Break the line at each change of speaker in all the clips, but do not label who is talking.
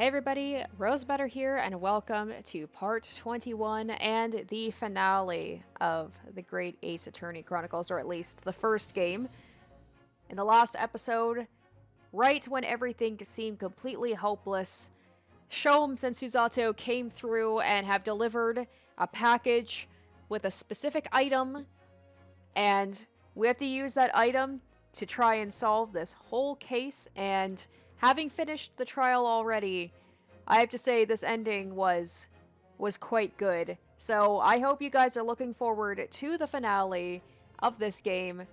Hey everybody, Rosebutter here, and welcome to part 21 and the finale of the Great Ace Attorney Chronicles, or at least the first game. In the last episode, right when everything seemed completely hopeless, Shomes and Susato came through and have delivered a package with a specific item, and we have to use that item to try and solve this whole case. And having finished the trial already, I have to say this ending was quite good. So I hope you guys are looking forward to the finale of this game,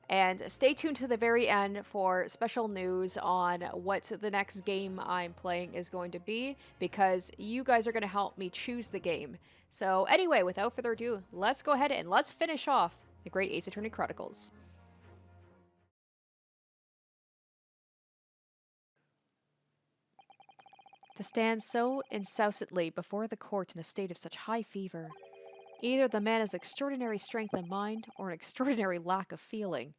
and stay tuned to the very end for special news on what the next game I'm playing is going to be, because you guys are going to help me choose the game. So anyway, without further ado, let's go ahead and let's finish off the Great Ace Attorney Chronicles. To stand so incessantly before the court in a state of such high fever. Either the man has extraordinary strength of mind or an extraordinary lack of feeling.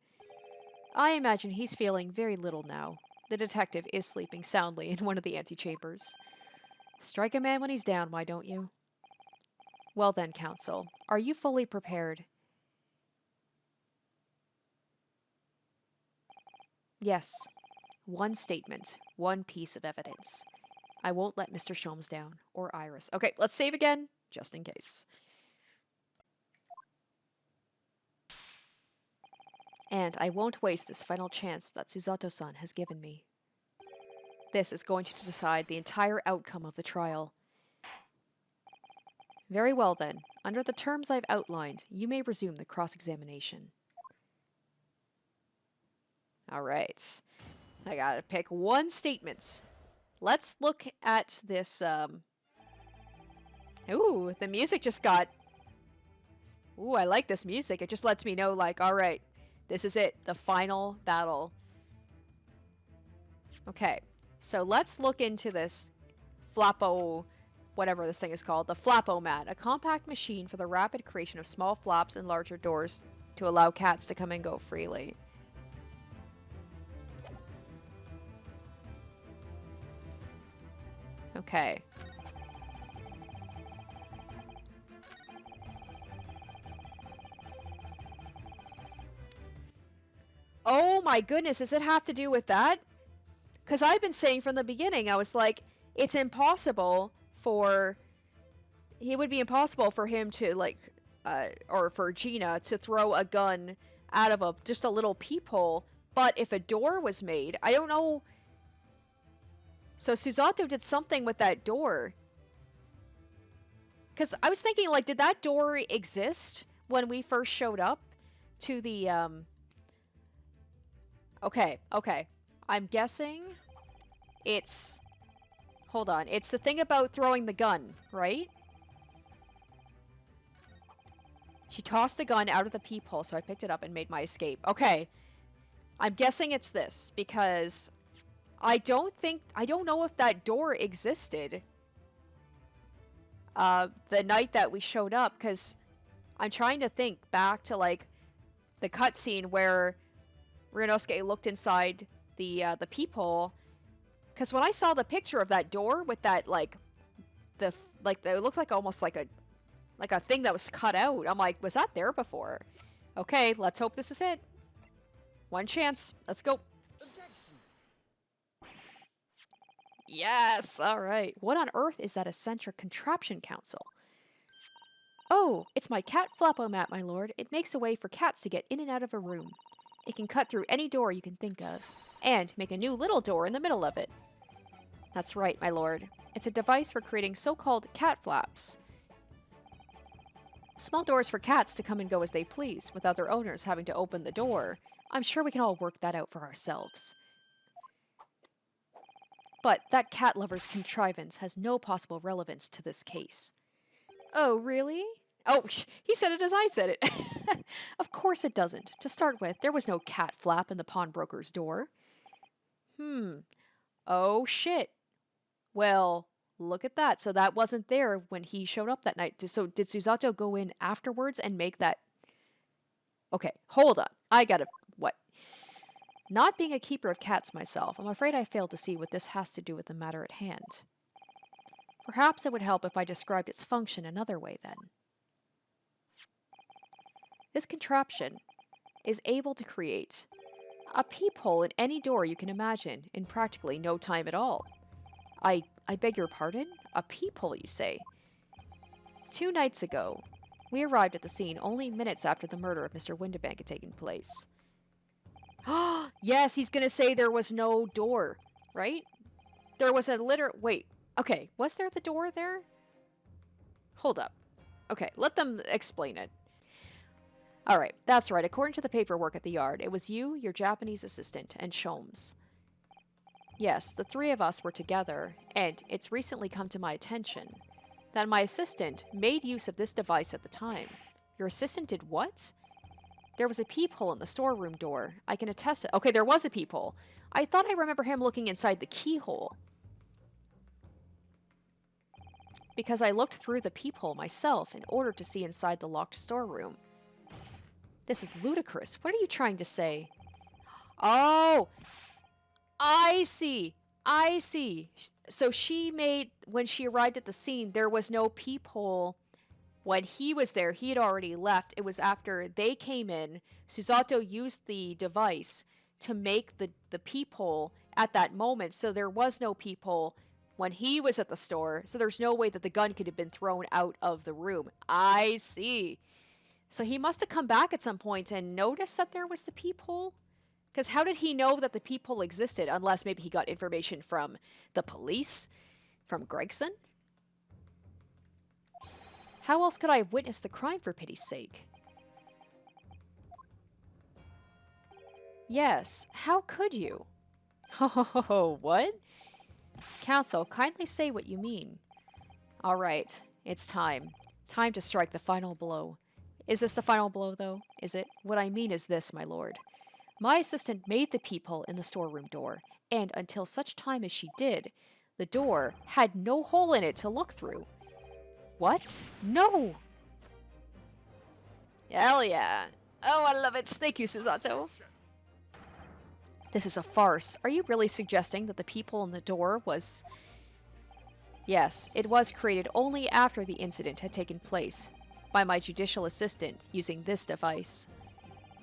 I imagine he's feeling very little now. The detective is sleeping soundly in one of the antechambers. Strike a man when he's down, why don't you? Well then, counsel, are you fully prepared? Yes. One statement, one piece of evidence. I won't let Mr. Sholmes down, or Iris. Okay, let's save again, just in case. And I won't waste this final chance that Susato-san has given me. This is going to decide the entire outcome of the trial. Very well then, under the terms I've outlined, you may resume the cross-examination. Alright. I gotta pick one statement. Let's look at this, Ooh, the music just got... Ooh, I like this music. It just lets me know, like, alright, this is it. The final battle. Okay, so let's look into this Flappo... whatever this thing is called. The Flappo-mat. A compact machine for the rapid creation of small flaps and larger doors to allow cats to come and go freely. Okay. Oh my goodness, does it have to do with that? Because I've been saying from the beginning, I was like, it's impossible for... It would be impossible for him to, like, or for Gina to throw a gun out of just a little peephole. But if a door was made, I don't know... So Susato did something with that door. Because I was thinking, like, did that door exist when we first showed up to the, Okay. I'm guessing it's... Hold on. It's the thing about throwing the gun, right? She tossed the gun out of the peephole, so I picked it up and made my escape. Okay. I'm guessing it's this, because... I don't know if that door existed the night that we showed up, because I'm trying to think back to, like, the cutscene where Ryunosuke looked inside the peephole, because when I saw the picture of that door with that, like, it looks like almost like a thing that was cut out. I'm like, was that there before? Okay, let's hope this is it. One chance. Let's go. Yes! Alright. What on earth is that eccentric contraption, counsel? Oh, it's my cat Flappo-mat, my lord. It makes a way for cats to get in and out of a room. It can cut through any door you can think of, and make a new little door in the middle of it. That's right, my lord. It's a device for creating so-called cat flaps. Small doors for cats to come and go as they please, without their owners having to open the door. I'm sure we can all work that out for ourselves. But that cat lover's contrivance has no possible relevance to this case. Oh, really? Oh, he said it as I said it. Of course it doesn't. To start with, there was no cat flap in the pawnbroker's door. Oh, shit. Well, look at that. So that wasn't there when he showed up that night. So did Susato go in afterwards and make that... Okay, hold on. I gotta... What? Not being a keeper of cats myself, I'm afraid I failed to see what this has to do with the matter at hand. Perhaps it would help if I described its function another way then. This contraption is able to create a peephole in any door you can imagine in practically no time at all. I beg your pardon? A peephole, you say? 2 nights ago, we arrived at the scene only minutes after the murder of Mr. Windibank had taken place. Yes, he's gonna say there was no door, right? There was a wait, okay, was there the door there? Hold up. Okay, let them explain it. Alright, that's right. According to the paperwork at the yard, it was you, your Japanese assistant, and Sholmes. Yes, the 3 of us were together, and it's recently come to my attention that my assistant made use of this device at the time. Your assistant did what? There was a peephole in the storeroom door. I can attest it. Okay, there was a peephole. I thought I remember him looking inside the keyhole. Because I looked through the peephole myself in order to see inside the locked storeroom. This is ludicrous. What are you trying to say? Oh! I see. I see. So she made, when she arrived at the scene, there was no peephole. When he was there, he had already left. It was after they came in. Susato used the device to make the peephole at that moment. So there was no peephole when he was at the store. So there's no way that the gun could have been thrown out of the room. I see. So he must have come back at some point and noticed that there was the peephole? Because how did he know that the peephole existed unless maybe he got information from the police? From Gregson? How else could I have witnessed the crime, for pity's sake? Yes, how could you? Oh, what? Counsel, kindly say what you mean. Alright, it's time. Time to strike the final blow. Is this the final blow, though? Is it? What I mean is this, my lord. My assistant made the peephole in the storeroom door, and until such time as she did, the door had no hole in it to look through. What? No! Hell yeah. Oh, I love it. Thank you, Susato. This is a farce. Are you really suggesting that the peephole in the door was... Yes, it was created only after the incident had taken place, by my judicial assistant using this device.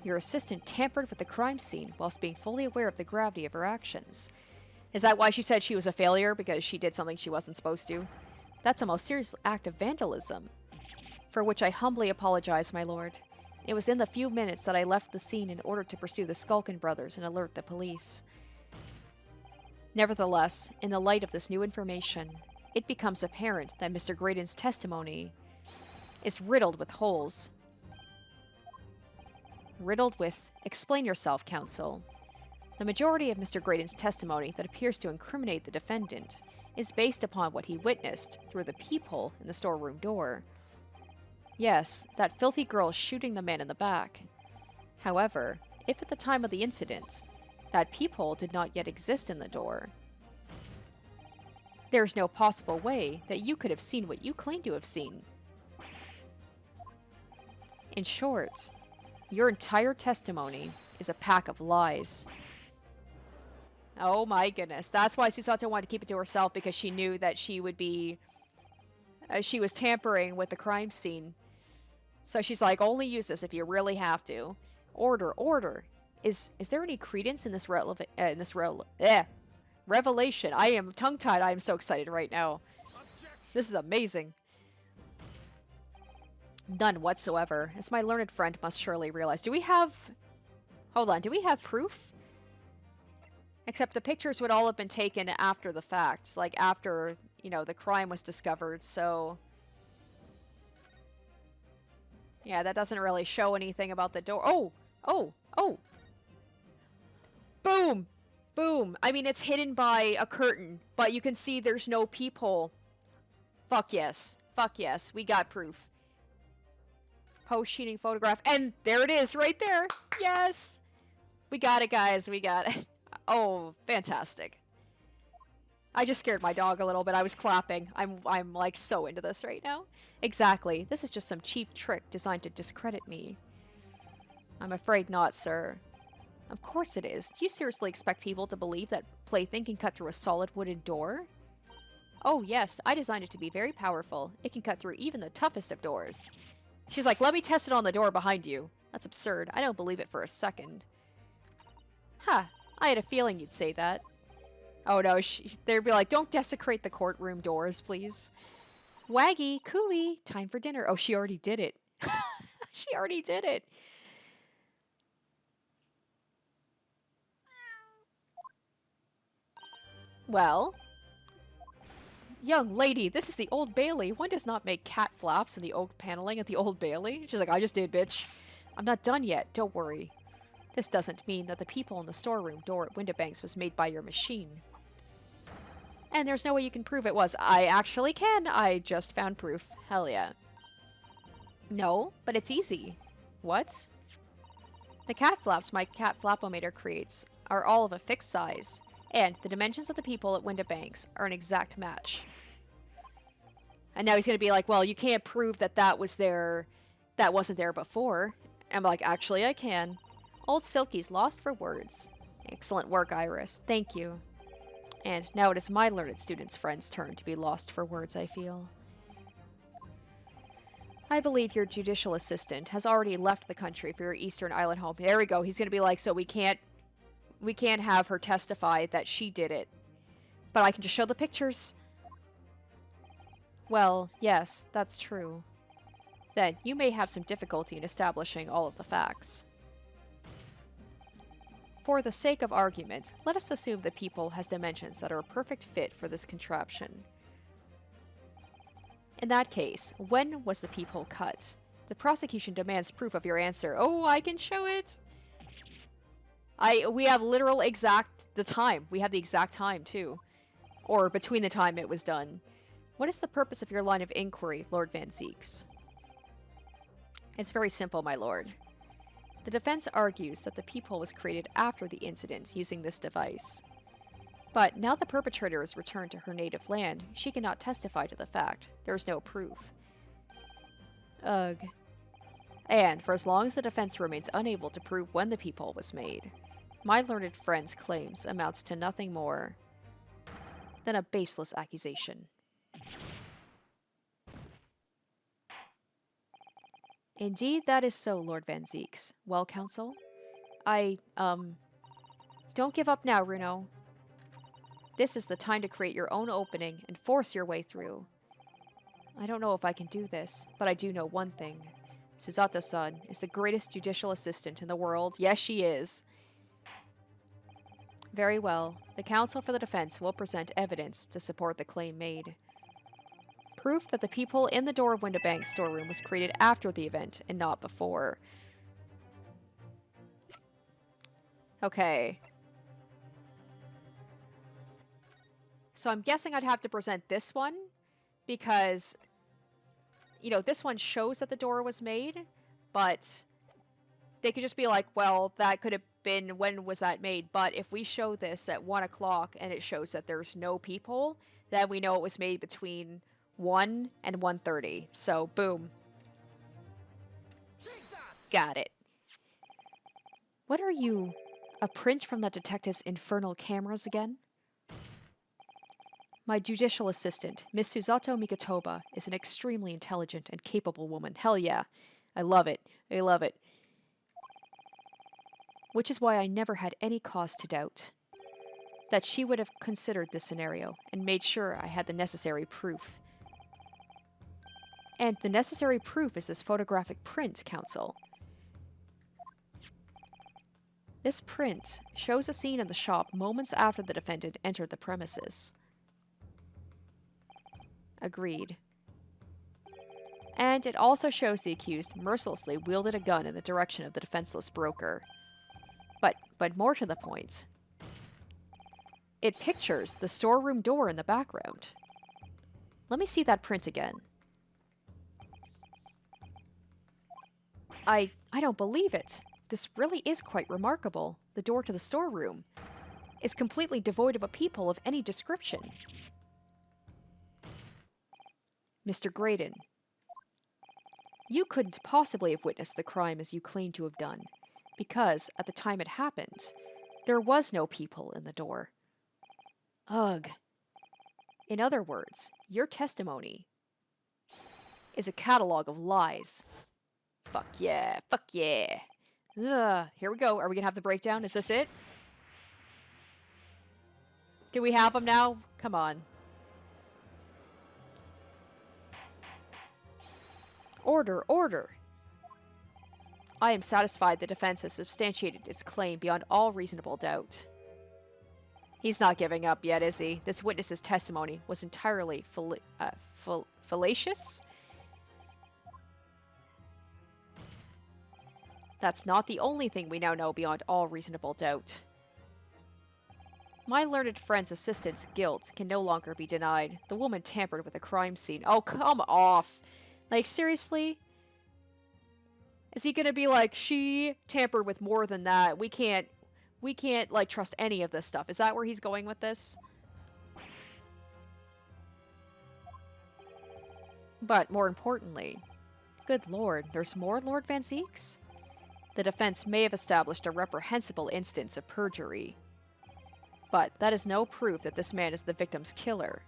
Your assistant tampered with the crime scene whilst being fully aware of the gravity of her actions. Is that why she said she was a failure? Because she did something she wasn't supposed to? That's a most serious act of vandalism, for which I humbly apologize, my lord. It was in the few minutes that I left the scene in order to pursue the Skulkin brothers and alert the police. Nevertheless, in the light of this new information, it becomes apparent that Mr. Graydon's testimony is riddled with holes. Riddled with... Explain yourself, counsel. The majority of Mr. Graydon's testimony that appears to incriminate the defendant is based upon what he witnessed through the peephole in the storeroom door. Yes, that filthy girl shooting the man in the back. However, if at the time of the incident, that peephole did not yet exist in the door, there is no possible way that you could have seen what you claim to have seen. In short, your entire testimony is a pack of lies. Oh my goodness. That's why Susato wanted to keep it to herself, because she knew that she would be... she was tampering with the crime scene. So she's like, only use this if you really have to. Order, order. Is there any credence in this revelation? I am tongue-tied. I am so excited right now. This is amazing. None whatsoever, as my learned friend must surely realize. Do we have... Hold on, do we have proof? Except the pictures would all have been taken after the fact. Like, after, you know, the crime was discovered, so... Yeah, that doesn't really show anything about the door. Oh! Oh! Oh! Boom! Boom! I mean, it's hidden by a curtain, but you can see there's no peephole. Fuck yes. Fuck yes. We got proof. Post-shooting photograph. And there it is, right there! Yes! We got it, guys. We got it. Oh, fantastic. I just scared my dog a little bit. I was clapping. I'm like so into this right now. Exactly. This is just some cheap trick designed to discredit me. I'm afraid not, sir. Of course it is. Do you seriously expect people to believe that plaything can cut through a solid wooden door? Oh, yes, I designed it to be very powerful. It can cut through even the toughest of doors. She's like, let me test it on the door behind you. That's absurd. I don't believe it for a second. Huh. I had a feeling you'd say that. Oh no, they'd be like, don't desecrate the courtroom doors, please. Waggy, cooey, time for dinner. Oh, she already did it. She already did it. Well, young lady, this is the Old Bailey. One does not make cat flaps in the oak paneling at the Old Bailey. She's like, I just did, bitch. I'm not done yet, don't worry. This doesn't mean that the people in the storeroom door at Windibanks was made by your machine. And there's no way you can prove it was. I actually can. I just found proof. Hell yeah. No, but it's easy. What? The cat flaps my cat flapometer creates are all of a fixed size, and the dimensions of the people at Windibanks are an exact match. And now he's going to be like, well, you can't prove that that wasn't there before. And I'm like, actually, I can. Old Silky's lost for words. Excellent work, Iris. Thank you. And now it is my learned student's friend's turn to be lost for words, I feel. I believe your judicial assistant has already left the country for your Eastern Island home. There we go. He's going to be like, so we can't have her testify that she did it. But I can just show the pictures. Well, yes, that's true. Then you may have some difficulty in establishing all of the facts. For the sake of argument, let us assume the people has dimensions that are a perfect fit for this contraption. In that case, when was the peephole cut? The prosecution demands proof of your answer. Oh, I can show it! We have literal the time. We have the exact time, too. Or between the time it was done. What is the purpose of your line of inquiry, Lord Van Zeeks? It's very simple, my lord. The defense argues that the peephole was created after the incident using this device. But now the perpetrator has returned to her native land, she cannot testify to the fact. There is no proof. Ugh. And for as long as the defense remains unable to prove when the peephole was made, my learned friend's claims amounts to nothing more than a baseless accusation. Indeed, that is so, Lord Van Zeeks. Well, counsel? Don't give up now, Runo. This is the time to create your own opening and force your way through. I don't know if I can do this, but I do know one thing. Susato-san is the greatest judicial assistant in the world. Yes, she is. Very well. The counsel for the defense will present evidence to support the claim made. Proof that the peephole in the door of Windibank's storeroom was created after the event and not before. Okay. So I'm guessing I'd have to present this one because, you know, this one shows that the door was made, but they could just be like, well, that could have been, when was that made? But if we show this at 1 o'clock and it shows that there's no peephole, then we know it was made between 1 and 1:30. So, boom. Got it. What are you? A print from the detective's infernal cameras again? My judicial assistant, Miss Susato Mikotoba, is an extremely intelligent and capable woman. Hell yeah. I love it. I love it. Which is why I never had any cause to doubt that she would have considered this scenario and made sure I had the necessary proof. And the necessary proof is this photographic print, counsel. This print shows a scene in the shop moments after the defendant entered the premises. Agreed. And it also shows the accused mercilessly wielded a gun in the direction of the defenseless broker. But more to the point, it pictures the storeroom door in the background. Let me see that print again. I don't believe it. This really is quite remarkable. The door to the storeroom is completely devoid of a peephole of any description. Mr. Graydon, you couldn't possibly have witnessed the crime as you claim to have done, because at the time it happened, there was no peephole in the door. Ugh. In other words, your testimony is a catalog of lies. Fuck yeah, fuck yeah. Ugh, here we go. Are we gonna have the breakdown? Is this it? Do we have them now? Come on. Order, order. I am satisfied the defense has substantiated its claim beyond all reasonable doubt. He's not giving up yet, is he? This witness's testimony was entirely fallacious? That's not the only thing we now know beyond all reasonable doubt. My learned friend's assistant's guilt can no longer be denied. The woman tampered with a crime scene. Oh, come off. Like, seriously? Is he gonna be like, she tampered with more than that? We can't, like, trust any of this stuff. Is that where he's going with this? But, more importantly, good lord, there's more Lord Van Zeeks? The defense may have established a reprehensible instance of perjury. But that is no proof that this man is the victim's killer.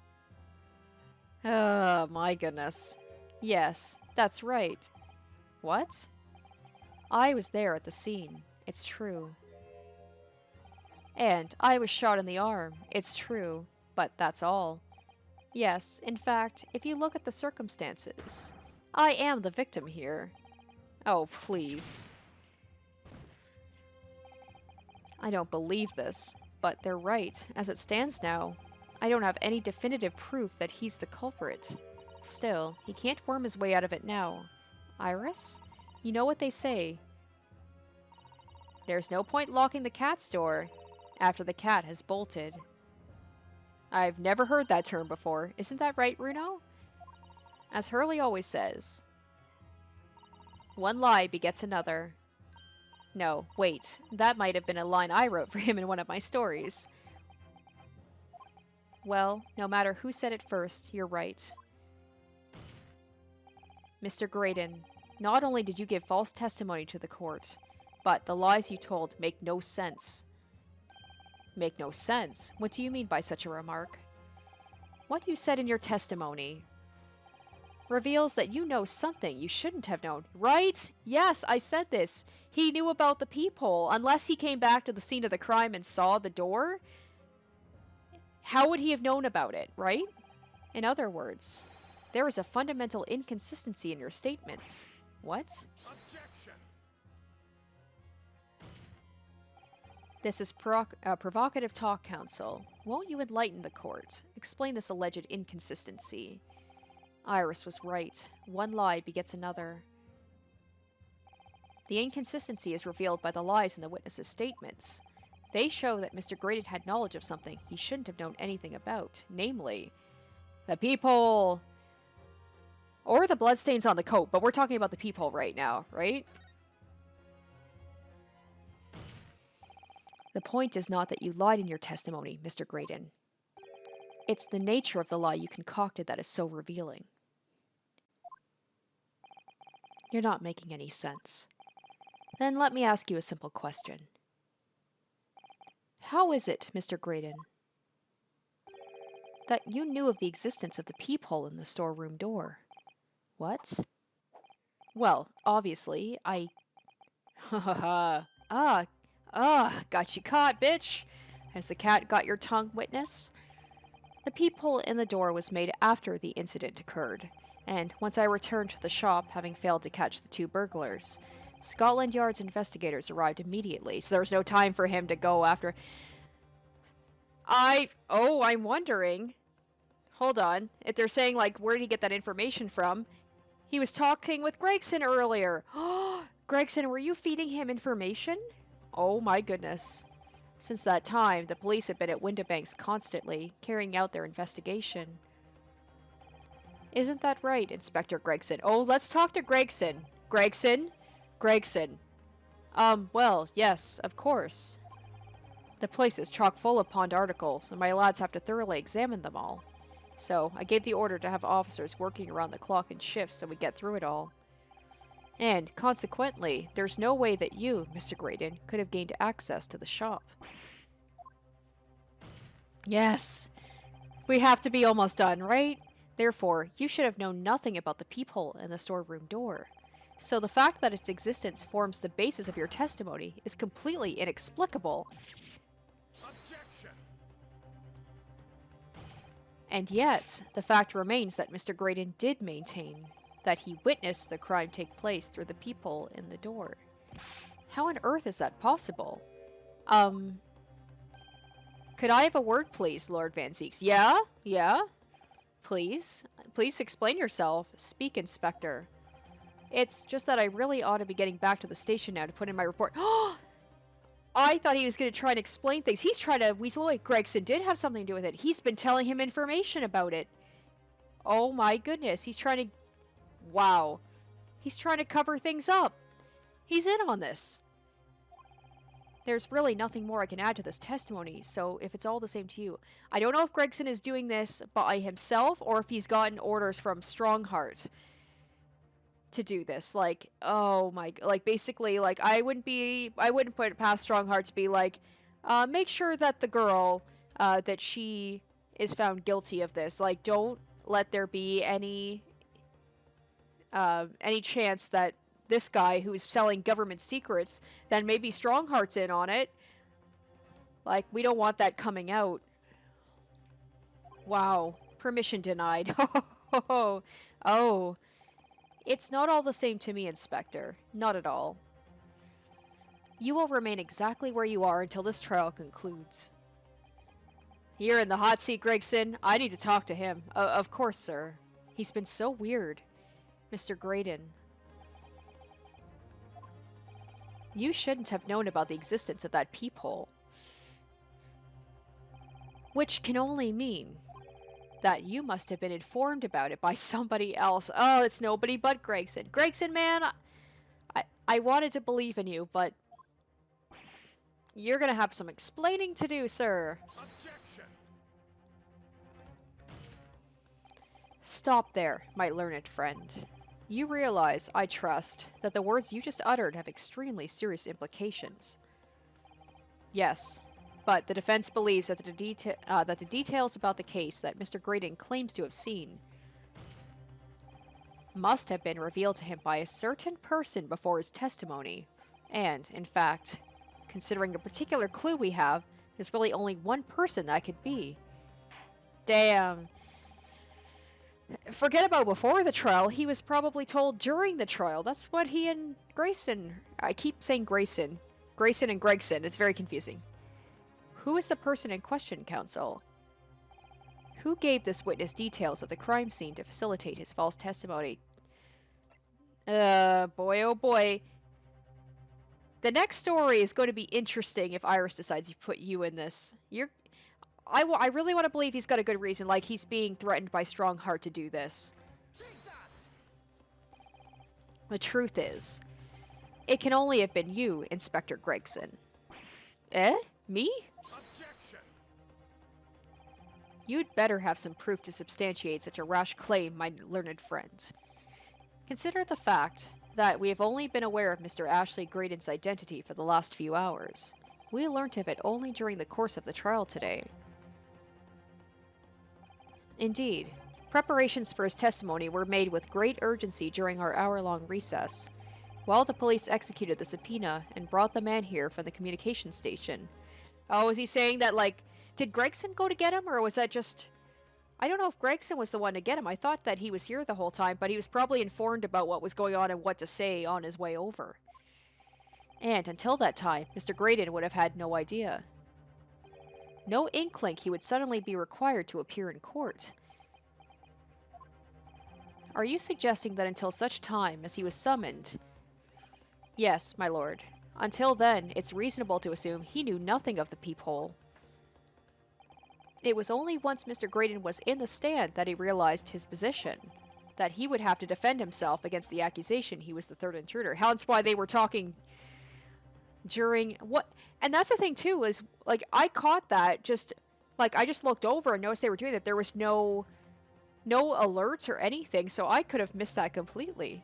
Oh, my goodness. Yes, that's right. What? I was there at the scene. It's true. And I was shot in the arm. It's true. But that's all. Yes, in fact, if you look at the circumstances, I am the victim here. Oh, please. I don't believe this, but they're right. As it stands now, I don't have any definitive proof that he's the culprit. Still, he can't worm his way out of it now. Iris? You know what they say. There's no point locking the cat's door after the cat has bolted. I've never heard that term before. Isn't that right, Runo? As Hurley always says, one lie begets another. No, wait. That might have been a line I wrote for him in one of my stories. Well, no matter who said it first, you're right. Mr. Graydon, not only did you give false testimony to the court, but the lies you told make no sense. Make no sense? What do you mean by such a remark? What you said in your testimony reveals that you know something you shouldn't have known. Right? Yes, I said this. He knew about the peephole. Unless he came back to the scene of the crime and saw the door, how would he have known about it, right? In other words, there is a fundamental inconsistency in your statements. What? Objection. This is provocative talk, counsel. Won't you enlighten the court? Explain this alleged inconsistency. Iris was right. One lie begets another. The inconsistency is revealed by the lies in the witnesses' statements. They show that Mr. Graydon had knowledge of something he shouldn't have known anything about, namely, the peephole, or the bloodstains on the coat, but we're talking about the peephole right now, right? The point is not that you lied in your testimony, Mr. Graydon. It's the nature of the lie you concocted that is so revealing. You're not making any sense. Then let me ask you a simple question. How is it, Mr. Graydon, that you knew of the existence of the peephole in the storeroom door? What? Well, obviously, I... got you caught, bitch! Has the cat got your tongue, witness? The peephole in the door was made after the incident occurred, and once I returned to the shop, having failed to catch the two burglars, Scotland Yard's investigators arrived immediately, so there was no time for him to go after... I'm wondering... Hold on. If they're saying, like, where did he get that information from? He was talking with Gregson earlier. Gregson, were you feeding him information? Oh my goodness. Since that time, the police have been at Windibanks constantly, carrying out their investigation. Isn't that right, Inspector Gregson? Oh, let's talk to Gregson. Gregson? Gregson. Well, yes, of course. The place is chock full of Pond articles, and my lads have to thoroughly examine them all. So, I gave the order to have officers working around the clock in shifts so we get through it all. And, consequently, there's no way that you, Mr. Graydon, could have gained access to the shop. Yes! We have to be almost done, right? Therefore, you should have known nothing about the peephole in the storeroom door. So the fact that its existence forms the basis of your testimony is completely inexplicable.
Objection.
And yet, the fact remains that Mr. Graydon did maintain that he witnessed the crime take place through the peephole in the door. How on earth is that possible? Could I have a word, please, Lord Van Zeeks? Yeah? Yeah? Please? Please explain yourself. Speak, Inspector. It's just that I really ought to be getting back to the station now to put in my report. I thought he was going to try and explain things. He's trying to weasel away. Gregson did have something to do with it. He's been telling him information about it. Oh my goodness. He's trying to... Wow. He's trying to cover things up. He's in on this. There's really nothing more I can add to this testimony, so if it's all the same to you. I don't know if Gregson is doing this by himself or if he's gotten orders from Strongheart to do this. Like, oh my, like basically, like I wouldn't put it past Strongheart to be like, make sure that the girl, that she is found guilty of this. Like, don't let there be any chance that this guy who's selling government secrets, then maybe Strongheart's in on it. Like, we don't want that coming out. Wow. Permission denied. Oh. It's not all the same to me, Inspector. Not at all. You will remain exactly where you are until this trial concludes. You're in the hot seat, Gregson. I need to talk to him. Of course, sir. He's been so weird. Mr. Graydon. You shouldn't have known about the existence of that peephole. Which can only mean that you must have been informed about it by somebody else. Oh, it's nobody but Gregson. Gregson, man, I wanted to believe in you, but you're gonna have some explaining to do, sir.
Objection.
Stop there, my learned friend. You realize, I trust, that the words you just uttered have extremely serious implications. Yes, but the defense believes that the details about the case that Mr. Graydon claims to have seen must have been revealed to him by a certain person before his testimony. And, in fact, considering a particular clue we have, there's really only one person that could be. Damn. Forget about before the trial, he was probably told during the trial. That's what he and Grayson... I keep saying Grayson. Grayson and Gregson, it's very confusing. Who is the person in question, counsel? Who gave this witness details of the crime scene to facilitate his false testimony? Boy oh boy. The next story is going to be interesting if Iris decides to put you in this. I really want to believe he's got a good reason, like he's being threatened by Strongheart to do this. The truth is, it can only have been you, Inspector Gregson. Eh? Me?
Objection.
You'd better have some proof to substantiate such a rash claim, my learned friend. Consider the fact that we have only been aware of Mr. Ashley Graydon's identity for the last few hours. We learnt of it only during the course of the trial today. Indeed, preparations for his testimony were made with great urgency during our hour-long recess, while the police executed the subpoena and brought the man here from the communication station. Oh, is he saying that, like, did Gregson go to get him, or was that just... I don't know if Gregson was the one to get him. I thought that he was here the whole time, but he was probably informed about what was going on and what to say on his way over. And until that time, Mr. Graydon would have had no idea. No inkling he would suddenly be required to appear in court. Are you suggesting that until such time as he was summoned... Yes, my lord. Until then, it's reasonable to assume he knew nothing of the peephole. It was only once Mr. Graydon was in the stand that he realized his position. That he would have to defend himself against the accusation he was the third intruder. Hence why they were talking... during what, and that's the thing too, is like I caught that just like I just looked over and noticed they were doing that. There was no alerts or anything, so I could have missed that completely.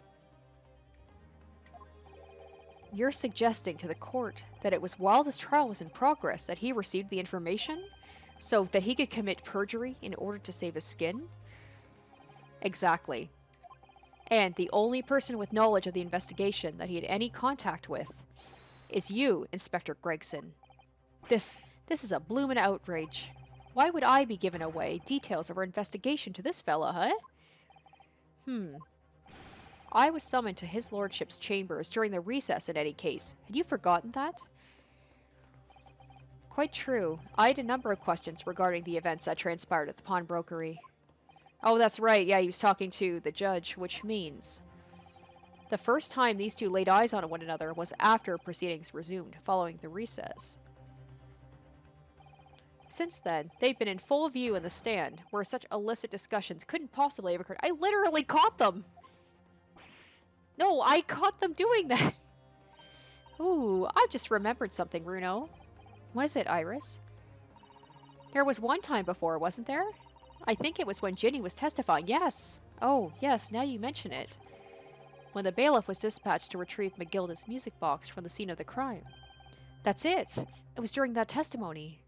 You're suggesting to the court that it was while this trial was in progress that he received the information? So that he could commit perjury in order to save his skin? Exactly. And the only person with knowledge of the investigation that he had any contact with is you, Inspector Gregson. This is a bloomin' outrage. Why would I be giving away details of our investigation to this fella, huh? I was summoned to his lordship's chambers during the recess in any case. Had you forgotten that? Quite true. I had a number of questions regarding the events that transpired at the pawnbrokery. Oh, that's right. Yeah, he was talking to the judge, which means the first time these two laid eyes on one another was after proceedings resumed, following the recess. Since then, they've been in full view in the stand, where such illicit discussions couldn't possibly have occurred. I literally caught them! No, I caught them doing that! Ooh, I've just remembered something, Runo. What is it, Iris? There was one time before, wasn't there? I think it was when Ginny was testifying, yes. Oh, yes, now you mention it. When the bailiff was dispatched to retrieve McGilda's music box from the scene of the crime. That's it. It was during that testimony.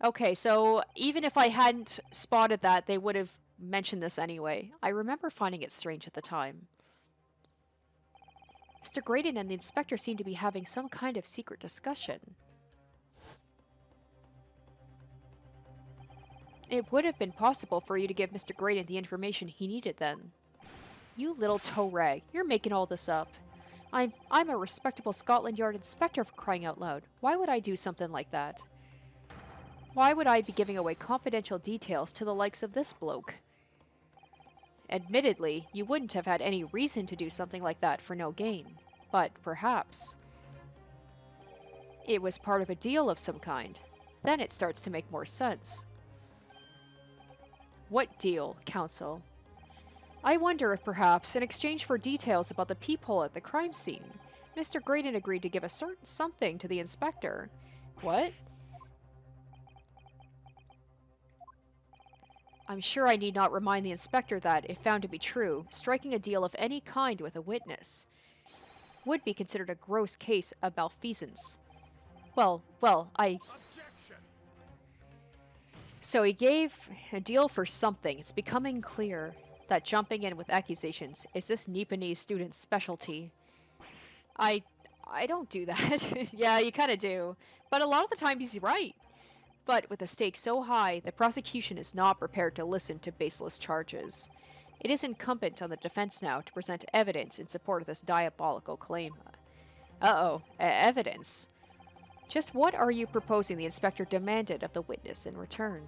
Okay, so even if I hadn't spotted that, they would have mentioned this anyway. I remember finding it strange at the time. Mr. Graydon and the inspector seemed to be having some kind of secret discussion. It would have been possible for you to give Mr. Graydon the information he needed then. You little toe rag, you're making all this up. I'm a respectable Scotland Yard inspector, for crying out loud. Why would I do something like that? Why would I be giving away confidential details to the likes of this bloke? Admittedly, you wouldn't have had any reason to do something like that for no gain. But perhaps it was part of a deal of some kind. Then it starts to make more sense. What deal, Counsel? I wonder if perhaps, in exchange for details about the peephole at the crime scene, Mr. Graydon agreed to give a certain something to the inspector. What? I'm sure I need not remind the inspector that, if found to be true, striking a deal of any kind with a witness would be considered a gross case of malfeasance. Well,
Objection.
So he gave a deal for something. It's becoming clear that jumping in with accusations is this Nipponese student's specialty. I don't do that. Yeah, you kind of do. But a lot of the time he's right. But with the stakes so high, the prosecution is not prepared to listen to baseless charges. It is incumbent on the defense now to present evidence in support of this diabolical claim. Evidence? Just what are you proposing the inspector demanded of the witness in return?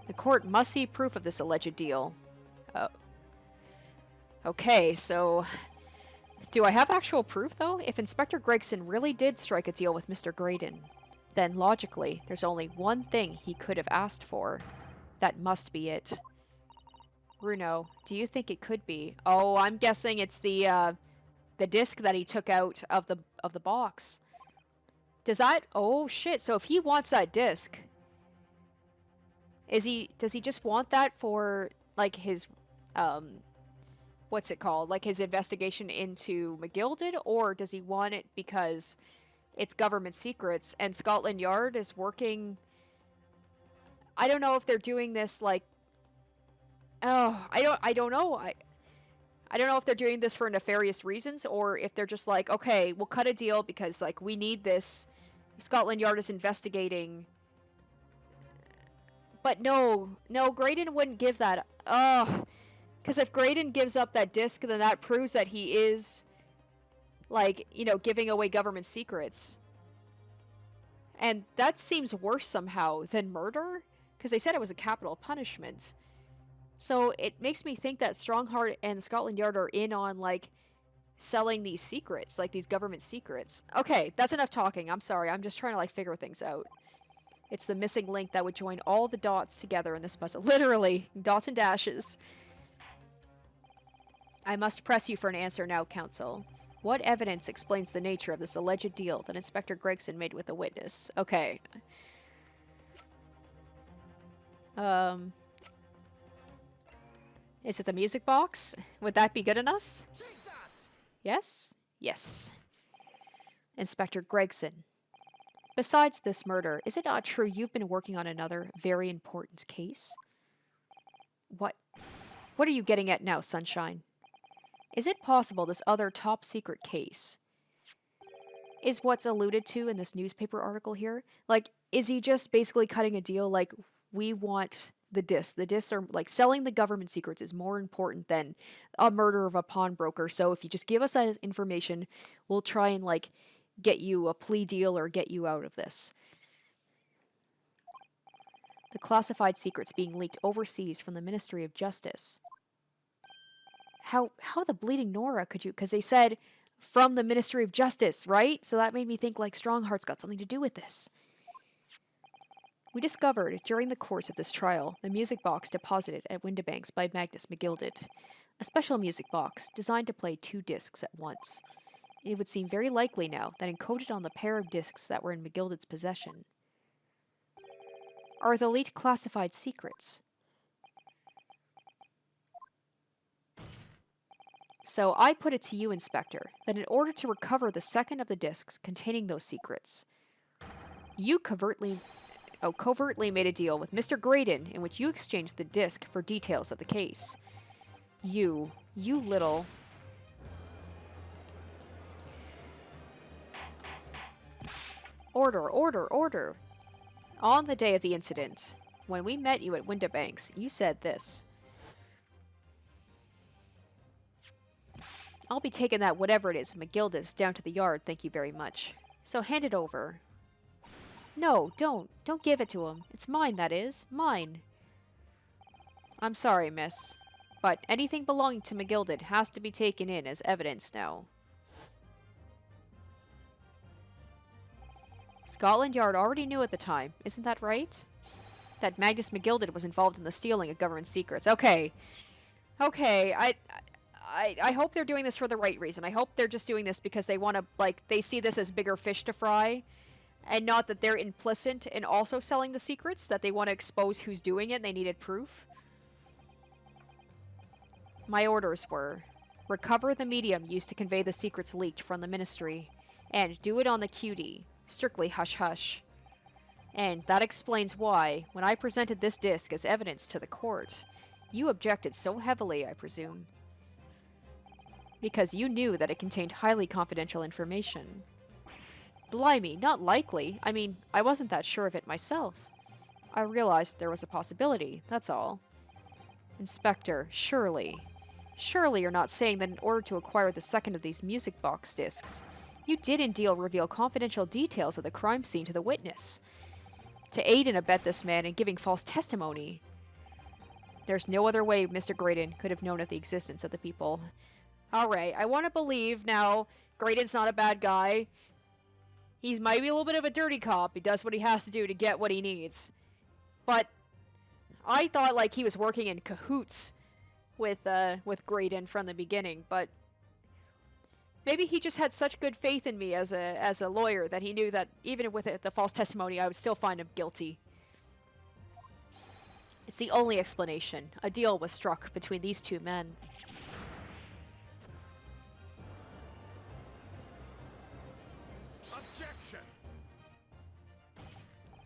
The court must see proof of this alleged deal. Oh. Okay, so do I have actual proof, though? If Inspector Gregson really did strike a deal with Mr. Graydon, then logically, there's only one thing he could have asked for. That must be it. Runo, do you think it could be? Oh, I'm guessing it's the disc that he took out of the box. Does that? Oh shit! So if he wants that disc, does he just want that for like his what's it called? Like his investigation into McGilded, or does he want it because it's government secrets and Scotland Yard is working? I don't know if they're doing this like. Oh, I don't know. I don't know if they're doing this for nefarious reasons or if they're just like, okay, we'll cut a deal because like we need this. Scotland Yard is investigating. But no, Graydon wouldn't give that. Oh, because if Graydon gives up that disc, then that proves that he is, like, you know, giving away government secrets. And that seems worse somehow than murder, because they said it was a capital punishment. So it makes me think that Strongheart and Scotland Yard are in on, like, selling these secrets, like these government secrets. Okay, that's enough talking. I'm sorry. I'm just trying to, like, figure things out. It's the missing link that would join all the dots together in this puzzle. Literally, dots and dashes. I must press you for an answer now, Counsel. What evidence explains the nature of this alleged deal that Inspector Gregson made with a witness? Okay. Is it the music box? Would that be good enough?
Take that.
Yes? Yes. Inspector Gregson. Besides this murder, is it not true you've been working on another very important case? What? What are you getting at now, Sunshine? Is it possible this other top secret case is what's alluded to in this newspaper article here? Like, is he just basically cutting a deal like, we want the discs? The discs are, like, selling the government secrets is more important than a murder of a pawnbroker. So if you just give us that information, we'll try and, like, get you a plea deal or get you out of this. The classified secrets being leaked overseas from the Ministry of Justice. How the bleeding Nora could you? Because they said from the Ministry of Justice, right? So that made me think like Strongheart's got something to do with this. We discovered during the course of this trial the music box deposited at Windibanks by Magnus McGilded, a special music box designed to play 2 discs at once. It would seem very likely now that encoded on the pair of discs that were in McGilded's possession are the leaked classified secrets. So I put it to you, Inspector, that in order to recover the second of the discs containing those secrets, you covertly made a deal with Mr. Graydon in which you exchanged the disc for details of the case. You little... Order. On the day of the incident, when we met you at Windibanks, you said this. I'll be taking that whatever it is, McGilded's, down to the yard, thank you very much. So hand it over. No, don't. Don't give it to him. It's mine, that is. Mine. I'm sorry, miss. But anything belonging to McGilded has to be taken in as evidence now. Scotland Yard already knew at the time, isn't that right? That Magnus McGilded was involved in the stealing of government secrets. Okay, I hope they're doing this for the right reason. I hope they're just doing this because they want to, like, they see this as bigger fish to fry, and not that they're implicit in also selling the secrets, that they want to expose who's doing it and they needed proof. My orders were, recover the medium used to convey the secrets leaked from the ministry, and do it on the QD. Strictly hush-hush. And that explains why, when I presented this disc as evidence to the court, you objected so heavily, I presume. Because you knew that it contained highly confidential information. Blimey, not likely. I mean, I wasn't that sure of it myself. I realized there was a possibility, that's all. Inspector, surely you're not saying that in order to acquire the second of these music box discs, you did indeed reveal confidential details of the crime scene to the witness, to aid and abet this man in giving false testimony. There's no other way Mr. Graydon could have known of the existence of the people. Alright, I want to believe now Graydon's not a bad guy. He's maybe a little bit of a dirty cop. He does what he has to do to get what he needs. But I thought like he was working in cahoots with Graydon from the beginning, but maybe he just had such good faith in me as a lawyer that he knew that even with the false testimony, I would still find him guilty. It's the only explanation. A deal was struck between these two men.
Objection.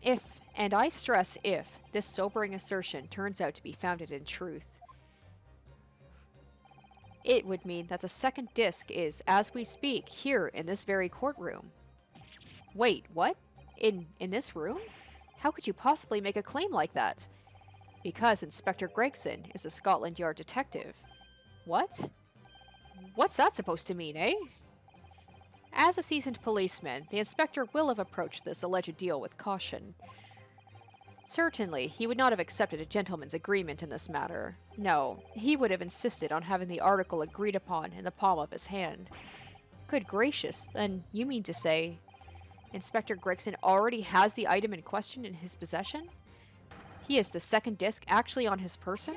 If, and I stress if, this sobering assertion turns out to be founded in truth, it would mean that the second disc is, as we speak, here in this very courtroom. Wait, what? In this room? How could you possibly make a claim like that? Because Inspector Gregson is a Scotland Yard detective. What? What's that supposed to mean, eh? As a seasoned policeman, the inspector will have approached this alleged deal with caution. Certainly, he would not have accepted a gentleman's agreement in this matter. No, he would have insisted on having the article agreed upon in the palm of his hand. Good gracious, then you mean to say Inspector Gregson already has the item in question in his possession? He has the second disc actually on his person?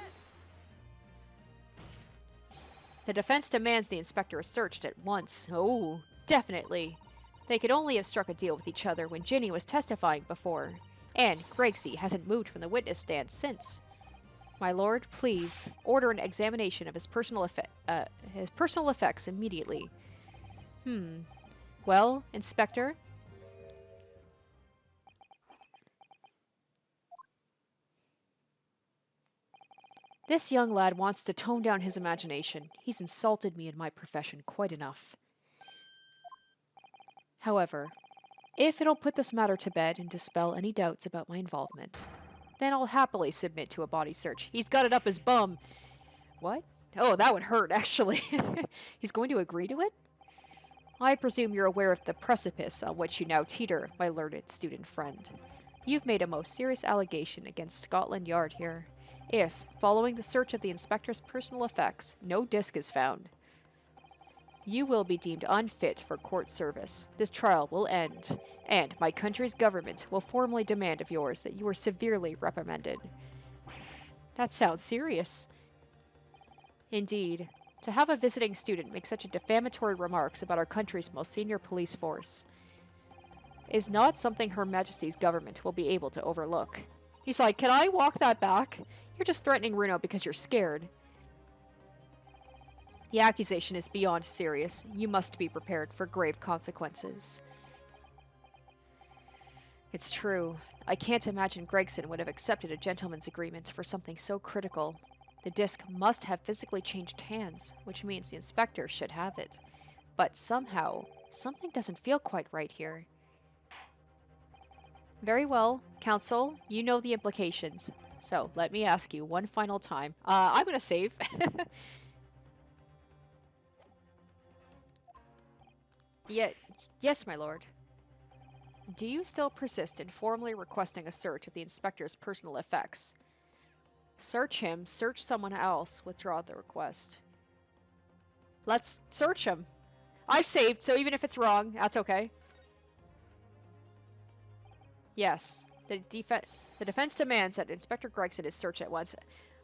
The defense demands the inspector is searched at once. Oh, definitely. They could only have struck a deal with each other when Ginny was testifying before. And Gregsy hasn't moved from the witness stand since. My lord, please, order an examination of his personal effects immediately. Well, Inspector? This young lad wants to tone down his imagination. He's insulted me in my profession quite enough. However, if it'll put this matter to bed and dispel any doubts about my involvement, then I'll happily submit to a body search. He's got it up his bum. What? Oh, that would hurt, actually. He's going to agree to it? I presume you're aware of the precipice on which you now teeter, my learned student friend. You've made a most serious allegation against Scotland Yard here. If, following the search of the inspector's personal effects, no disc is found, you will be deemed unfit for court service. This trial will end, and my country's government will formally demand of yours that you are severely reprimanded. That sounds serious. Indeed. To have a visiting student make such defamatory remarks about our country's most senior police force is not something Her Majesty's government will be able to overlook. He's like, can I walk that back? You're just threatening Runo because you're scared. The accusation is beyond serious. You must be prepared for grave consequences. It's true. I can't imagine Gregson would have accepted a gentleman's agreement for something so critical. The disc must have physically changed hands, which means the inspector should have it. But somehow, something doesn't feel quite right here. Very well, Counsel, you know the implications. So, let me ask you one final time. I'm gonna save. Yes, my lord. Do you still persist in formally requesting a search of the inspector's personal effects? Search him, search someone else, withdraw the request. Let's search him. I saved, so even if it's wrong, that's okay. Yes, the defense demands that Inspector Gregson is searched at once.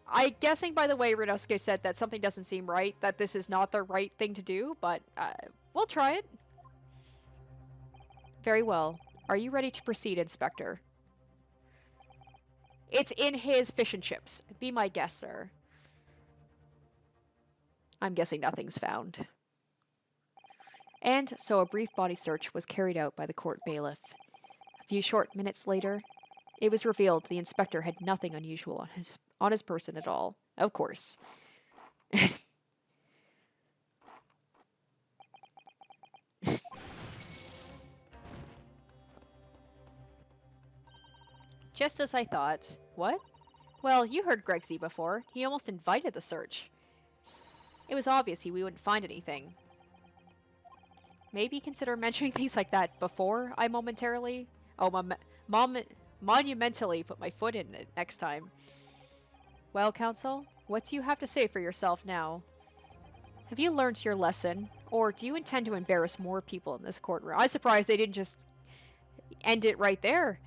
I'm guessing, by the way, Ryunosuke said that something doesn't seem right, that this is not the right thing to do, but we'll try it. Very well. Are you ready to proceed, Inspector? It's in his fish and chips. Be my guest, sir. I'm guessing nothing's found. And so a brief body search was carried out by the court bailiff. A few short minutes later, it was revealed the inspector had nothing unusual on his person at all. Of course. Just as I thought. What? Well, you heard Gregsy before. He almost invited the search. It was obvious we wouldn't find anything. Maybe consider mentioning things like that before I monumentally put my foot in it next time. Well, Counsel, what do you have to say for yourself now? Have you learned your lesson, or do you intend to embarrass more people in this courtroom? I'm surprised they didn't just end it right there.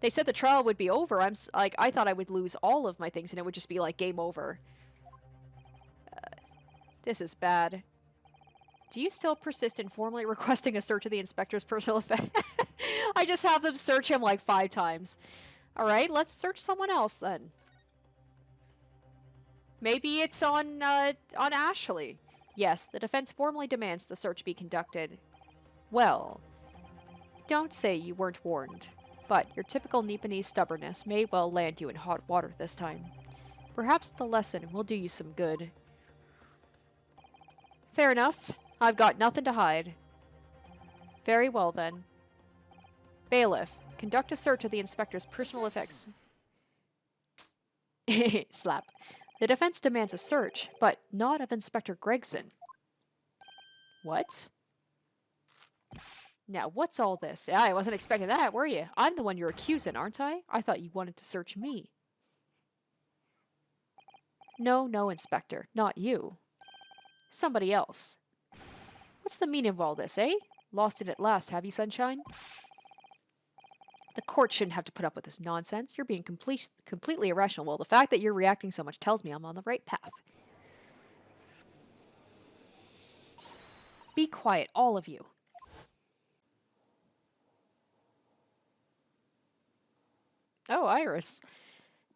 They said the trial would be over. I thought I would lose all of my things and it would just be like game over. This is bad. Do you still persist in formally requesting a search of the inspector's personal effects? I just have them search him like 5 times. Alright, let's search someone else then. Maybe it's on Ashley. Yes, the defense formally demands the search be conducted. Well, don't say you weren't warned. But your typical Nipponese stubbornness may well land you in hot water this time. Perhaps the lesson will do you some good. Fair enough. I've got nothing to hide. Very well, then. Bailiff, conduct a search of the inspector's personal effects. Slap. The defense demands a search, but not of Inspector Gregson. What? Now, what's all this? I wasn't expecting that, were you? I'm the one you're accusing, aren't I? I thought you wanted to search me. No, Inspector. Not you. Somebody else. What's the meaning of all this, eh? Lost it at last, have you, Sunshine? The court shouldn't have to put up with this nonsense. You're being completely irrational. Well, the fact that you're reacting so much tells me I'm on the right path. Be quiet, all of you. Oh, Iris.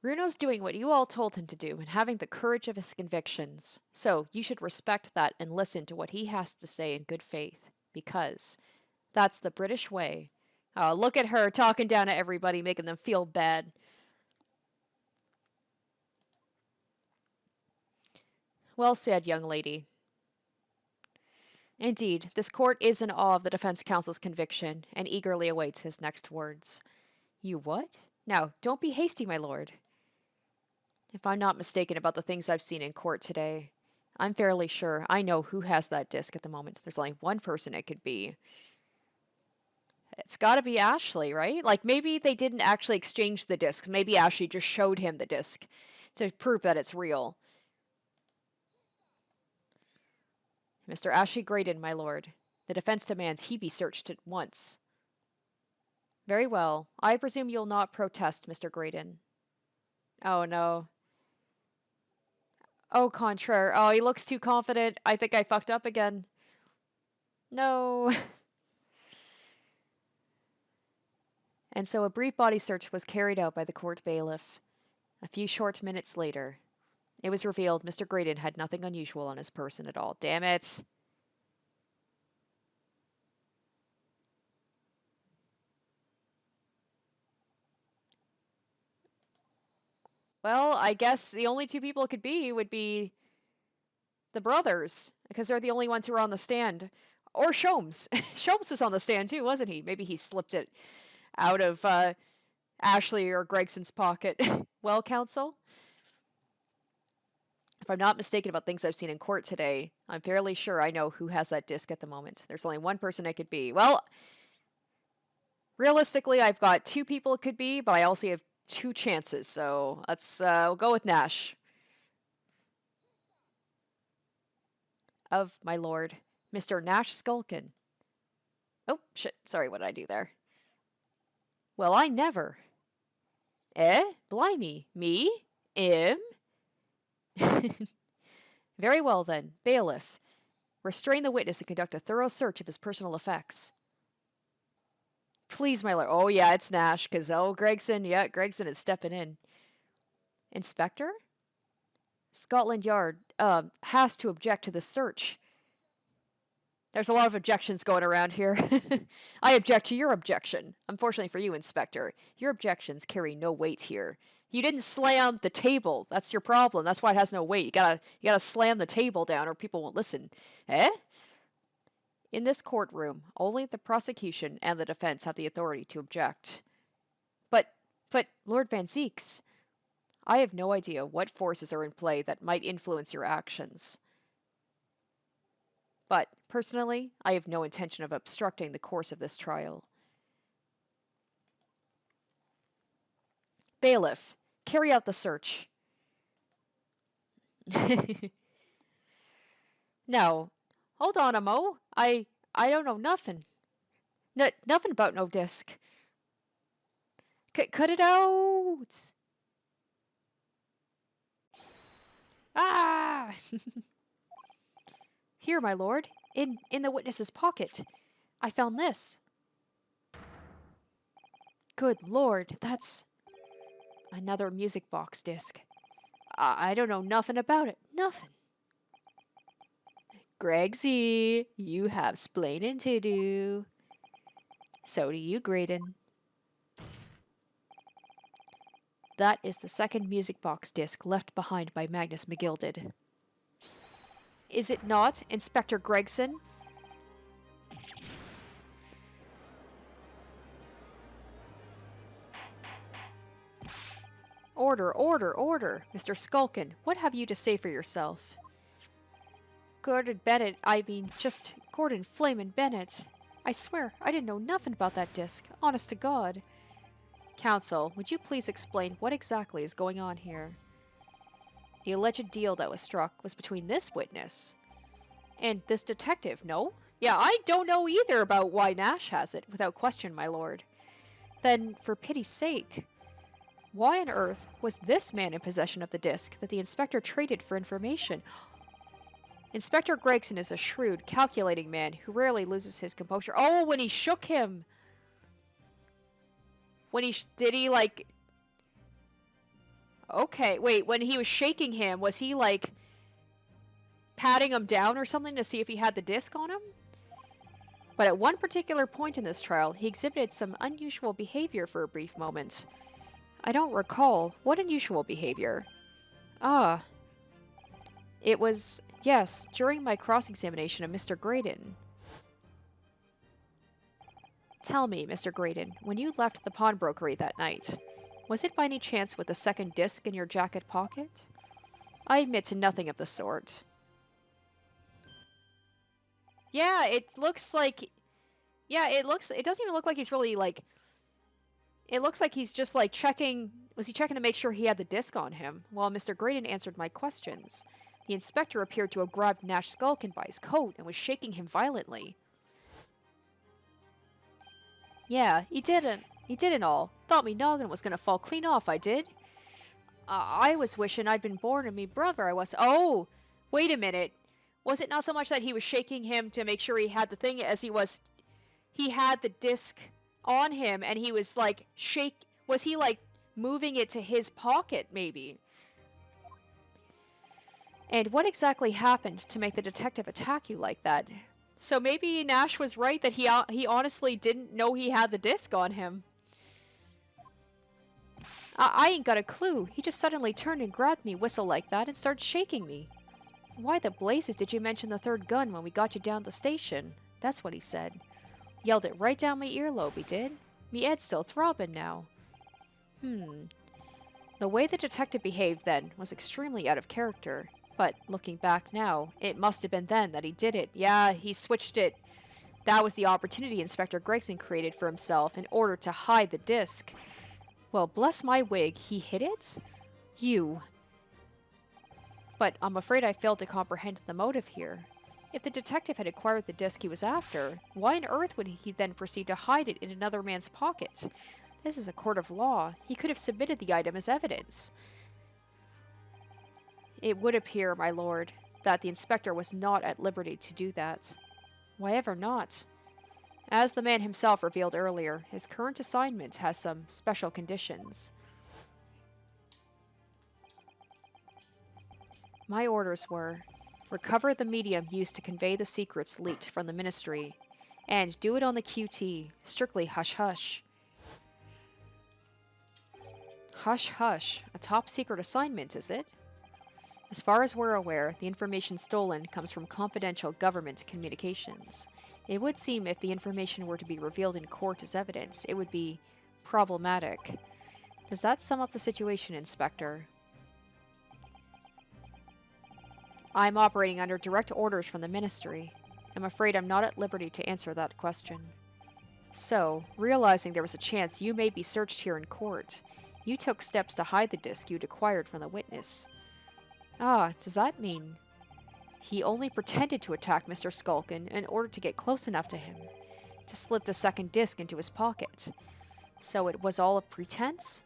Runo's doing what you all told him to do and having the courage of his convictions. So you should respect that and listen to what he has to say in good faith. Because that's the British way. Oh, look at her talking down to everybody, making them feel bad. Well said, young lady. Indeed, this court is in awe of the defense counsel's conviction and eagerly awaits his next words. You what? Now, don't be hasty, my lord. If I'm not mistaken about the things I've seen in court today, I'm fairly sure I know who has that disc at the moment. There's only one person it could be. It's gotta be Ashley, right? Like, maybe they didn't actually exchange the disc. Maybe Ashley just showed him the disc to prove that it's real. Mr. Ashley Graydon, my lord. The defense demands he be searched at once. Very well. I presume you'll not protest, Mr. Graydon. Oh, no. Oh, contraire. Oh, he looks too confident. I think I fucked up again. No. And so a brief body search was carried out by the court bailiff. A few short minutes later, it was revealed Mr. Graydon had nothing unusual on his person at all. Damn it. Well, I guess the only two people it could be would be the brothers, because they're the only ones who are on the stand. Or Sholmes. Sholmes was on the stand too, wasn't he? Maybe he slipped it out of Ashley or Gregson's pocket. Well, counsel? If I'm not mistaken about things I've seen in court today, I'm fairly sure I know who has that disc at the moment. There's only one person it could be. Well, realistically, I've got two people it could be, but I also have two chances, so let's we'll go with Nash. Of my lord, Mr. Nash Skulkin. Oh, shit. Sorry, what did I do there? Well, I never. Eh? Blimey. Me? Him? Very well, then. Bailiff. Restrain the witness and conduct a thorough search of his personal effects. Please, my lord. Oh, yeah, it's Nash, because, oh, Gregson. Yeah, Gregson is stepping in. Inspector? Scotland Yard has to object to this search. There's a lot of objections going around here. I object to your objection. Unfortunately for you, Inspector, your objections carry no weight here. You didn't slam the table. That's your problem. That's why it has no weight. You gotta slam the table down or people won't listen. Eh? In this courtroom, only the prosecution and the defense have the authority to object. But, Lord Van Zeeks, I have no idea what forces are in play that might influence your actions. But, personally, I have no intention of obstructing the course of this trial. Bailiff, carry out the search. No, hold on a mo. I don't know nothing. Nothing about no disc. Cut it out. Ah! Here, my lord, in the witness's pocket. I found this. Good lord, that's another music box disc. I don't know nothing about it. Nothing. Gregsy, you have splaining to do. So do you, Graydon. That is the second music box disc left behind by Magnus McGilded. Is it not, Inspector Gregson? Order, order, order. Mr. Skulkin, what have you to say for yourself? Gordon Bennett, just Gordon Flamin' Bennett. I swear, I didn't know nothing about that disc, honest to God. Counsel, would you please explain what exactly is going on here? The alleged deal that was struck was between this witness and this detective, no? Yeah, I don't know either about why Nash has it, without question, my lord. Then, for pity's sake, why on earth was this man in possession of the disc that the inspector traded for information? Inspector Gregson is a shrewd, calculating man who rarely loses his composure. Oh, when he shook him! When he did he, like... Okay, wait, when he was shaking him, was he, like, patting him down or something to see if he had the disc on him? But at one particular point in this trial, he exhibited some unusual behavior for a brief moment. I don't recall. What unusual behavior? Ah. It was, yes, during my cross-examination of Mr. Graydon. Tell me, Mr. Graydon, when you left the pawnbrokery that night, was it by any chance with the second disc in your jacket pocket? I admit to nothing of the sort. Yeah, it looks like... Yeah, it doesn't even look like he's really, like... It looks like he's just, like, checking... Was he checking to make sure he had the disc on him? While Mr. Graydon answered my questions. The inspector appeared to have grabbed Nash Skulkin by his coat and was shaking him violently. Yeah, he didn't. He didn't all. Thought me noggin was gonna fall clean off, I did. I was wishing I'd been born and me brother, I was... Oh! Wait a minute. Was it not so much that he was shaking him to make sure he had the thing as he was... He had the disc on him and he was like was he like moving it to his pocket maybe? And what exactly happened to make the detective attack you like that? So maybe Nash was right that he honestly didn't know he had the disc on him. I ain't got a clue. He just suddenly turned and grabbed me whistle like that and started shaking me. Why the blazes did you mention the third gun when we got you down the station? That's what he said. Yelled it right down my earlobe, he did. Me head's still throbbing now. The way the detective behaved then was extremely out of character. But looking back now, it must have been then that he did it. Yeah, he switched it. That was the opportunity Inspector Gregson created for himself in order to hide the disc. Well, bless my wig, he hid it? You. But I'm afraid I failed to comprehend the motive here. If the detective had acquired the disc he was after, why on earth would he then proceed to hide it in another man's pocket? This is a court of law. He could have submitted the item as evidence. It would appear, my lord, that the inspector was not at liberty to do that. Why ever not? As the man himself revealed earlier, his current assignment has some special conditions. My orders were, recover the medium used to convey the secrets leaked from the ministry, and do it on the QT, strictly hush-hush. Hush-hush, a top-secret assignment, is it? As far as we're aware, the information stolen comes from confidential government communications. It would seem if the information were to be revealed in court as evidence, it would be problematic. Does that sum up the situation, Inspector? I'm operating under direct orders from the Ministry. I'm afraid I'm not at liberty to answer that question. So, realizing there was a chance you may be searched here in court, you took steps to hide the disc you'd acquired from the witness. Ah, does that mean he only pretended to attack Mr. Skulkin in order to get close enough to him, to slip the second disc into his pocket? So it was all a pretense?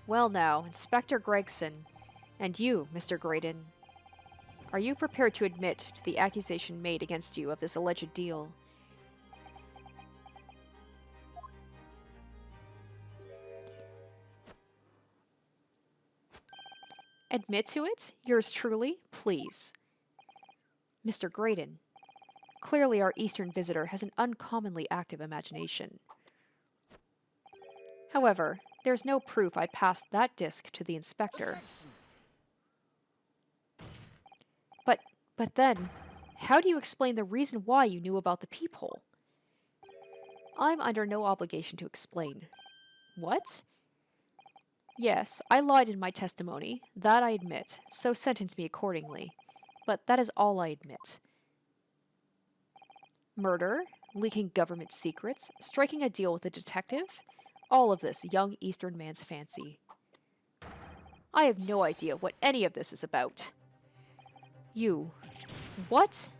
Well now, Inspector Gregson, and you, Mr. Graydon, are you prepared to admit to the accusation made against you of this alleged deal? Admit to it? Yours truly? Please. Mr. Graydon, clearly our Eastern visitor has an uncommonly active imagination. However, there's no proof I passed that disc to the inspector. But then, how do you explain the reason why you knew about the peephole? I'm under no obligation to explain. What? Yes, I lied in my testimony, that I admit, so sentence me accordingly. But that is all I admit. Murder, leaking government secrets, striking a deal with a detective, all of this young Eastern man's fancy. I have no idea what any of this is about. You. What?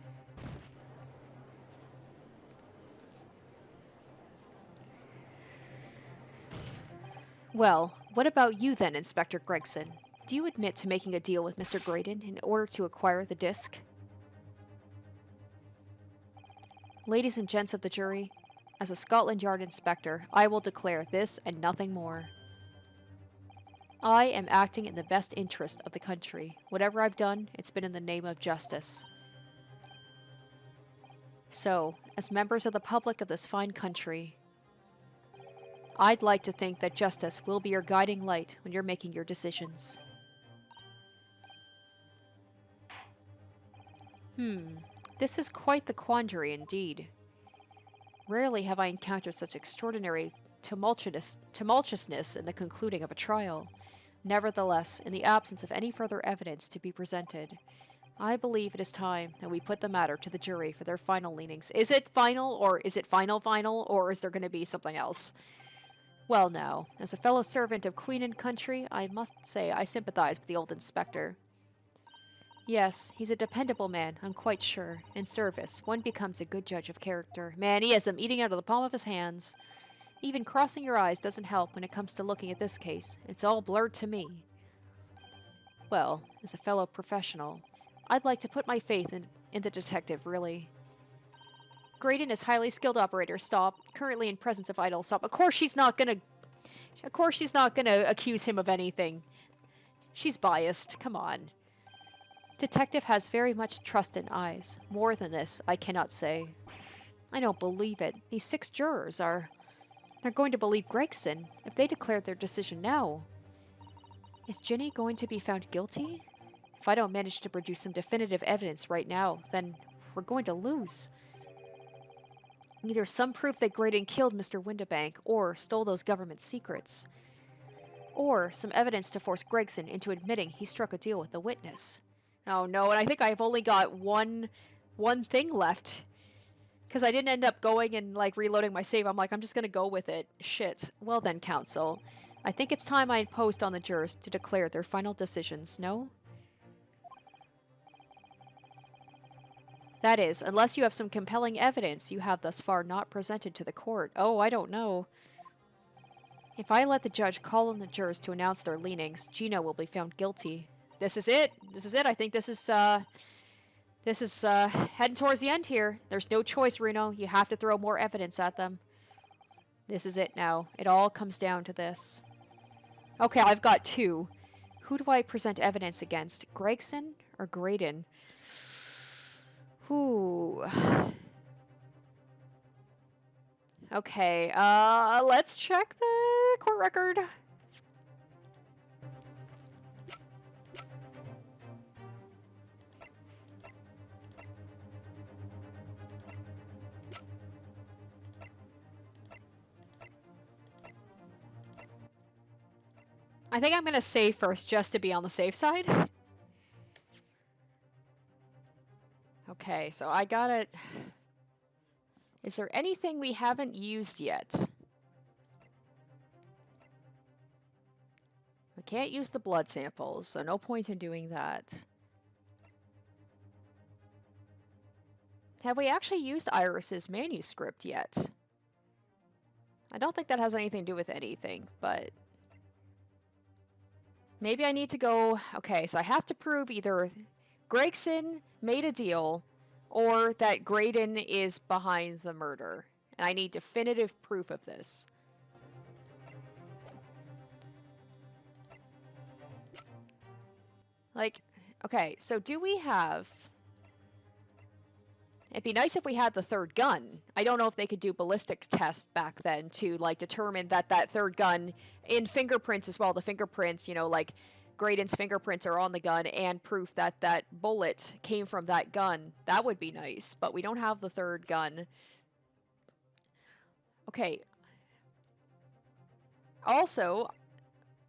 Well, what about you then, Inspector Gregson? Do you admit to making a deal with Mr. Graydon in order to acquire the disc? Ladies and gents of the jury, as a Scotland Yard inspector, I will declare this and nothing more. I am acting in the best interest of the country. Whatever I've done, it's been in the name of justice. So, as members of the public of this fine country, I'd like to think that justice will be your guiding light when you're making your decisions. This is quite the quandary indeed. Rarely have I encountered such extraordinary tumultuousness in the concluding of a trial. Nevertheless, in the absence of any further evidence to be presented, I believe it is time that we put the matter to the jury for their final leanings. Is it final, or is it final, or is there going to be something else? Well now, as a fellow servant of Queen and country, I must say I sympathize with the old inspector. Yes, he's a dependable man, I'm quite sure. In service, one becomes a good judge of character. Man, he has them eating out of the palm of his hands. Even crossing your eyes doesn't help when it comes to looking at this case. It's all blurred to me. Well, as a fellow professional, I'd like to put my faith in the detective, really. Graydon is highly skilled operator. Stop. Currently in presence of idol. Stop. Of course she's not gonna accuse him of anything. She's biased. Come on. Detective has very much trust in eyes. More than this, I cannot say. I don't believe it. These 6 jurors are... They're going to believe Gregson if they declare their decision now. Is Ginny going to be found guilty? If I don't manage to produce some definitive evidence right now, then we're going to lose. Either some proof that Graydon killed Mr. Windibank or stole those government secrets. Or some evidence to force Gregson into admitting he struck a deal with the witness. Oh no, and I think I've only got one thing left. Because I didn't end up going and, like, reloading my save. I'm like, I'm just gonna go with it. Shit. Well then, counsel. I think it's time I imposed on the jurors to declare their final decisions, no? That is, unless you have some compelling evidence you have thus far not presented to the court. Oh, I don't know. If I let the judge call on the jurors to announce their leanings, Gino will be found guilty. This is it. This is it. I think this is heading towards the end here. There's no choice, Ryuno. You have to throw more evidence at them. This is it now. It all comes down to this. Okay, I've got 2. Who do I present evidence against? Gregson or Graydon? Whew. Okay, let's check the court record. I think I'm going to save first just to be on the safe side. Okay, so I got it. Is there anything we haven't used yet? We can't use the blood samples, so no point in doing that. Have we actually used Iris's manuscript yet? I don't think that has anything to do with anything, but... Maybe I need to go... Okay, so I have to prove either Gregson made a deal or that Graydon is behind the murder. And I need definitive proof of this. Like, okay, so do we have... It'd be nice if we had the third gun. I don't know if they could do ballistics tests back then to, like, determine that that third gun, in fingerprints as well, the fingerprints, you know, like, Graydon's fingerprints are on the gun, and proof that that bullet came from that gun. That would be nice, but we don't have the third gun. Okay. Also,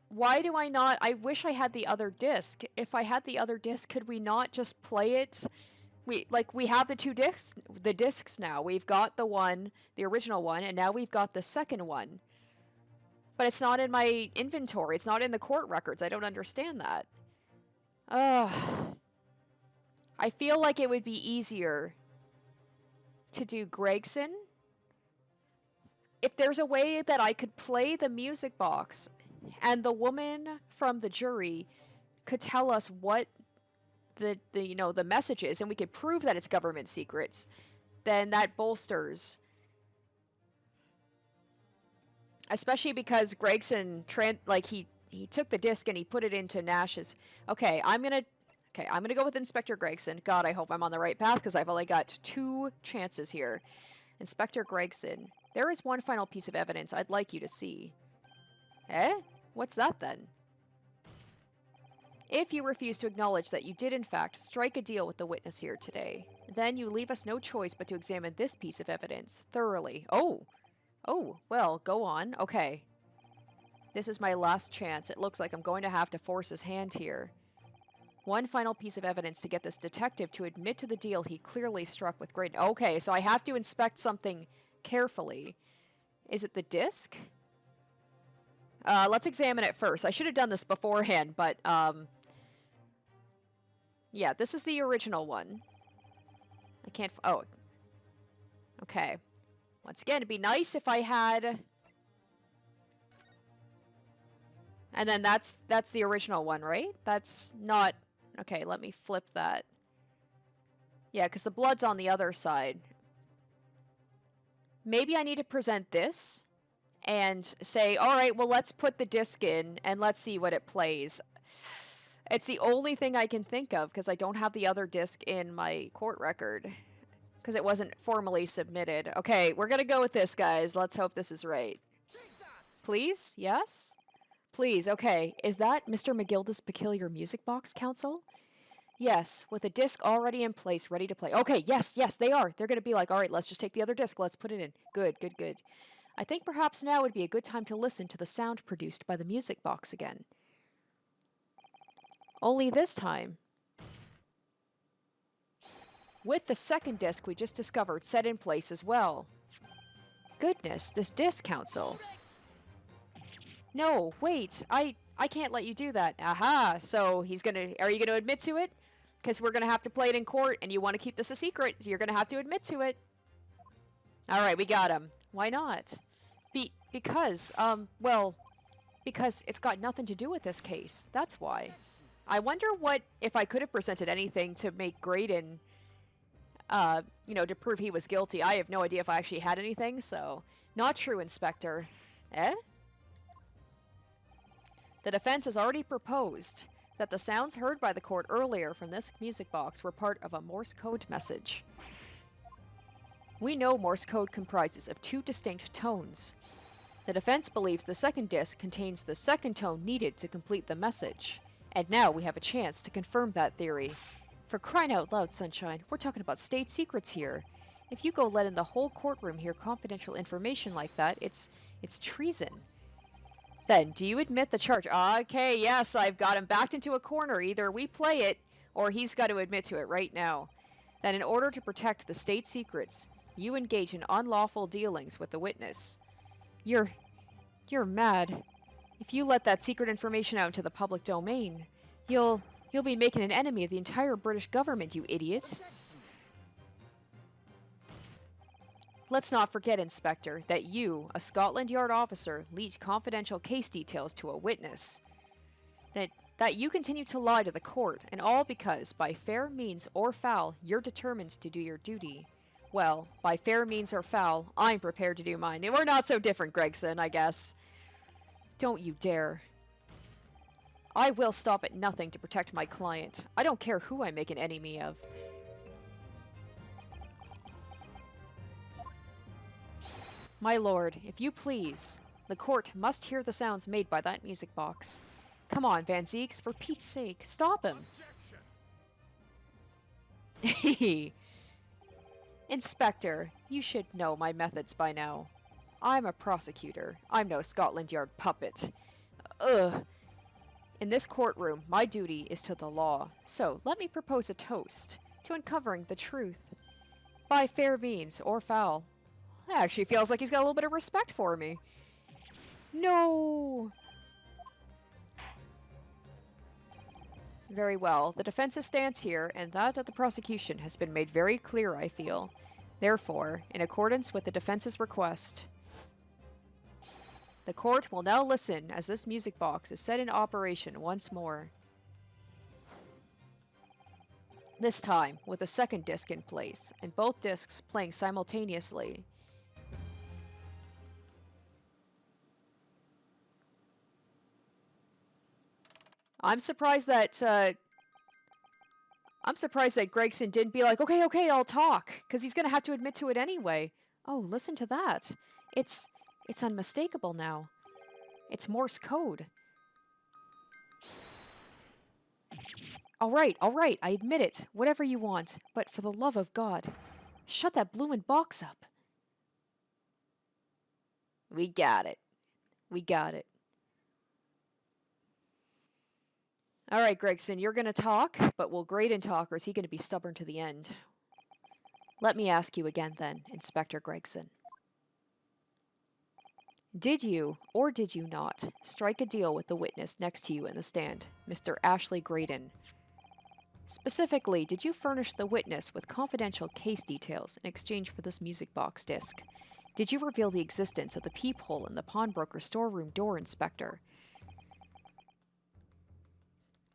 why do I not... I wish I had the other disc. If I had the other disc, could we not just play it... We have the 2 discs now. We've got the one, the original one, and now we've got the second one. But it's not in my inventory. It's not in the court records. I don't understand that. Ugh. I feel like it would be easier to do Gregson. If there's a way that I could play the music box and the woman from the jury could tell us what the message is, and we could prove that it's government secrets, then that bolsters. Especially because Gregson he took the disc and he put it into Nash's. Okay, I'm gonna go with Inspector Gregson. God, I hope I'm on the right path because I've only got 2 chances here. Inspector Gregson. There is one final piece of evidence I'd like you to see. Eh? What's that then? If you refuse to acknowledge that you did in fact strike a deal with the witness here today, then you leave us no choice but to examine this piece of evidence thoroughly. Oh! Oh, well, go on. Okay. This is my last chance. It looks like I'm going to have to force his hand here. One final piece of evidence to get this detective to admit to the deal he clearly struck with great... Okay, so I have to inspect something carefully. Is it the disc? Let's examine it first. I should have done this beforehand, but, yeah, this is the original one. I can't... Oh. Okay. Once again, it'd be nice if I had... And then that's the original one, right? That's not... Okay, let me flip that. Yeah, because the blood's on the other side. Maybe I need to present this and say, alright, well, let's put the disc in and let's see what it plays. It's the only thing I can think of because I don't have the other disc in my court record because it wasn't formally submitted. Okay, we're going to go with this, guys. Let's hope this is right. Please? Yes? Please, okay. Is that Mr. McGilda's Peculiar Music Box, Counsel? Yes, with a disc already in place, ready to play. Okay, yes, they are. They're going to be like, all right, let's just take the other disc. Let's put it in. Good. I think perhaps now would be a good time to listen to the sound produced by the music box again. Only this time, with the second disc we just discovered set in place as well. Goodness, this disc, Counsel. No, wait, I can't let you do that. Aha, so are you gonna admit to it? Because we're gonna have to play it in court, and you want to keep this a secret, so you're gonna have to admit to it. Alright, we got him. Why not? Because it's got nothing to do with this case. That's why. I wonder if I could have presented anything to make Graydon, to prove he was guilty. I have no idea if I actually had anything, so... Not true, Inspector. Eh? The defense has already proposed that the sounds heard by the court earlier from this music box were part of a Morse code message. We know Morse code comprises of 2 distinct tones. The defense believes the second disc contains the second tone needed to complete the message. And now we have a chance to confirm that theory. For crying out loud, Sunshine, we're talking about state secrets here. If you go let in the whole courtroom hear confidential information like that, it's treason. Then, do you admit the charge? Okay, yes, I've got him backed into a corner. Either we play it, or he's got to admit to it right now. Then in order to protect the state secrets, you engage in unlawful dealings with the witness. You're mad. If you let that secret information out into the public domain, you'll be making an enemy of the entire British government, you idiot. Let's not forget, Inspector, that you, a Scotland Yard officer, leaked confidential case details to a witness. That you continue to lie to the court, and all because, by fair means or foul, you're determined to do your duty. Well, by fair means or foul, I'm prepared to do mine. And we're not so different, Gregson, I guess. Don't you dare. I will stop at nothing to protect my client. I don't care who I make an enemy of. My lord, if you please, the court must hear the sounds made by that music box. Come on, Van Zeeks, for Pete's sake, stop him. Inspector, you should know my methods by now. I'm a prosecutor. I'm no Scotland Yard puppet. Ugh. In this courtroom, my duty is to the law. So, let me propose a toast to uncovering the truth. By fair means or foul. That actually feels like he's got a little bit of respect for me. No! Very well. The defense's stance here, and that of the prosecution, has been made very clear, I feel. Therefore, in accordance with the defense's request, the court will now listen as this music box is set in operation once more. This time, with a second disc in place, and both discs playing simultaneously. I'm surprised that Gregson didn't be like, okay, I'll talk, because he's going to have to admit to it anyway. Oh, listen to that. It's unmistakable now. It's Morse code. All right, I admit it. Whatever you want. But for the love of God, shut that bloomin' box up. We got it. We got it. All right, Gregson, you're going to talk, but will Graydon talk, or is he going to be stubborn to the end? Let me ask you again then, Inspector Gregson. Did you, or did you not, strike a deal with the witness next to you in the stand, Mr. Ashley Graydon? Specifically, did you furnish the witness with confidential case details in exchange for this music box disc? Did you reveal the existence of the peephole in the pawnbroker storeroom door, Inspector?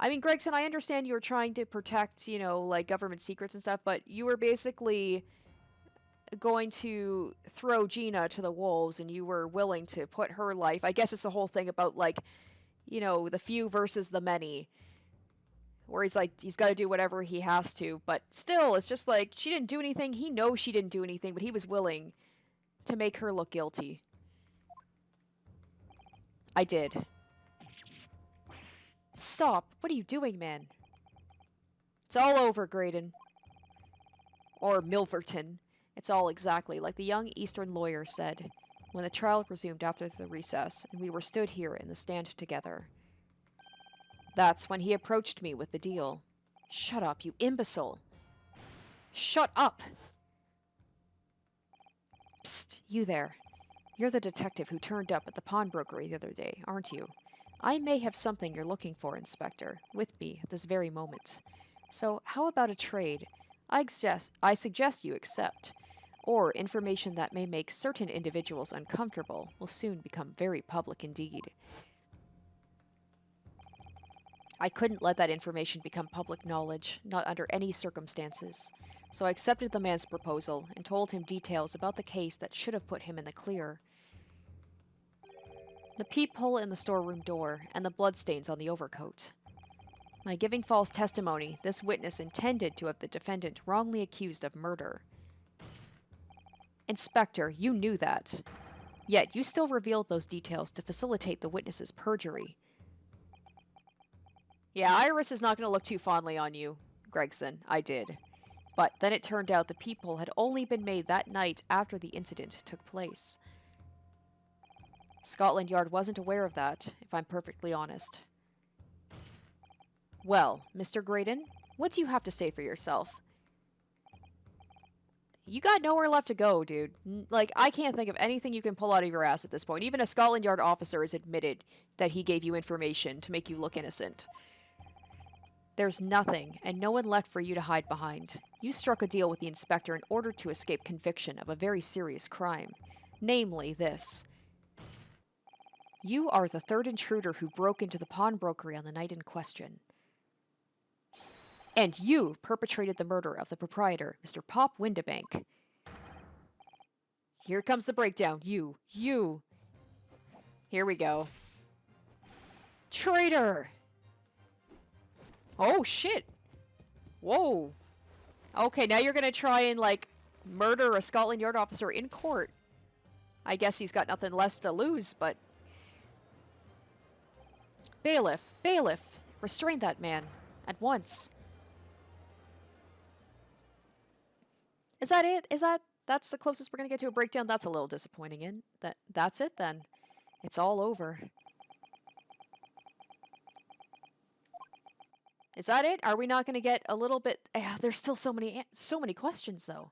I mean, Gregson, I understand you were trying to protect, like government secrets and stuff, but you were basically going to throw Gina to the wolves and you were willing to put her life. I guess it's the whole thing about, the few versus the many, where he's got to do whatever he has to, but still, it's just like, she didn't do anything. He knows she didn't do anything, but he was willing to make her look guilty. I did. Stop. What are you doing, man? It's all over, Graydon. Or Milverton. It's all exactly like the young Eastern lawyer said when the trial resumed after the recess and we were stood here in the stand together. That's when he approached me with the deal. Shut up, you imbecile. Shut up! Psst, you there. You're the detective who turned up at the pawnbrokery the other day, aren't you? I may have something you're looking for, Inspector, with me at this very moment. So how about a trade? I suggest you accept. Or information that may make certain individuals uncomfortable will soon become very public indeed. I couldn't let that information become public knowledge, not under any circumstances. So I accepted the man's proposal and told him details about the case that should have put him in the clear. The peephole in the storeroom door, and the bloodstains on the overcoat. By giving false testimony, this witness intended to have the defendant wrongly accused of murder. Inspector, you knew that. Yet you still revealed those details to facilitate the witness's perjury. Yeah, Iris is not going to look too fondly on you, Gregson. I did. But then it turned out the peephole had only been made that night after the incident took place. Scotland Yard wasn't aware of that, if I'm perfectly honest. Well, Mr. Graydon, what do you have to say for yourself? You got nowhere left to go, dude. I can't think of anything you can pull out of your ass at this point. Even a Scotland Yard officer has admitted that he gave you information to make you look innocent. There's nothing, and no one left for you to hide behind. You struck a deal with the inspector in order to escape conviction of a very serious crime. Namely, this. You are the third intruder who broke into the pawnbrokery on the night in question. And you perpetrated the murder of the proprietor, Mr. Pop Windebank. Here comes the breakdown. You. Here we go. Traitor! Oh, shit. Whoa. Okay, now you're gonna try and, murder a Scotland Yard officer in court. I guess he's got nothing left to lose, but... Bailiff, restrain that man. At once. Is that it? That's the closest we're gonna get to a breakdown? That's a little disappointing, that's it then. It's all over. Is that it? Are we not gonna get a little bit... there's still so many questions, though.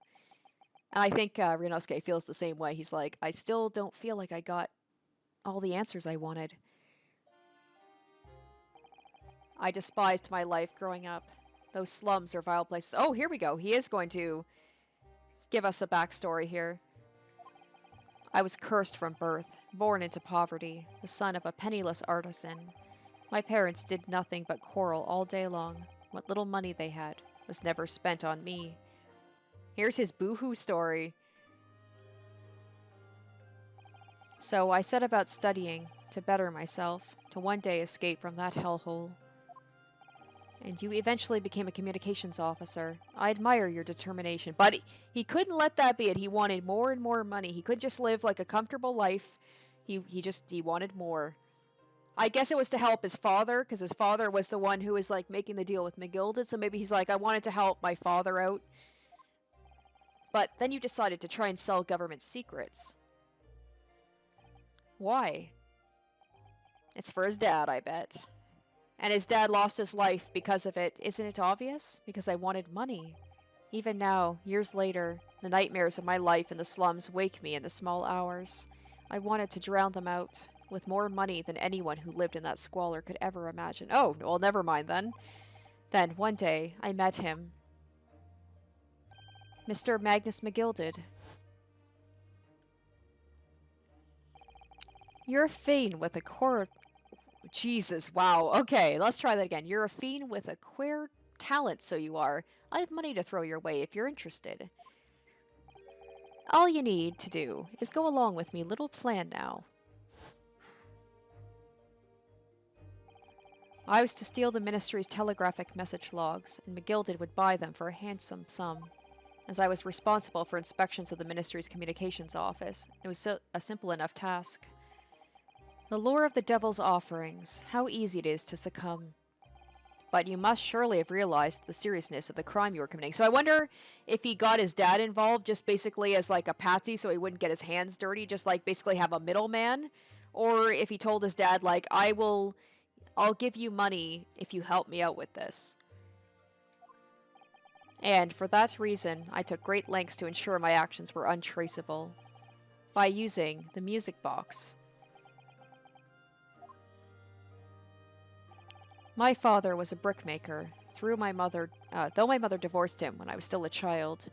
And I think Ryunosuke feels the same way. He's like, I still don't feel like I got all the answers I wanted. I despised my life growing up. Those slums are vile places. Oh, here we go. He is going to give us a backstory here. I was cursed from birth, born into poverty, the son of a penniless artisan. My parents did nothing but quarrel all day long. What little money they had was never spent on me. Here's his boo-hoo story. So I set about studying to better myself, to one day escape from that hellhole. And you eventually became a communications officer. I admire your determination. But he couldn't let that be it. He wanted more and more money. He couldn't just live like a comfortable life. He wanted more. I guess it was to help his father, because his father was the one who was like making the deal with McGilded. So maybe he's like, I wanted to help my father out. But then you decided to try and sell government secrets. Why? It's for his dad, I bet. And his dad lost his life because of it. Isn't it obvious? Because I wanted money. Even now, years later, the nightmares of my life in the slums wake me in the small hours. I wanted to drown them out, with more money than anyone who lived in that squalor could ever imagine. Oh, well, never mind then. Then, one day, I met him. Mr. Magnus McGilded. You're a fiend with a core... Jesus, wow. Okay, let's try that again. You're a fiend with a queer talent, so you are. I have money to throw your way if you're interested. All you need to do is go along with me. Little plan now. I was to steal the ministry's telegraphic message logs, and McGilded would buy them for a handsome sum. As I was responsible for inspections of the ministry's communications office, it was a simple enough task. The lure of the devil's offerings, how easy it is to succumb. But you must surely have realized the seriousness of the crime you were committing. So I wonder if he got his dad involved just basically as like a patsy so he wouldn't get his hands dirty, just like basically have a middleman. Or if he told his dad like, I'll give you money if you help me out with this. And for that reason, I took great lengths to ensure my actions were untraceable. By using the music box. My father was a brickmaker, though my mother divorced him when I was still a child.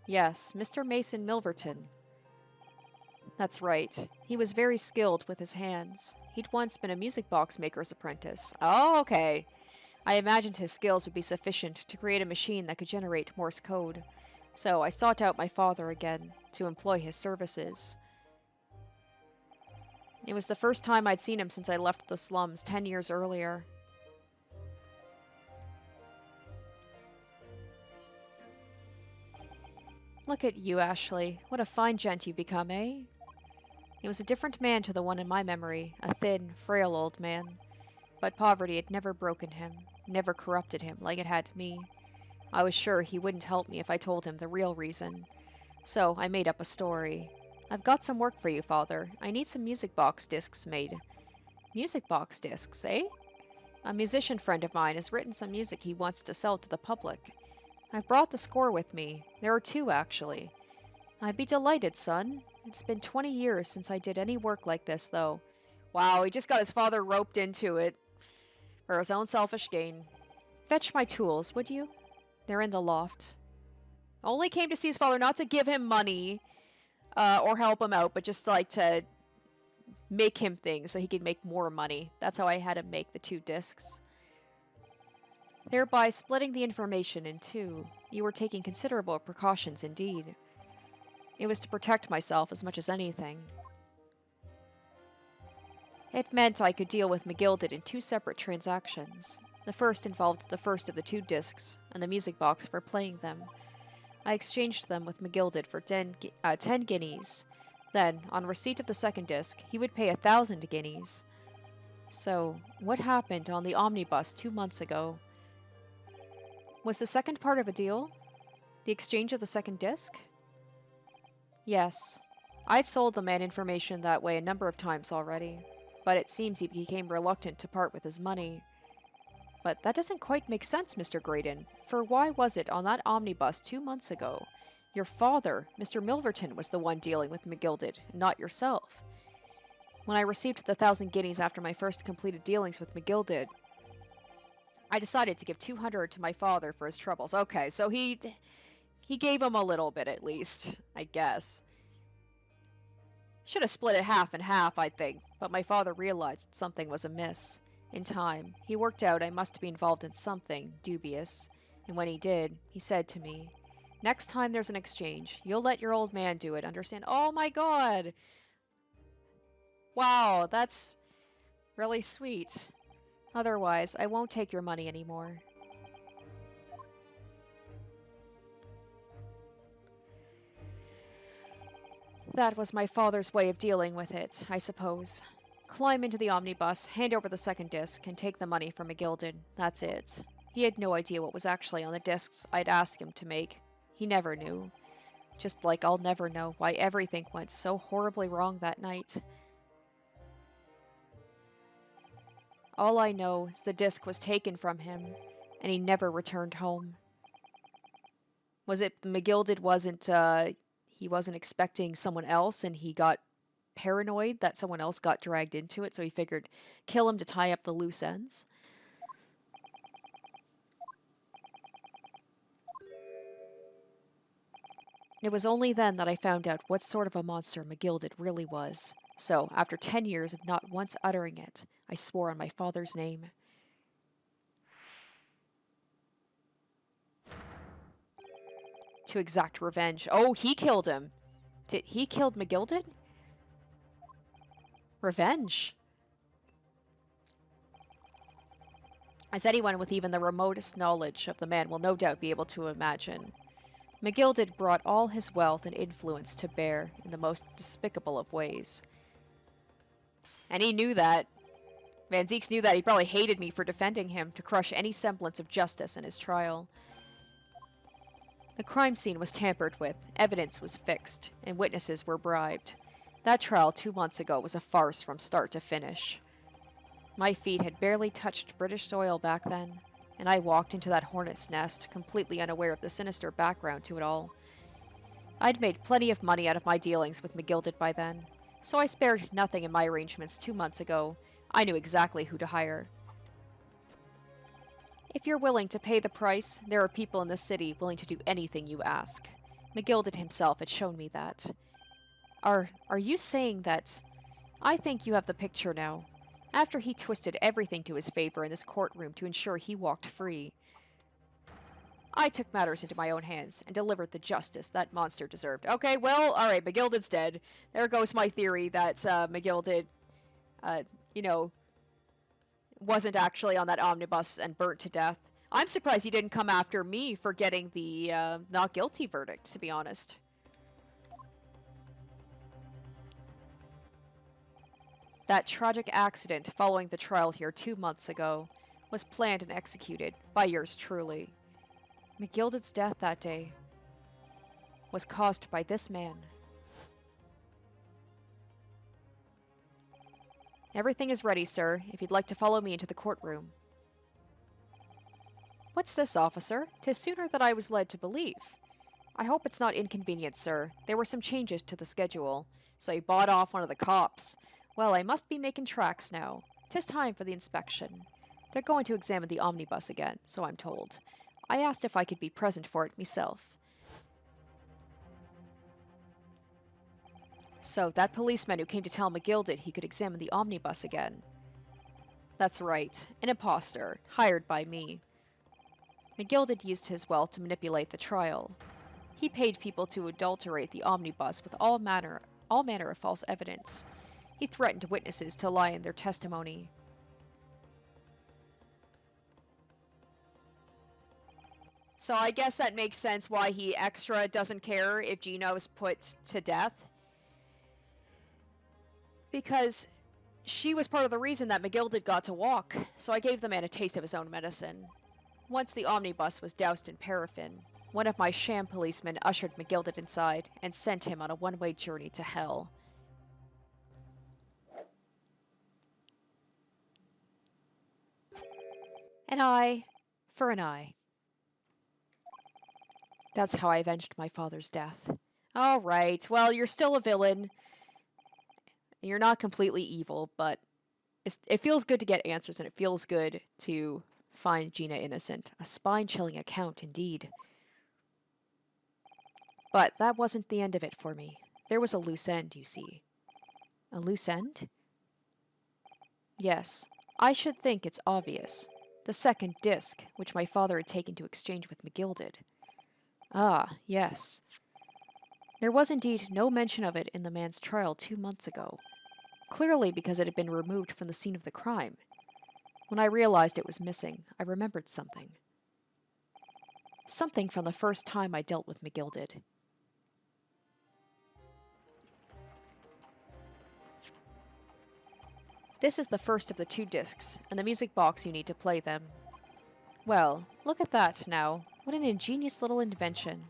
Yes, Mr. Mason Milverton. That's right. He was very skilled with his hands. He'd once been a music box maker's apprentice. Oh, okay. I imagined his skills would be sufficient to create a machine that could generate Morse code. So I sought out my father again, to employ his services. It was the first time I'd seen him since I left the slums 10 years earlier. Look at you, Ashley. What a fine gent you've become, eh? He was a different man to the one in my memory, a thin, frail old man. But poverty had never broken him, never corrupted him like it had me. I was sure he wouldn't help me if I told him the real reason. So I made up a story. I've got some work for you, Father. I need some music box discs made. Music box discs, eh? A musician friend of mine has written some music he wants to sell to the public. I've brought the score with me. There are 2, actually. I'd be delighted, son. It's been 20 years since I did any work like this, though. Wow, he just got his father roped into it for his own selfish gain. Fetch my tools, would you? They're in the loft. Only came to see his father not to give him money or help him out, but just like to make him things so he could make more money. That's how I had him make the 2 discs. Thereby splitting the information in 2. You were taking considerable precautions indeed. It was to protect myself as much as anything. It meant I could deal with McGilded in 2 separate transactions. The first involved the first of the 2 discs, and the music box for playing them. I exchanged them with McGilded for 10 guineas. Then, on receipt of the second disc, he would pay 1,000 guineas. So, what happened on the omnibus 2 months ago? Was the second part of a deal? The exchange of the second disc? Yes. I'd sold the man information that way a number of times already, but it seems he became reluctant to part with his money. But that doesn't quite make sense, Mr. Graydon, for why was it on that omnibus 2 months ago? Your father, Mr. Milverton, was the one dealing with McGilded, not yourself. When I received the 1,000 guineas after my first completed dealings with McGilded, I decided to give 200 to my father for his troubles. Okay, so he gave him a little bit at least, I guess. Should have split it half and half, I think, but my father realized something was amiss. In time, he worked out I must be involved in something dubious, and when he did, he said to me, "Next time there's an exchange, you'll let your old man do it, understand?" Oh my god! Wow, that's really sweet. Otherwise, I won't take your money anymore. That was my father's way of dealing with it, I suppose. Climb into the omnibus, hand over the second disc, and take the money from McGilded. That's it. He had no idea what was actually on the discs I'd asked him to make. He never knew. Just like I'll never know why everything went so horribly wrong that night. All I know is the disc was taken from him, and he never returned home. Was it McGilded he wasn't expecting someone else, and he got paranoid that someone else got dragged into it, so he figured kill him to tie up the loose ends? It was only then that I found out what sort of a monster McGilded really was. So, after 10 years of not once uttering it, I swore on my father's name. To exact revenge. Oh, he killed him! He killed McGilded? Revenge? As anyone with even the remotest knowledge of the man will no doubt be able to imagine, McGilded brought all his wealth and influence to bear in the most despicable of ways. And he knew that. Van Zieks knew that. He probably hated me for defending him to crush any semblance of justice in his trial. The crime scene was tampered with, evidence was fixed, and witnesses were bribed. That trial 2 months ago was a farce from start to finish. My feet had barely touched British soil back then, and I walked into that hornet's nest, completely unaware of the sinister background to it all. I'd made plenty of money out of my dealings with McGilded by then, so I spared nothing in my arrangements 2 months ago. I knew exactly who to hire. If you're willing to pay the price, there are people in the city willing to do anything you ask. McGilded himself had shown me that. Are you saying that... I think you have the picture now. After he twisted everything to his favor in this courtroom to ensure he walked free, I took matters into my own hands and delivered the justice that monster deserved. Okay, well, alright, McGilded's dead. There goes my theory that McGilded, wasn't actually on that omnibus and burnt to death. I'm surprised he didn't come after me for getting the not guilty verdict, to be honest. That tragic accident following the trial here 2 months ago was planned and executed by yours truly. McGilded's death that day was caused by this man. Everything is ready, sir, if you'd like to follow me into the courtroom. What's this, officer? 'Tis sooner than I was led to believe. I hope it's not inconvenient, sir. There were some changes to the schedule, so you bought off one of the cops. Well, I must be making tracks now. 'Tis time for the inspection. They're going to examine the omnibus again, so I'm told. I asked if I could be present for it myself. So, that policeman who came to tell McGilded he could examine the omnibus again. That's right, an imposter, hired by me. McGilded used his wealth to manipulate the trial. He paid people to adulterate the omnibus with all manner of false evidence. He threatened witnesses to lie in their testimony. So I guess that makes sense why he extra doesn't care if Gino's put to death. Because she was part of the reason that McGilded got to walk, so I gave the man a taste of his own medicine. Once the omnibus was doused in paraffin, one of my sham policemen ushered McGilded inside and sent him on a one-way journey to hell. An eye for an eye. That's how I avenged my father's death. All right, well, you're still a villain. And you're not completely evil, but it feels good to get answers, and it feels good to find Gina innocent. A spine-chilling account, indeed. But that wasn't the end of it for me. There was a loose end, you see. A loose end? Yes, I should think it's obvious. The second disc, which my father had taken to exchange with McGilded. Ah, yes. There was indeed no mention of it in the man's trial 2 months ago. Clearly because it had been removed from the scene of the crime. When I realized it was missing, I remembered something. Something from the first time I dealt with McGilded. This is the first of the 2 discs, and the music box you need to play them. Well, look at that now. What an ingenious little invention.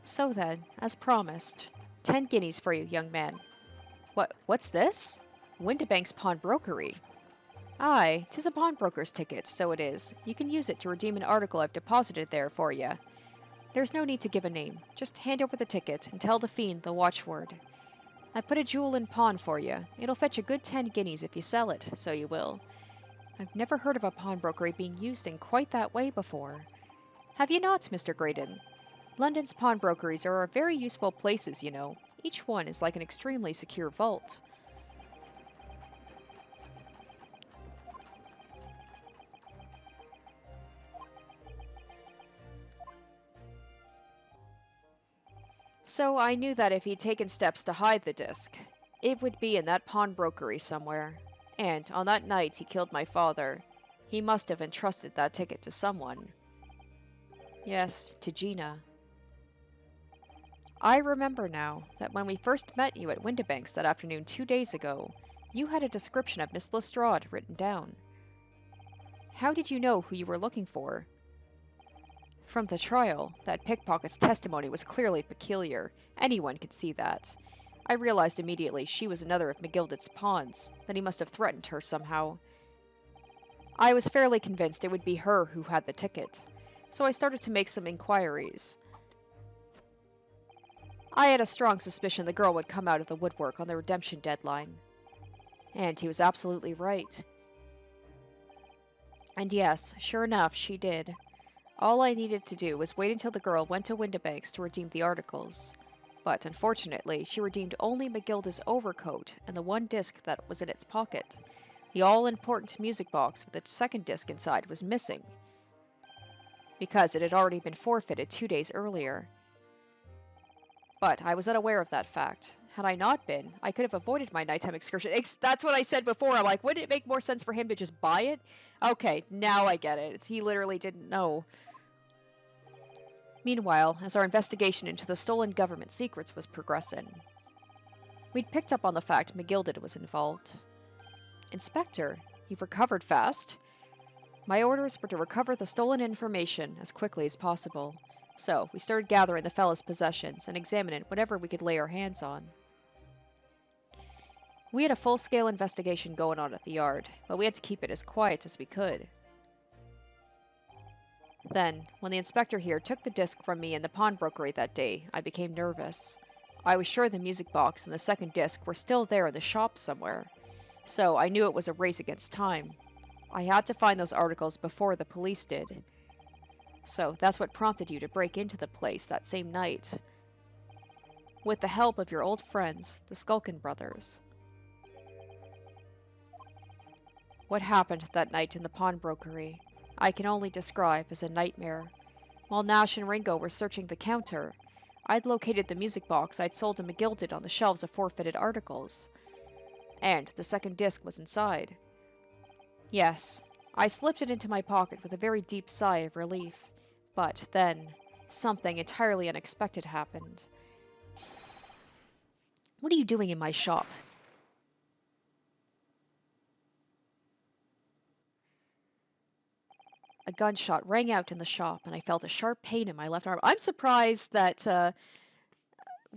So then, as promised, 10 guineas for you, young man. What's this? Windibank's pawnbrokery. Aye, 'tis a pawnbroker's ticket, so it is. You can use it to redeem an article I've deposited there for you. There's no need to give a name. Just hand over the ticket and tell the fiend the watchword. I put a jewel in pawn for you. It'll fetch a good 10 guineas if you sell it, so you will. I've never heard of a pawnbrokery being used in quite that way before. Have you not, Mr. Graydon? London's pawnbrokeries are very useful places, you know. Each one is like an extremely secure vault. So I knew that if he'd taken steps to hide the disc, it would be in that pawnbrokery somewhere. And on that night he killed my father, he must have entrusted that ticket to someone. Yes, to Gina. I remember now that when we first met you at Windibank's that afternoon 2 days ago, you had a description of Miss Lestrade written down. How did you know who you were looking for? From the trial, that pickpocket's testimony was clearly peculiar. Anyone could see that. I realized immediately she was another of McGilded's pawns, that he must have threatened her somehow. I was fairly convinced it would be her who had the ticket, so I started to make some inquiries. I had a strong suspicion the girl would come out of the woodwork on the redemption deadline. And he was absolutely right. And yes, sure enough, she did. All I needed to do was wait until the girl went to Windibank's to redeem the articles. But unfortunately, she redeemed only McGilda's overcoat and the 1 disc that was in its pocket. The all-important music box with its 2nd disc inside was missing, because it had already been forfeited 2 days earlier. But I was unaware of that fact. Had I not been, I could have avoided my nighttime excursion. That's what I said before. I'm like, wouldn't it make more sense for him to just buy it? Okay, now I get it. He literally didn't know. Meanwhile, as our investigation into the stolen government secrets was progressing, we'd picked up on the fact McGilded was involved. Inspector, you've recovered fast. My orders were to recover the stolen information as quickly as possible. So, we started gathering the fellow's possessions and examining whatever we could lay our hands on. We had a full-scale investigation going on at the yard, but we had to keep it as quiet as we could. Then, when the inspector here took the disc from me in the pawnbrokery that day, I became nervous. I was sure the music box and the 2nd disc were still there in the shop somewhere, so I knew it was a race against time. I had to find those articles before the police did. So that's what prompted you to break into the place that same night, with the help of your old friends, the Skulkin brothers. What happened that night in the pawnbrokery, I can only describe as a nightmare. While Nash and Ringo were searching the counter, I'd located the music box I'd sold to McGilded on the shelves of forfeited articles. And the 2nd disc was inside. Yes, I slipped it into my pocket with a very deep sigh of relief. But then, something entirely unexpected happened. What are you doing in my shop? A gunshot rang out in the shop, and I felt a sharp pain in my left arm. I'm surprised that, that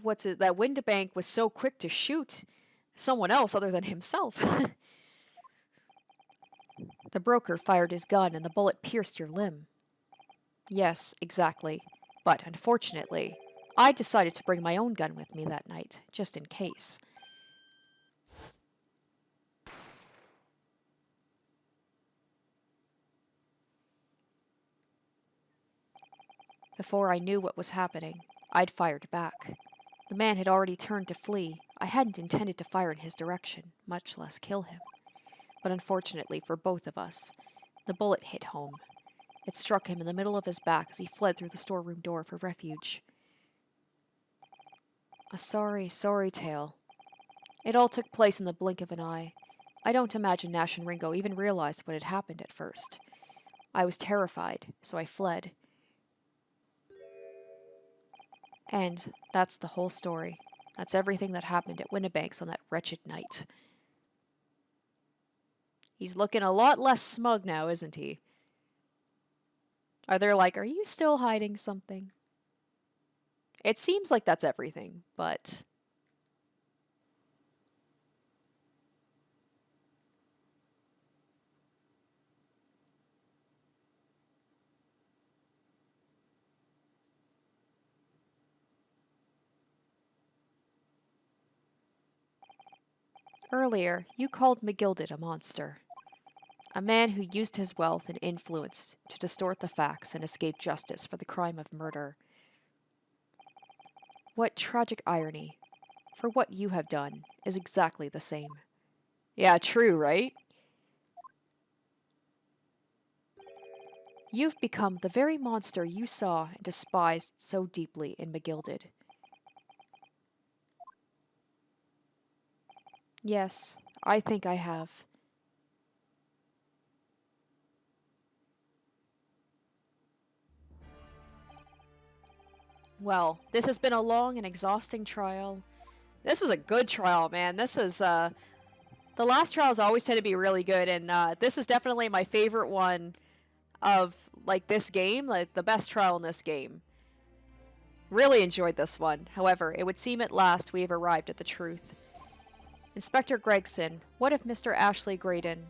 Windibank was so quick to shoot someone else other than himself. The broker fired his gun, and the bullet pierced your limb. Yes, exactly. But unfortunately, I decided to bring my own gun with me that night, just in case. Before I knew what was happening, I'd fired back. The man had already turned to flee. I hadn't intended to fire in his direction, much less kill him. But unfortunately for both of us, the bullet hit home. It struck him in the middle of his back as he fled through the storeroom door for refuge. A sorry, sorry tale. It all took place in the blink of an eye. I don't imagine Nash and Ringo even realized what had happened at first. I was terrified, so I fled. And that's the whole story. That's everything that happened at Windibank's on that wretched night. He's looking a lot less smug now, isn't he? Are they like, are you still hiding something? It seems like that's everything, but... Earlier, you called McGilded a monster. A man who used his wealth and influence to distort the facts and escape justice for the crime of murder. What tragic irony, for what you have done is exactly the same. Yeah, true, right? You've become the very monster you saw and despised so deeply in McGilded. Yes, I think I have. Well, this has been a long and exhausting trial. This was a good trial, man. This is, the last trials always tend to be really good, and this is definitely my favorite one of, like, this game, like, the best trial in this game. Really enjoyed this one. However, it would seem at last we have arrived at the truth. Inspector Gregson, what of Mr. Ashley Graydon?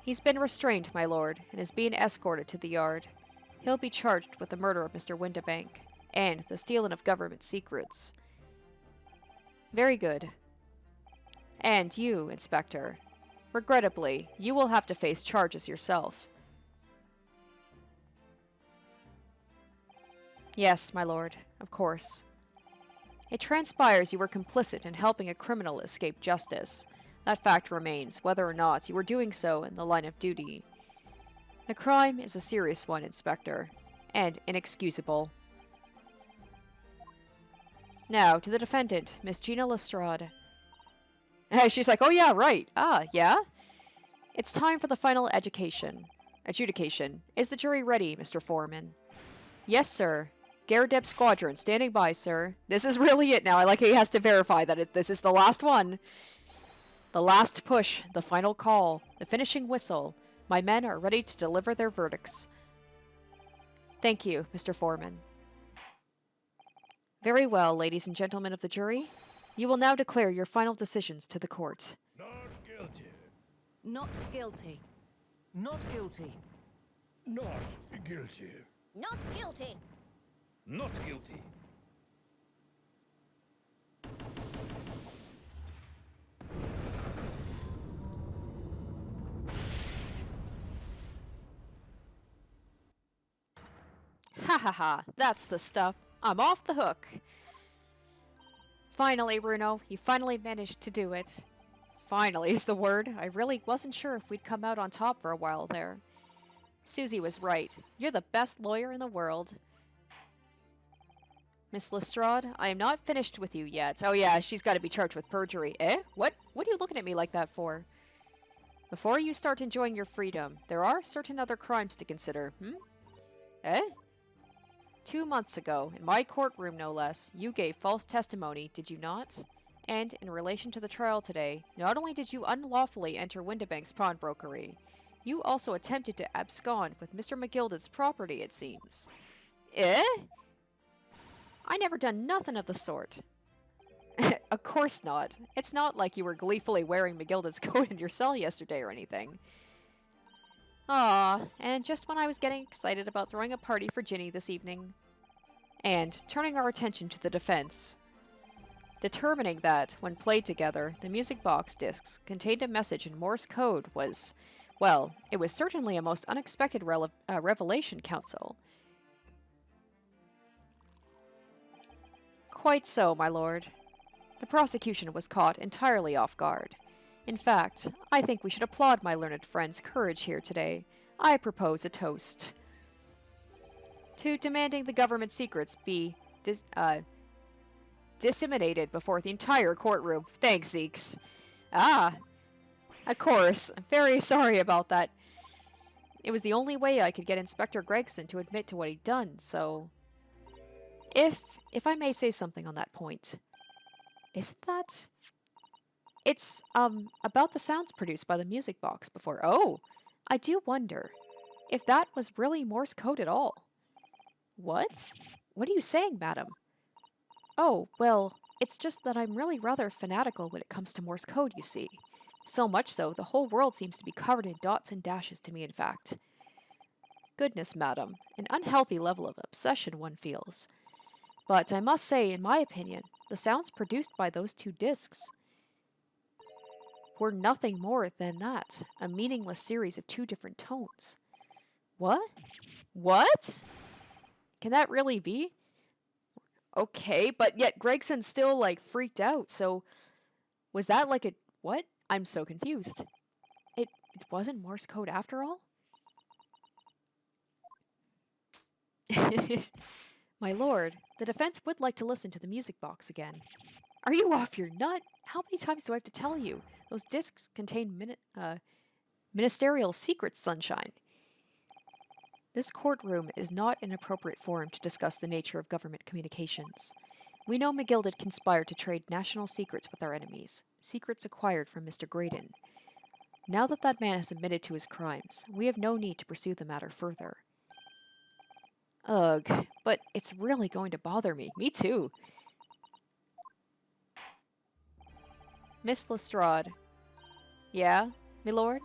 He's been restrained, my lord, and is being escorted to the yard. He'll be charged with the murder of Mr. Windibank, and the stealing of government secrets. Very good. And you, Inspector. Regrettably, you will have to face charges yourself. Yes, my lord, of course. It transpires you were complicit in helping a criminal escape justice. That fact remains, whether or not you were doing so in the line of duty. The crime is a serious one, Inspector, and inexcusable. Now, to the defendant, Miss Gina Lestrade. She's like, oh yeah, right. Ah, yeah? It's time for the final adjudication. Is the jury ready, Mr. Foreman? Yes, sir. Garadeb Squadron, standing by, sir. This is really it now. I like how he has to verify that this is the last one. The last push, the final call, the finishing whistle. My men are ready to deliver their verdicts. Thank you, Mr. Foreman. Very well, ladies and gentlemen of the jury. You will now declare your final decisions to the court.
Not guilty.
Not guilty.
Not guilty.
Not guilty.
Not guilty.
Not guilty.
Ha ha ha, that's the stuff. I'm off the hook. Finally, Bruno, you finally managed to do it. Finally is the word. I really wasn't sure if we'd come out on top for a while there. Susie was right. You're the best lawyer in the world. Miss Lestrade, I am not finished with you yet. Oh yeah, she's got to be charged with perjury. Eh? What are you looking at me like that for? Before you start enjoying your freedom, there are certain other crimes to consider, Eh? 2 months ago, in my courtroom no less, you gave false testimony, did you not? And, in relation to the trial today, not only did you unlawfully enter Windibank's pawnbrokery, you also attempted to abscond with Mr. McGilded's property, it seems. Eh? I never done nothing of the sort. Of course not. It's not like you were gleefully wearing McGilded's coat in your cell yesterday or anything. Ah, and just when I was getting excited about throwing a party for Ginny this evening. And turning our attention to the defense. Determining that, when played together, the music box discs contained a message in Morse code was, well, it was certainly a most unexpected revelation, counsel. Quite so, my lord. The prosecution was caught entirely off guard. In fact, I think we should applaud my learned friend's courage here today. I propose a toast. To demanding the government secrets be disseminated before the entire courtroom. Thanks, Zeeks. Ah, of course. I'm very sorry about that. It was the only way I could get Inspector Gregson to admit to what he'd done, so... If I may say something on that point, isn't that It's, about the sounds produced by the music box before. Oh, I do wonder if that was really Morse code at all. What? What are you saying, madam? Oh, well, it's just that I'm really rather fanatical when it comes to Morse code, you see. So much so, the whole world seems to be covered in dots and dashes to me, in fact. Goodness, madam, an unhealthy level of obsession one feels. But I must say, in my opinion, the sounds produced by those two discs were nothing more than that, a meaningless series of two different tones. What? What? Can that really be? Okay, but yet Gregson still, like, freaked out, so was that like a... what? I'm so confused. It wasn't Morse code after all? My lord, the defense would like to listen to the music box again. Are you off your nut? How many times do I have to tell you? Those discs contain ministerial secrets, Sunshine. This courtroom is not an appropriate forum to discuss the nature of government communications. We know McGilded conspired to trade national secrets with our enemies, secrets acquired from Mr. Graydon. Now that that man has admitted to his crimes, we have no need to pursue the matter further. Ugh, but it's really going to bother me. Me too. Miss Lestrade. Yeah, milord?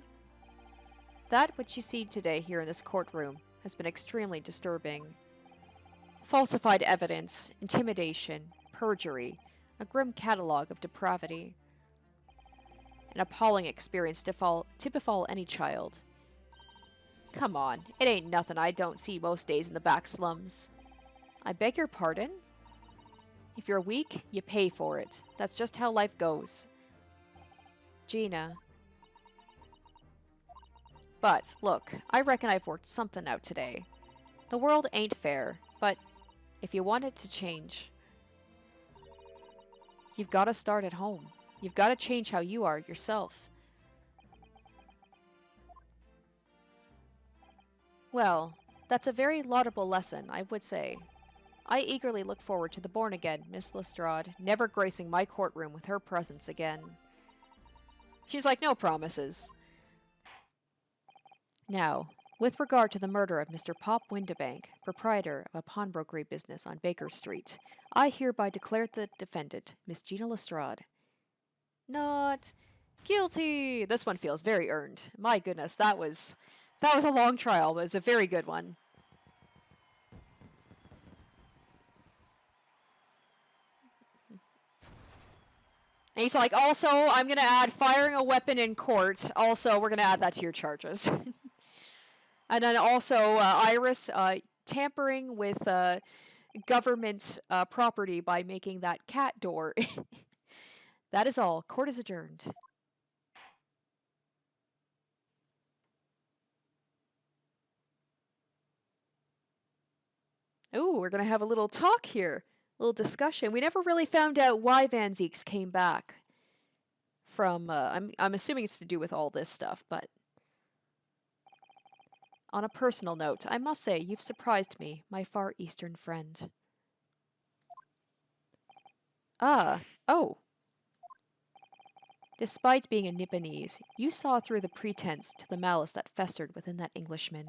That which you see today here in this courtroom has been extremely disturbing. Falsified evidence, intimidation, perjury, a grim catalogue of depravity. An appalling experience to befall any child. Come on, it ain't nothing I don't see most days in the back slums. I beg your pardon? If you're weak, you pay for it. That's just how life goes. Gina. But, look, I reckon I've worked something out today. The world ain't fair, but if you want it to change, you've got to start at home. You've got to change how you are yourself. Well, that's a very laudable lesson, I would say. I eagerly look forward to the born again, Miss Lestrade, never gracing my courtroom with her presence again. She's like, no promises. Now, with regard to the murder of Mr. Pop Windebank, proprietor of a pawnbrokery business on Baker Street, I hereby declare the defendant, Miss Gina Lestrade, not guilty. This one feels very earned. My goodness, that was a long trial, but it was a very good one. And he's like, also, I'm going to add firing a weapon in court. Also, we're going to add that to your charges. And then also, Iris, tampering with government property by making that cat door. That is all. Court is adjourned. Ooh, we're going to have a little talk here. A little discussion. We never really found out why Van Zeeks came back from, I'm assuming it's to do with all this stuff, but on a personal note, I must say you've surprised me, my Far Eastern friend. Oh. Despite being a Nipponese, you saw through the pretense to the malice that festered within that Englishman,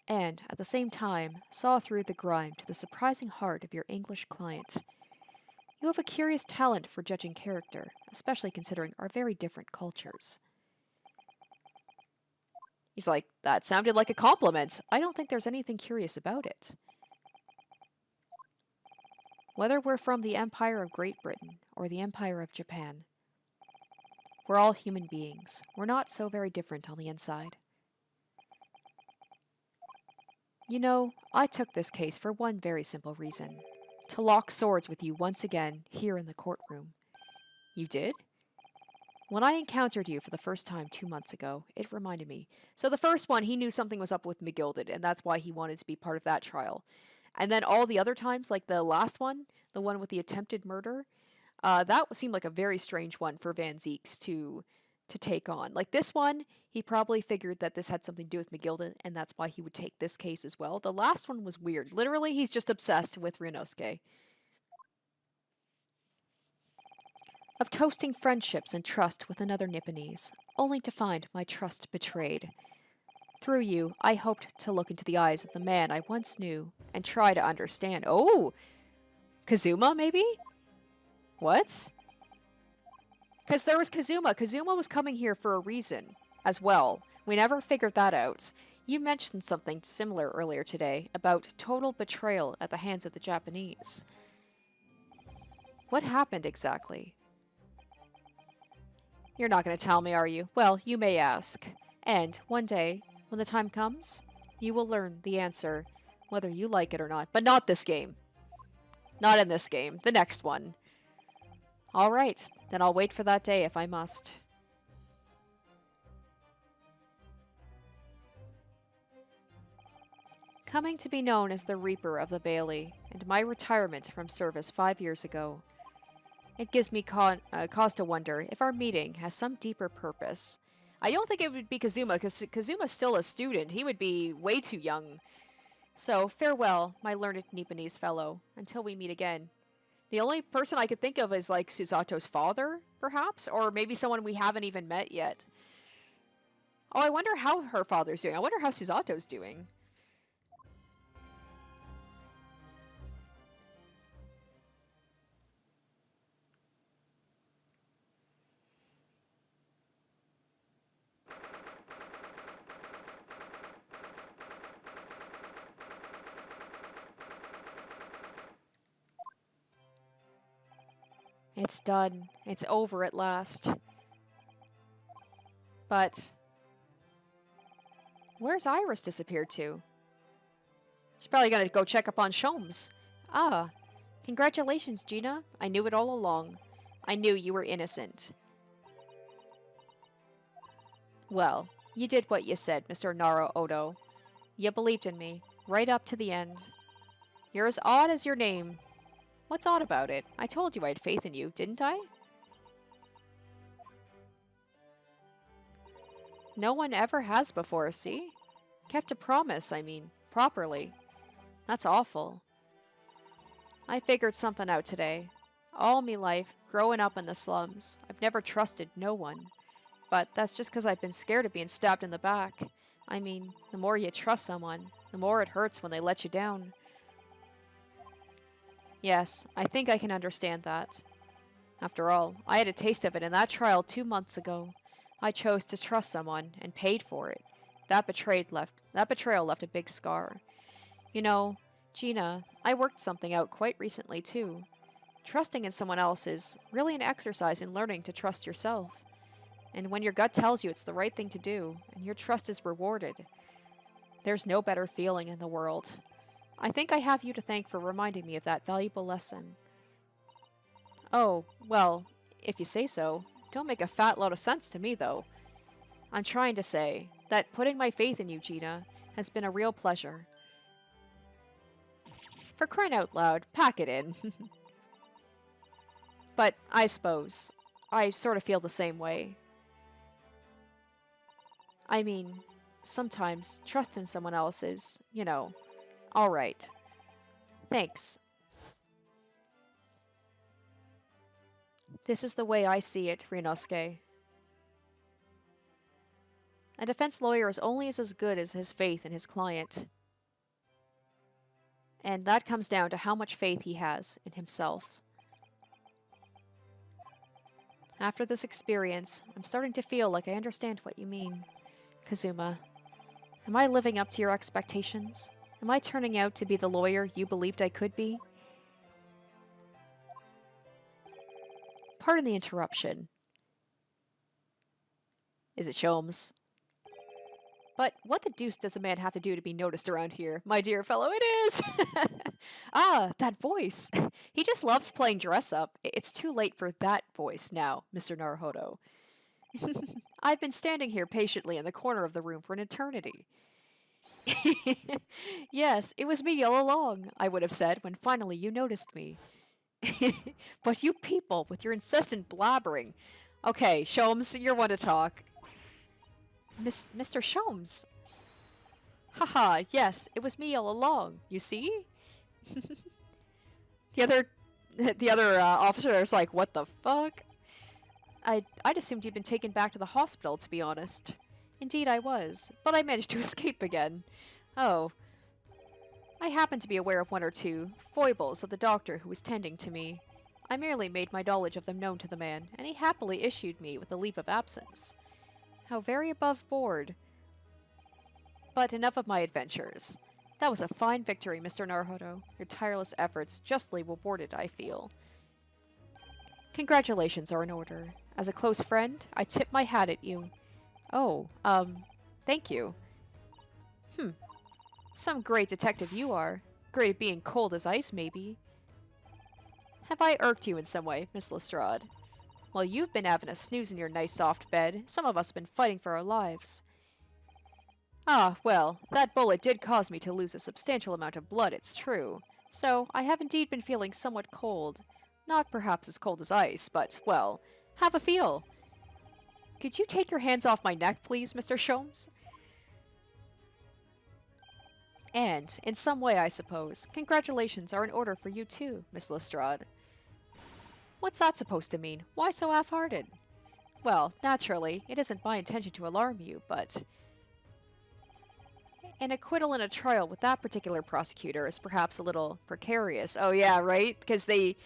and, at the same time, saw through the grime to the surprising heart of your English client. You have a curious talent for judging character, especially considering our very different cultures. He's like, that sounded like a compliment. I don't think there's anything curious about it. Whether we're from the Empire of Great Britain or the Empire of Japan, we're all human beings. We're not so very different on the inside. You know, I took this case for one very simple reason. To lock swords with you once again, here in the courtroom. You did? When I encountered you for the first time 2 months ago, it reminded me. So the first one, he knew something was up with McGilded, and that's why he wanted to be part of that trial. And then all the other times, like the last one, the one with the attempted murder, that seemed like a very strange one for Van Zeeks to take on. Like this one, he probably figured that this had something to do with McGilded, and that's why he would take this case as well. The last one was weird. Literally, he's just obsessed with Ryunosuke. of toasting friendships and trust with another Nipponese, only to find my trust betrayed. Through you, I hoped to look into the eyes of the man I once knew and try to understand. Oh! Kazuma, maybe? What? Because there was Kazuma. Kazuma was coming here for a reason as well. We never figured that out. You mentioned something similar earlier today about total betrayal at the hands of the Japanese. What happened exactly? You're not going to tell me, are you? Well, you may ask. And one day, when the time comes, you will learn the answer, whether you like it or not. But not this game. Not in this game. The next one. Alright, then I'll wait for that day if I must. Coming to be known as the Reaper of the Bailey, and my retirement from service 5 years ago. It gives me cause to wonder if our meeting has some deeper purpose. I don't think it would be Kazuma, because Kazuma's still a student. He would be way too young. So, farewell, my learned Nipponese fellow, until we meet again. The only person I could think of is, like, Susato's father, perhaps? Or maybe someone we haven't even met yet. Oh, I wonder how her father's doing. I wonder how Susato's doing. It's done. It's over at last. But where's Iris disappeared to? She's probably gonna go check up on Sholmes. Ah, congratulations, Gina. I knew it all along. I knew you were innocent. Well, you did what you said, Mr. Naruhodo. You believed in me, right up to the end. You're as odd as your name. What's odd about it? I told you I had faith in you, didn't I? No one ever has before, see? Kept a promise, I mean, properly. That's awful. I figured something out today. All me life, growing up in the slums, I've never trusted no one. But that's just because I've been scared of being stabbed in the back. I mean, the more you trust someone, the more it hurts when they let you down. Yes, I think I can understand that. After all, I had a taste of it in that trial 2 months ago. I chose to trust someone and paid for it. That betrayal left a big scar. You know, Gina, I worked something out quite recently too. Trusting in someone else is really an exercise in learning to trust yourself. And when your gut tells you it's the right thing to do, and your trust is rewarded, there's no better feeling in the world. I think I have you to thank for reminding me of that valuable lesson. Oh, well, if you say so. Don't make a fat load of sense to me, though. I'm trying to say that putting my faith in you, Gina, has been a real pleasure. For crying out loud, pack it in. But I suppose I sort of feel the same way. I mean, sometimes trust in someone else is, you know, alright. Thanks. This is the way I see it, Ryunosuke. A defense lawyer is only as good as his faith in his client. And that comes down to how much faith he has in himself. After this experience, I'm starting to feel like I understand what you mean, Kazuma. Am I living up to your expectations? Am I turning out to be the lawyer you believed I could be? Pardon the interruption. Is it Sholmes? But what the deuce does a man have to do to be noticed around here? My dear fellow, it is! Ah, that voice. He just loves playing dress-up. It's too late for that voice now, Mr. Naruhodo. I've been standing here patiently in the corner of the room for an eternity. Yes, it was me all along, I would have said, when finally you noticed me. But you people, with your incessant blabbering. Okay, Sholmes, you're one to talk. Mr. Sholmes. Haha, yes, it was me all along, you see? The other officer is like, what the fuck? I'd assumed you'd been taken back to the hospital, to be honest. Indeed I was, but I managed to escape again. Oh. I happened to be aware of one or two foibles of the doctor who was tending to me. I merely made my knowledge of them known to the man, and he happily issued me with a leave of absence. How very above board. But enough of my adventures. That was a fine victory, Mr. Naruhodo. Your tireless efforts justly rewarded, I feel. Congratulations are in order. As a close friend, I tip my hat at you. Oh, thank you. Some great detective you are. Great at being cold as ice, maybe. Have I irked you in some way, Miss Lestrade? Well, you've been having a snooze in your nice soft bed. Some of us have been fighting for our lives. Ah, well, that bullet did cause me to lose a substantial amount of blood, it's true. So, I have indeed been feeling somewhat cold. Not perhaps as cold as ice, but, well, have a feel. Could you take your hands off my neck, please, Mr. Sholmes? And, in some way, I suppose, congratulations are in order for you too, Miss Lestrade. What's that supposed to mean? Why so half-hearted? Well, naturally, it isn't my intention to alarm you, but... an acquittal in a trial with that particular prosecutor is perhaps a little precarious. Oh yeah, right? Because they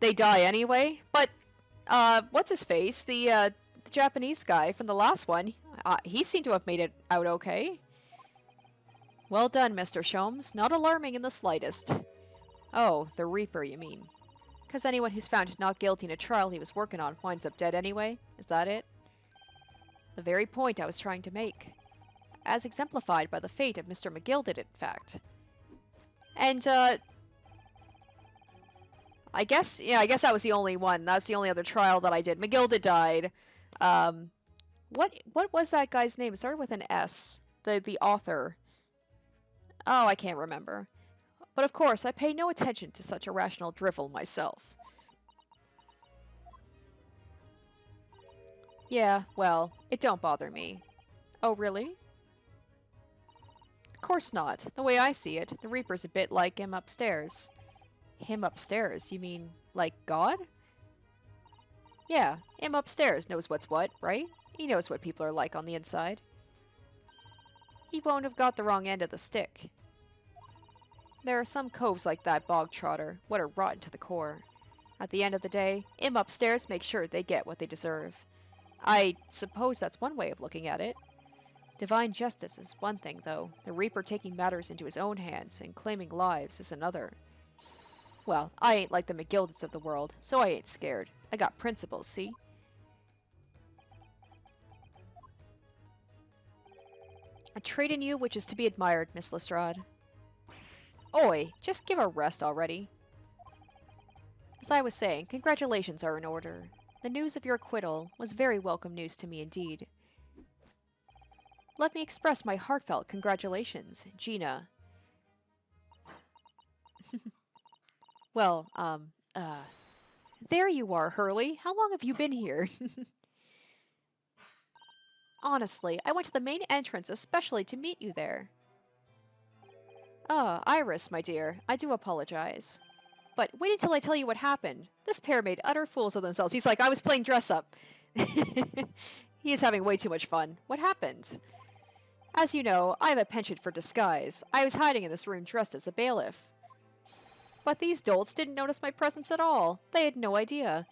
die anyway. But, what's his face? The Japanese guy from the last one, he seemed to have made it out okay. Well done, Mr. Sholmes. Not alarming in the slightest. Oh, the Reaper, you mean? Because anyone who's found not guilty in a trial he was working on winds up dead anyway? Is that it? The very point I was trying to make. As exemplified by the fate of Mr. McGill did, in fact. And, I guess that was the only one. That's the only other trial that I did. McGill died. What was that guy's name? It started with an S. The author. Oh, I can't remember. But of course, I pay no attention to such irrational drivel myself. Yeah, well, it don't bother me. Oh, really? Of course not. The way I see it, the Reaper's a bit like him upstairs. Him upstairs? You mean, like God? Yeah, him upstairs knows what's what, right? He knows what people are like on the inside. He won't have got the wrong end of the stick. There are some coves like that bog trotter, what are rotten to the core. At the end of the day, him upstairs makes sure they get what they deserve. I suppose that's one way of looking at it. Divine justice is one thing, though. The Reaper taking matters into his own hands and claiming lives is another. Well, I ain't like the McGildeds of the world, so I ain't scared. I got principles, see? A trait in you which is to be admired, Miss Lestrade. Oi, just give a rest already. As I was saying, congratulations are in order. The news of your acquittal was very welcome news to me indeed. Let me express my heartfelt congratulations, Gina. Well, there you are, Hurley. How long have you been here? Honestly, I went to the main entrance especially to meet you there. Ah, Iris, my dear, I do apologize. But wait until I tell you what happened. This pair made utter fools of themselves. He's like, I was playing dress-up. He is having way too much fun. What happened? As you know, I have a penchant for disguise. I was hiding in this room dressed as a bailiff. But these dolts didn't notice my presence at all. They had no idea.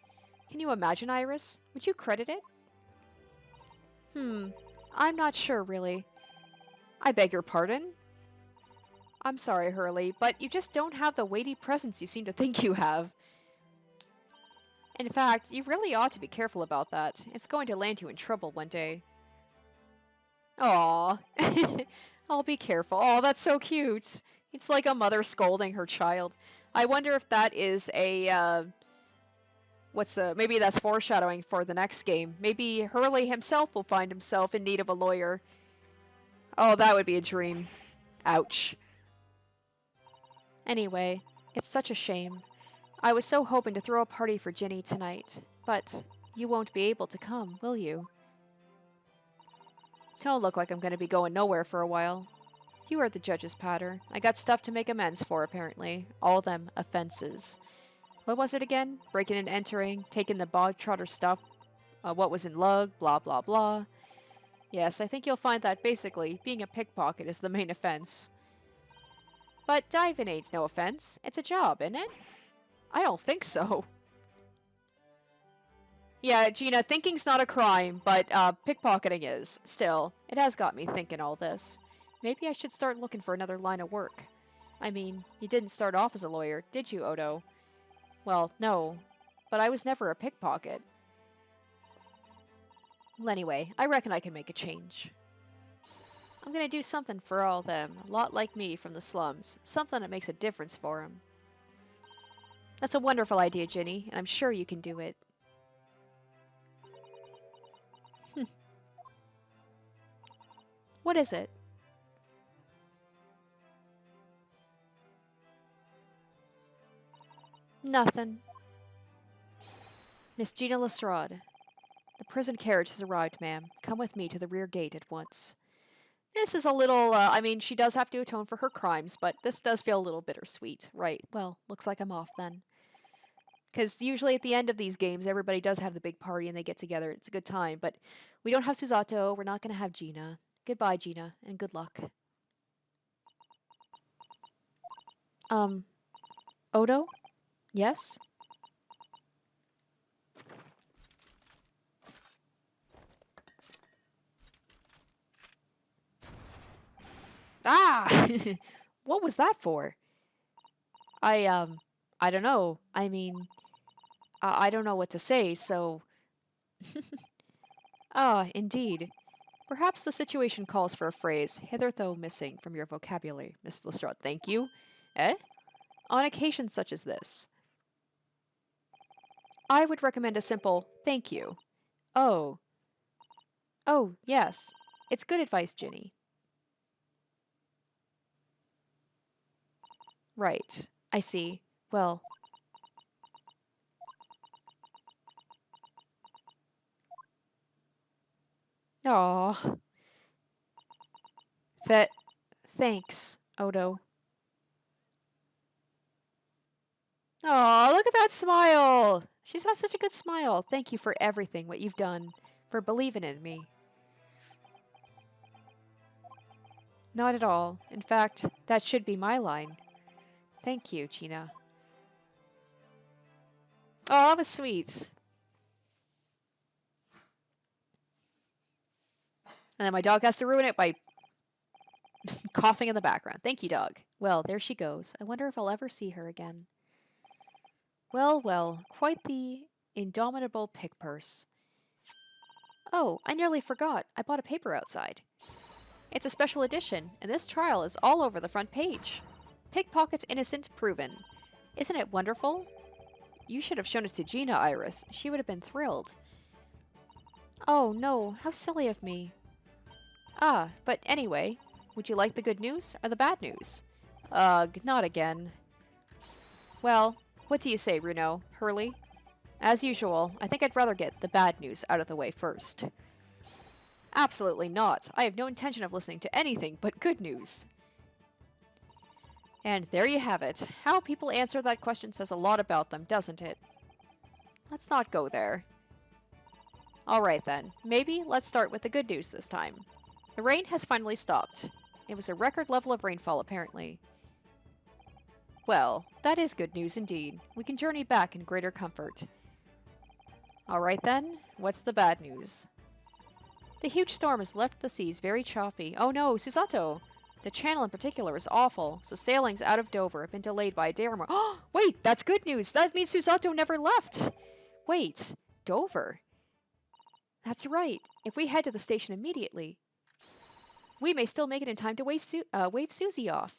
Can you imagine, Iris? Would you credit it? I'm not sure, really. I beg your pardon? I'm sorry, Hurley, but you just don't have the weighty presence you seem to think you have. In fact, you really ought to be careful about that. It's going to land you in trouble one day. Aww. I'll be careful. Oh, that's so cute. It's like a mother scolding her child. I wonder if that is a, maybe that's foreshadowing for the next game. Maybe Hurley himself will find himself in need of a lawyer. Oh, that would be a dream. Ouch. Anyway, it's such a shame. I was so hoping to throw a party for Ginny tonight, but you won't be able to come, will you? Don't look like I'm going to be going nowhere for a while. You are the judge's patter. I got stuff to make amends for, apparently. All them offenses. What was it again? Breaking and entering, taking the bog trotter stuff. what was in lug, blah blah blah. Yes, I think you'll find that basically, being a pickpocket is the main offense. But diving ain't no offense. It's a job, isn't it? I don't think so. Yeah, Gina, thinking's not a crime, but pickpocketing is. Still, it has got me thinking all this. Maybe I should start looking for another line of work. I mean, you didn't start off as a lawyer, did you, Odo? Well, no. But I was never a pickpocket. Well, anyway, I reckon I can make a change. I'm gonna do something for all them, a lot like me from the slums. Something that makes a difference for them. That's a wonderful idea, Ginny, and I'm sure you can do it. What is it? Nothing. Miss Gina Lestrade. The prison carriage has arrived, ma'am. Come with me to the rear gate at once. This is a little, I mean, she does have to atone for her crimes, but this does feel a little bittersweet. Right, well, looks like I'm off then. Because usually at the end of these games, everybody does have the big party and they get together. It's a good time, but we don't have Susato. We're not going to have Gina. Goodbye, Gina, and good luck. Odo? Yes? Ah! What was that for? I don't know. I mean, I don't know what to say, so... Ah, indeed. Perhaps the situation calls for a phrase, hitherto missing from your vocabulary, Miss Lestrade. Thank you. Eh? On occasions such as this. I would recommend a simple, thank you. Oh. Oh, yes. It's good advice, Ginny. Right. I see. Well... Aw. Thanks, Odo. Aw, look at that smile! She's has such a good smile. Thank you for everything, what you've done, for believing in me. Not at all. In fact, that should be my line. Thank you, Gina. Oh, that was sweet. And then my dog has to ruin it by coughing in the background. Thank you, dog. Well, there she goes. I wonder if I'll ever see her again. Well, well, quite the indomitable pick purse. Oh, I nearly forgot. I bought a paper outside. It's a special edition, and this trial is all over the front page. Pickpocket's innocent proven. Isn't it wonderful? You should have shown it to Gina, Iris. She would have been thrilled. Oh, no. How silly of me. Ah, but anyway, would you like the good news or the bad news? Ugh, not again. Well, what do you say, Runo? Hurley? As usual, I think I'd rather get the bad news out of the way first. Absolutely not. I have no intention of listening to anything but good news. And there you have it. How people answer that question says a lot about them, doesn't it? Let's not go there. Alright then, maybe let's start with the good news this time. The rain has finally stopped. It was a record level of rainfall, apparently. Well, that is good news indeed. We can journey back in greater comfort. Alright then, what's the bad news? The huge storm has left the seas very choppy. Oh no, Susato! The channel in particular is awful, so sailings out of Dover have been delayed by a day or more. Oh, wait, that's good news! That means Susato never left! Wait, Dover? That's right. If we head to the station immediately, we may still make it in time to wave Susie off.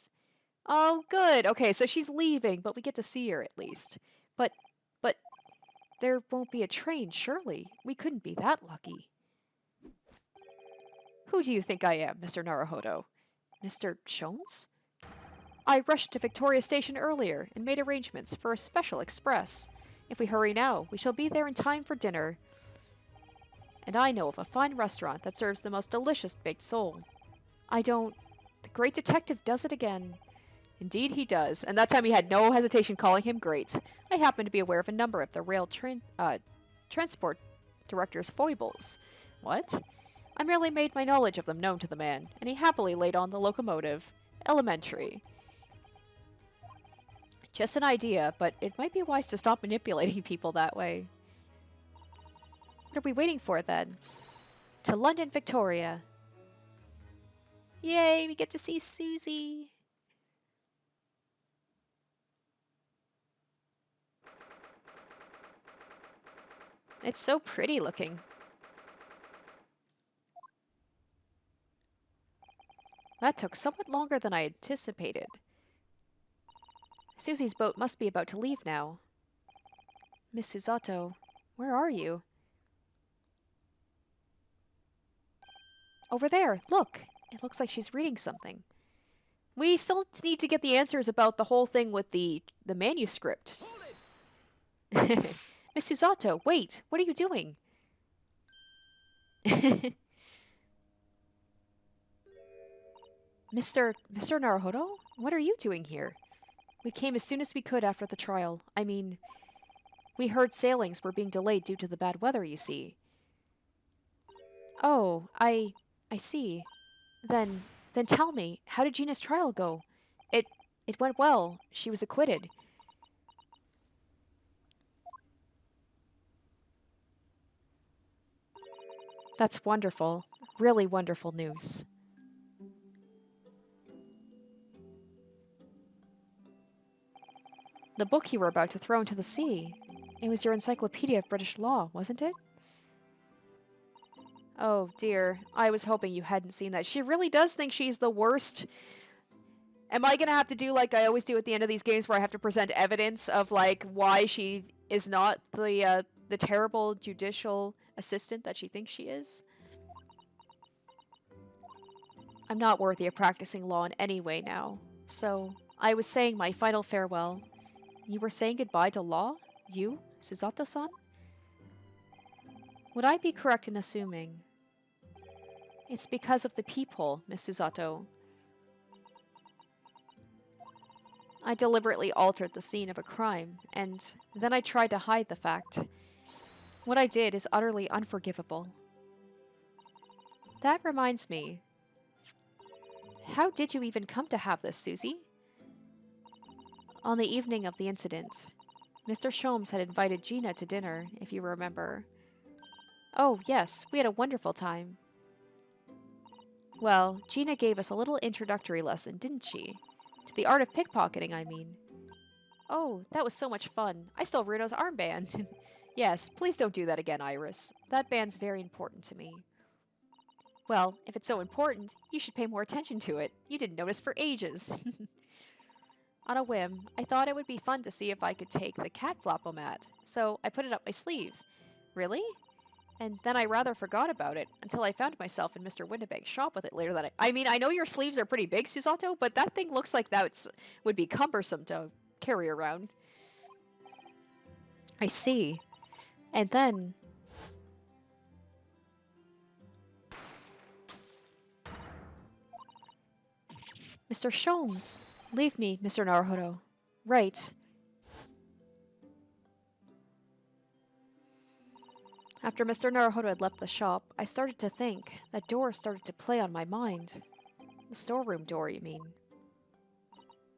Oh, good. Okay, so she's leaving, but we get to see her at least. But there won't be a train, surely. We couldn't be that lucky. Who do you think I am, Mr. Naruhodo? Mr. Sholmes? I rushed to Victoria Station earlier and made arrangements for a special express. If we hurry now, we shall be there in time for dinner. And I know of a fine restaurant that serves the most delicious baked sole. The great detective does it again. Indeed he does, and that time he had no hesitation calling him great. I happen to be aware of a number of the rail transport director's foibles. What? I merely made my knowledge of them known to the man, and he happily laid on the locomotive. Elementary. Just an idea, but it might be wise to stop manipulating people that way. What are we waiting for, then? To London, Victoria. Yay, we get to see Susie. It's so pretty looking. That took somewhat longer than I anticipated. Susie's boat must be about to leave now. Miss Susato, where are you? Over there, look! It looks like she's reading something. We still need to get the answers about the whole thing with the manuscript. Miss Susato, wait! What are you doing? Mr. Naruhodo? What are you doing here? We came as soon as we could after the trial. I mean, we heard sailings were being delayed due to the bad weather, you see. Oh, I see. Then tell me, how did Gina's trial go? It went well. She was acquitted. That's wonderful. Really wonderful news. The book you were about to throw into the sea. It was your Encyclopedia of British Law, wasn't it? Oh dear, I was hoping you hadn't seen that. She really does think she's the worst. Am I gonna have to do like I always do at the end of these games where I have to present evidence of like why she is not the terrible judicial assistant that she thinks she is? I'm not worthy of practicing law in any way now. So, I was saying my final farewell. You were saying goodbye to law? You, Susato-san? Would I be correct in assuming? It's because of the peephole, Miss Susato. I deliberately altered the scene of a crime, and then I tried to hide the fact. What I did is utterly unforgivable. That reminds me. How did you even come to have this, Susie? On the evening of the incident, Mr. Sholmes had invited Gina to dinner, if you remember. Oh, yes, we had a wonderful time. Well, Gina gave us a little introductory lesson, didn't she? To the art of pickpocketing, I mean. Oh, that was so much fun. I stole Runo's armband. Yes, please don't do that again, Iris. That band's very important to me. Well, if it's so important, you should pay more attention to it. You didn't notice for ages. On a whim, I thought it would be fun to see if I could take the cat flappomat, so I put it up my sleeve. Really? And then I rather forgot about it until I found myself in Mr. Windibank's shop with it later that I mean, I know your sleeves are pretty big, Susato, but that thing looks like that would be cumbersome to carry around. I see. And then... Mr. Sholmes, leave me, Mr. Naruhodo. Right. After Mr. Naruhodo had left the shop, I started to think. That door started to play on my mind. The storeroom door, you mean?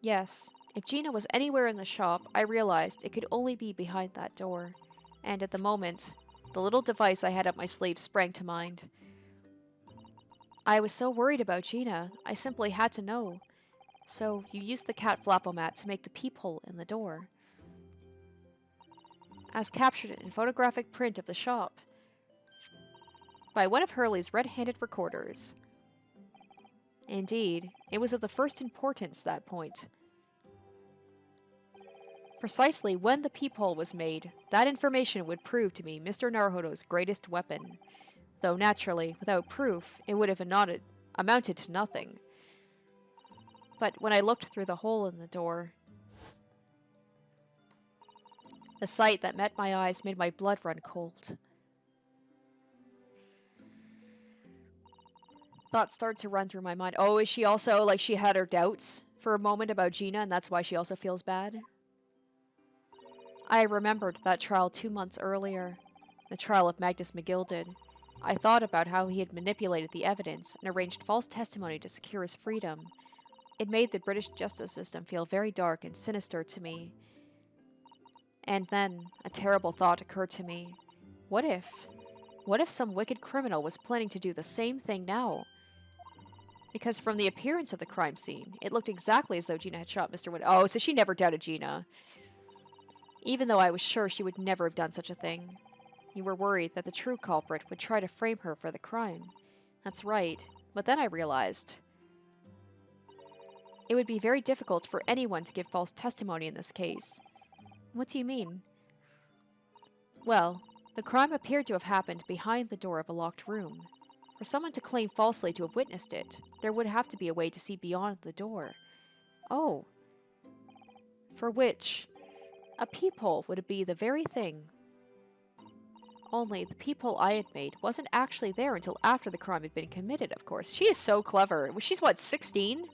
Yes. If Gina was anywhere in the shop, I realized it could only be behind that door. And at the moment, the little device I had up my sleeve sprang to mind. I was so worried about Gina, I simply had to know. So, you used the cat flappomat to make the peephole in the door. As captured in photographic print of the shop by one of Hurley's red-handed recorders. Indeed, it was of the first importance, that point. Precisely when the peephole was made, that information would prove to me Mr. Naruhodo's greatest weapon. Though naturally, without proof, it would have amounted to nothing. But when I looked through the hole in the door, the sight that met my eyes made my blood run cold. Thoughts started to run through my mind. Oh, is she also, like, she had her doubts for a moment about Gina, and that's why she also feels bad? I remembered that trial 2 months earlier. the trial of Magnus McGilded. I thought about how he had manipulated the evidence and arranged false testimony to secure his freedom. It made the British justice system feel very dark and sinister to me. And then, a terrible thought occurred to me. What if some wicked criminal was planning to do the same thing now? Because from the appearance of the crime scene, it looked exactly as though Gina had shot Mr. Oh, so she never doubted Gina. Even though I was sure she would never have done such a thing. You were worried that the true culprit would try to frame her for the crime. That's right, but then I realized it would be very difficult for anyone to give false testimony in this case. What do you mean? Well, the crime appeared to have happened behind the door of a locked room. For someone to claim falsely to have witnessed it, there would have to be a way to see beyond the door. Oh. For which, a peephole would be the very thing. Only the peephole I had made wasn't actually there until after the crime had been committed, of course. She is so clever. She's, what, 16?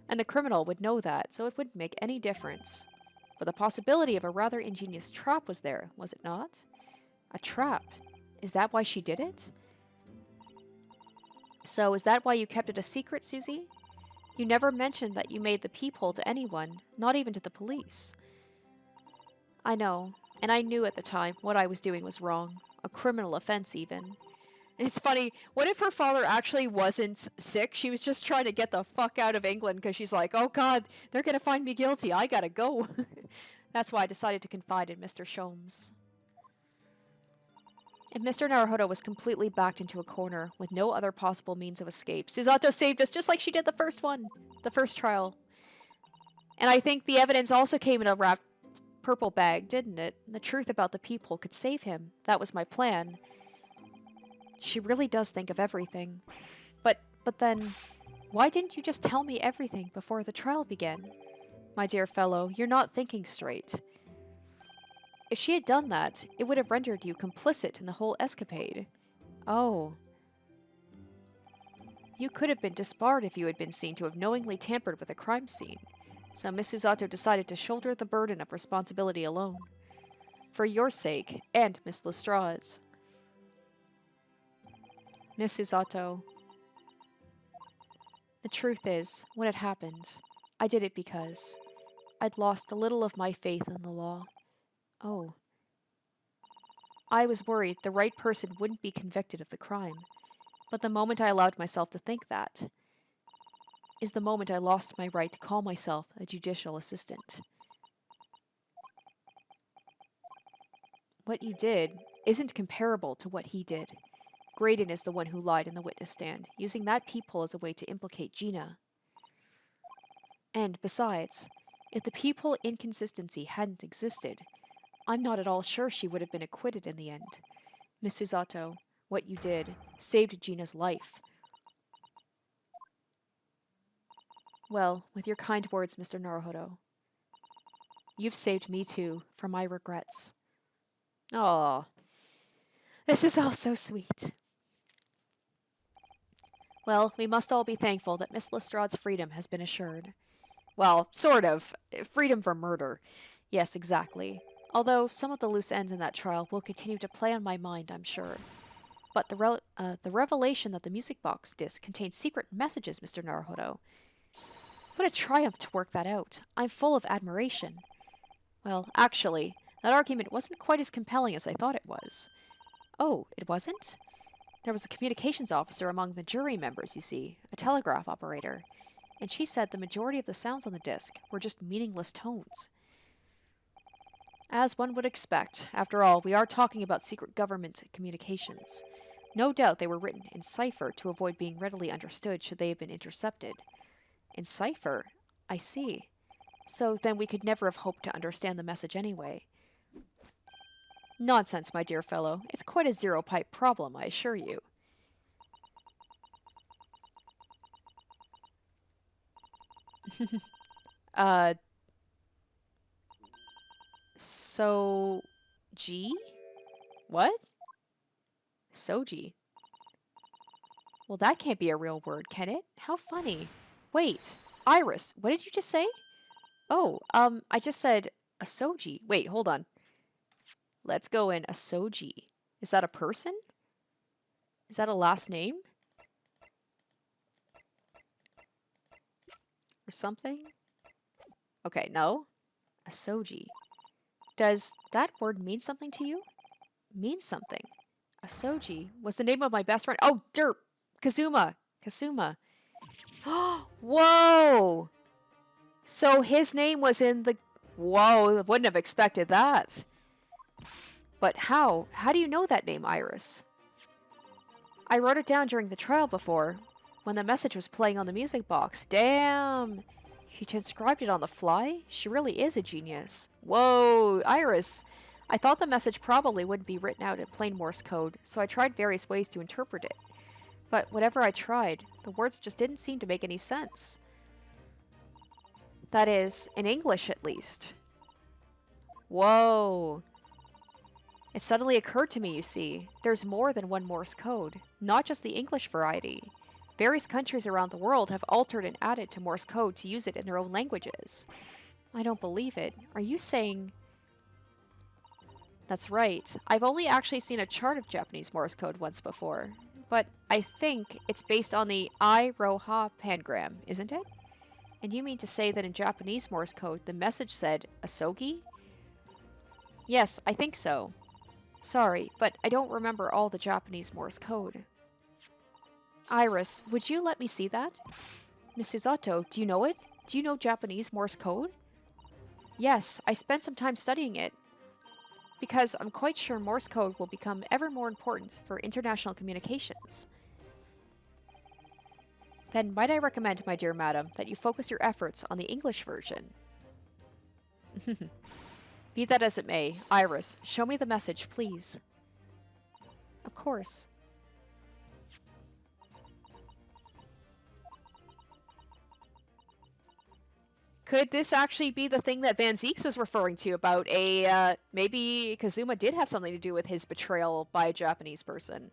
And the criminal would know that, so it wouldn't make any difference. But the possibility of a rather ingenious trap was there, was it not? A trap? Is that why she did it? So, is that why you kept it a secret, Susie? You never mentioned that you made the peephole to anyone, not even to the police. I know, and I knew at the time what I was doing was wrong. A criminal offense, even. It's funny, what if her father actually wasn't sick? She was just trying to get the fuck out of England because she's like, oh god, they're gonna find me guilty, I gotta go. That's why I decided to confide in Mr. Sholmes. And Mr. Naruhodo was completely backed into a corner, with no other possible means of escape. Susato saved us just like she did the first one. The first trial. And I think the evidence also came in a wrapped purple bag, didn't it? The truth about the peephole could save him. That was my plan. She really does think of everything. But then, why didn't you just tell me everything before the trial began? My dear fellow, you're not thinking straight. If she had done that, it would have rendered you complicit in the whole escapade. Oh. You could have been disbarred if you had been seen to have knowingly tampered with a crime scene. So Miss Susato decided to shoulder the burden of responsibility alone. For your sake, and Miss Lestrange's. Miss Susato. The truth is, when it happened, I did it because I'd lost a little of my faith in the law. Oh. I was worried the right person wouldn't be convicted of the crime, but the moment I allowed myself to think that is the moment I lost my right to call myself a judicial assistant. What you did isn't comparable to what he did. Graydon is the one who lied in the witness stand, using that peephole as a way to implicate Gina. And besides, if the peephole inconsistency hadn't existed, I'm not at all sure she would have been acquitted in the end. Miss Susato, what you did saved Gina's life. Well, with your kind words, Mr. Naruhodo, you've saved me too from my regrets. Aw, this is all so sweet. Well, we must all be thankful that Miss Lestrange's freedom has been assured. Well, sort of. Freedom from murder. Yes, exactly. Although some of the loose ends in that trial will continue to play on my mind, I'm sure. But the revelation that the music box disc contains secret messages, Mr. Naruhodo. What a triumph to work that out. I'm full of admiration. Well, actually, that argument wasn't quite as compelling as I thought it was. Oh, it wasn't? There was a communications officer among the jury members, you see, a telegraph operator, and she said the majority of the sounds on the disc were just meaningless tones. As one would expect, after all, we are talking about secret government communications. No doubt they were written in cipher to avoid being readily understood should they have been intercepted. In cipher? I see. So then we could never have hoped to understand the message anyway. Nonsense, my dear fellow. It's quite a zero-pipe problem, I assure you. So-G? What? Soji. Well, that can't be a real word, can it? How funny. Wait, Iris, what did you just say? Oh, I just said a soji. Wait, hold on. Let's go in a soji. Is that a person? Is that a last name? Or something? Okay, no. Asogi. Does that word mean something to you? Mean something. Asogi was the name of my best friend. Oh, derp! Kazuma! Kazuma. Whoa! So his name was in the... Whoa, I wouldn't have expected that. But how? How do you know that name, Iris? I wrote it down during the trial before, when the message was playing on the music box. Damn! She transcribed it on the fly? She really is a genius. Whoa, Iris! I thought the message probably wouldn't be written out in plain Morse code, so I tried various ways to interpret it. But whatever I tried, the words just didn't seem to make any sense. That is, in English at least. Whoa. It suddenly occurred to me, you see, there's more than one Morse code, not just the English variety. Various countries around the world have altered and added to Morse code to use it in their own languages. I don't believe it. Are you saying... That's right. I've only actually seen a chart of Japanese Morse code once before. But I think it's based on the I-Ro-Ha pangram, isn't it? And you mean to say that in Japanese Morse code, the message said Asogi? Yes, I think so. Sorry, but I don't remember all the Japanese Morse code. Iris, would you let me see that? Miss Susato, do you know it? Do you know Japanese Morse code? Yes, I spent some time studying it. Because I'm quite sure Morse code will become ever more important for international communications. Then might I recommend, my dear madam, that you focus your efforts on the English version. Be that as it may, Iris, show me the message, please. Of course. Could this actually be the thing that Van Zeeks was referring to about maybe Kazuma did have something to do with his betrayal by a Japanese person?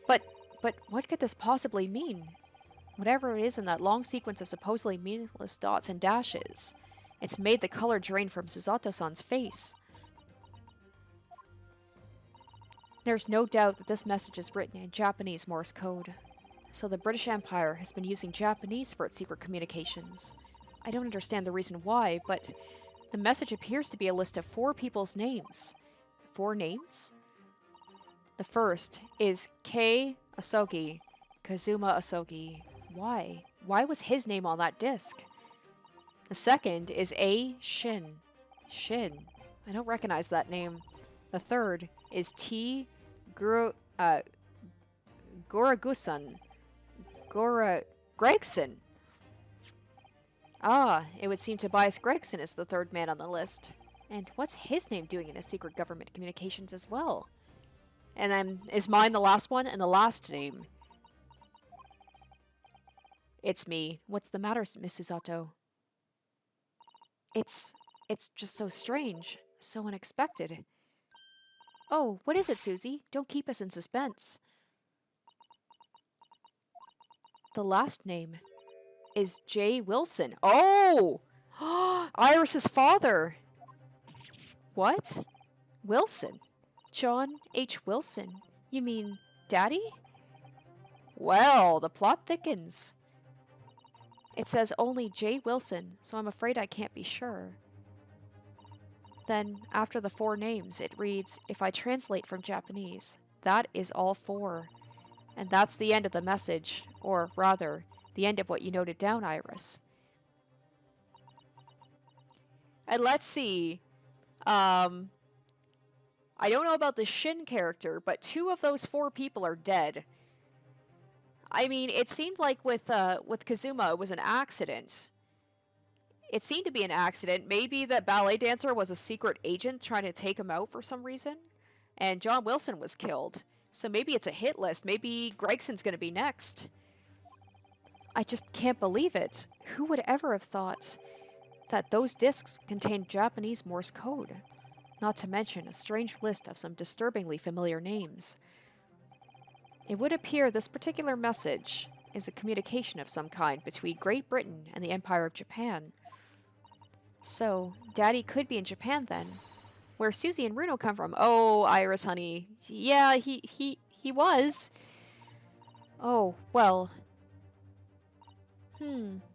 But what could this possibly mean? Whatever it is in that long sequence of supposedly meaningless dots and dashes, it's made the color drain from Susato-san's face. There's no doubt that this message is written in Japanese Morse code. So the British Empire has been using Japanese for its secret communications. I don't understand the reason why, but the message appears to be a list of 4 people's names. 4 names? The first is Kei Asogi, Kazuma Asogi. Why? Why was his name on that disc? The second is A. Shin. Shin. I don't recognize that name. The third is T. Goragusan. Gregson. Ah, it would seem Tobias Gregson is the third man on the list. And what's his name doing in a secret government communications as well? And then, is mine the last one and the last name? It's me. What's the matter, Miss Susato? It's just so strange. So unexpected. Oh, what is it, Susie? Don't keep us in suspense. The last name is J. Wilson. Oh! Iris's father! What? Wilson? John H. Wilson? You mean Daddy? Well, the plot thickens. It says only J. Wilson, so I'm afraid I can't be sure. Then, after the 4 names, it reads, if I translate from Japanese, that is all 4. And that's the end of the message, or rather, the end of what you noted down, Iris. And let's see. I don't know about the Shin character, but 2 of those 4 people are dead. I mean, it seemed like with Kazuma, it was an accident. It seemed to be an accident. Maybe that ballet dancer was a secret agent trying to take him out for some reason. And John Wilson was killed. So maybe it's a hit list. Maybe Gregson's going to be next. I just can't believe it. Who would ever have thought that those discs contained Japanese Morse code? Not to mention a strange list of some disturbingly familiar names. It would appear this particular message is a communication of some kind between Great Britain and the Empire of Japan. So, Daddy could be in Japan then. Where Susie and Runo come from. Oh, Iris, honey. Yeah, he was. Oh, well.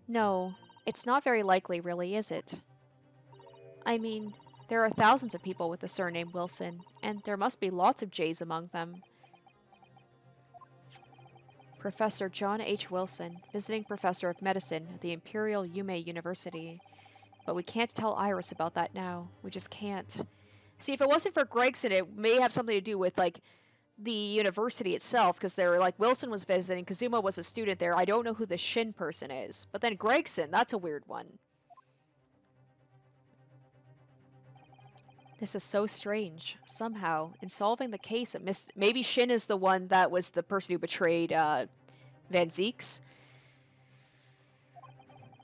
No. It's not very likely, really, is it? I mean, there are thousands of people with the surname Wilson, and there must be lots of J's among them. Professor John H. Wilson, visiting professor of medicine at the Imperial Yume University. But we can't tell Iris about that now. We just can't. See, if it wasn't for Gregson, it may have something to do with, like, the university itself, because they're like, Wilson was visiting, Kazuma was a student there. I don't know who the Shin person is. But then Gregson, that's a weird one. This is so strange. Somehow, in solving the case, maybe Shin is the one that was the person who betrayed Van Zeeks.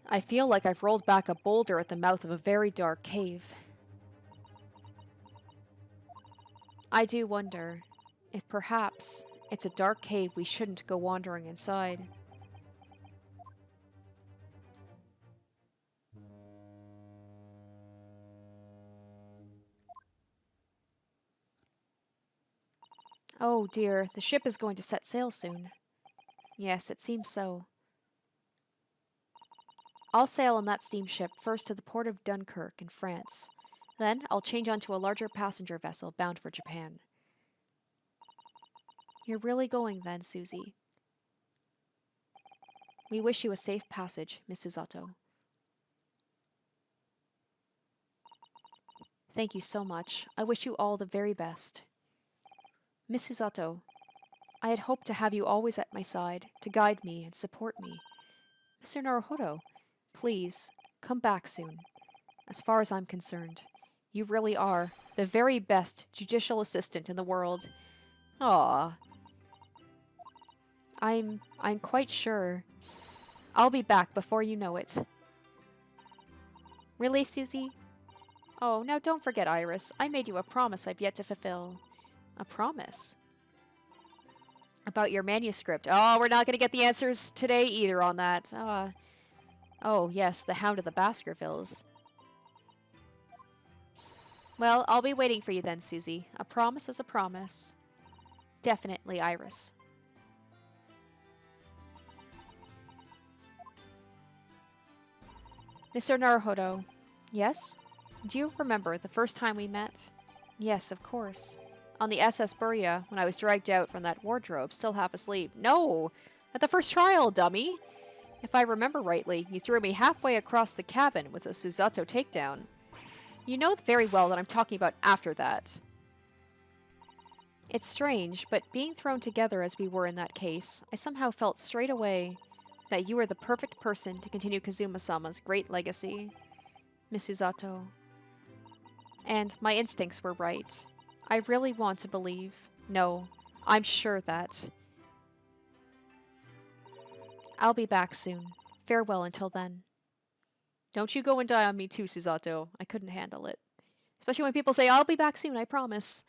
I feel like I've rolled back a boulder at the mouth of a very dark cave. I do wonder if perhaps it's a dark cave we shouldn't go wandering inside. Oh dear, the ship is going to set sail soon. Yes, it seems so. I'll sail on that steamship first to the port of Dunkirk in France. Then I'll change onto a larger passenger vessel bound for Japan. You're really going then, Susie. We wish you a safe passage, Miss Susato. Thank you so much. I wish you all the very best. Miss Susato, I had hoped to have you always at my side, to guide me and support me. Mr. Naruhodo, please, come back soon. As far as I'm concerned, you really are the very best judicial assistant in the world. Ah, I'm quite sure. I'll be back before you know it. Really, Susie? Oh, now don't forget, Iris. I made you a promise I've yet to fulfill. A promise? About your manuscript. Oh, we're not going to get the answers today either on that. Oh, yes, the Hound of the Baskervilles. Well, I'll be waiting for you then, Susie. A promise is a promise. Definitely, Iris. Mr. Naruhodo. Yes? Do you remember the first time we met? Yes, of course. On the SS Buria, when I was dragged out from that wardrobe, still half asleep. No! At the first trial, dummy! If I remember rightly, you threw me halfway across the cabin with a Susato takedown. You know very well that I'm talking about after that. It's strange, but being thrown together as we were in that case, I somehow felt straight away that you were the perfect person to continue Kazuma-sama's great legacy, Miss Susato. And my instincts were right. I really want to believe. No, I'm sure that. I'll be back soon. Farewell until then. Don't you go and die on me too, Susato. I couldn't handle it. Especially when people say, I'll be back soon, I promise.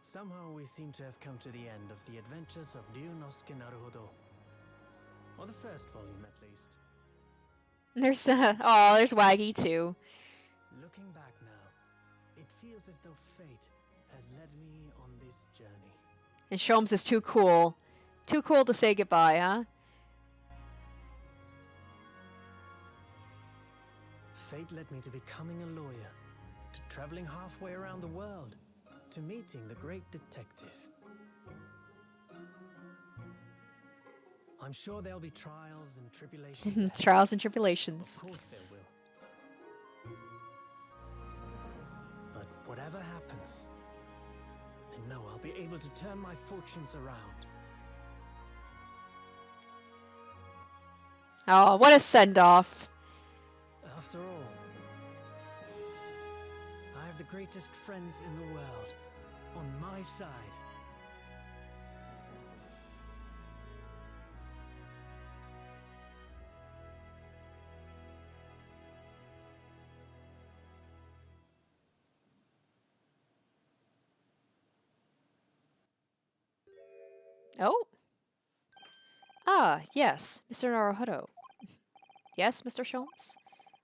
Somehow we seem to have come to the end of the adventures of Ryunosuke Naruhodo. Or the first volume, at least.
There's Waggy too.
Looking back now, it feels as though fate has led me on this journey.
And Sholmes is too cool. Too cool to say goodbye, huh?
Fate led me to becoming a lawyer, to traveling halfway around the world, to meeting the great detective. I'm sure there'll be trials and tribulations. ahead.
Trials and tribulations.
Of course there will. But whatever happens, I know I'll be able to turn my fortunes around.
Oh, what a send-off.
After all, I have the greatest friends in the world on my side.
Oh. Ah, yes, Mr. Naruhodo. Yes, Mr. Sholmes?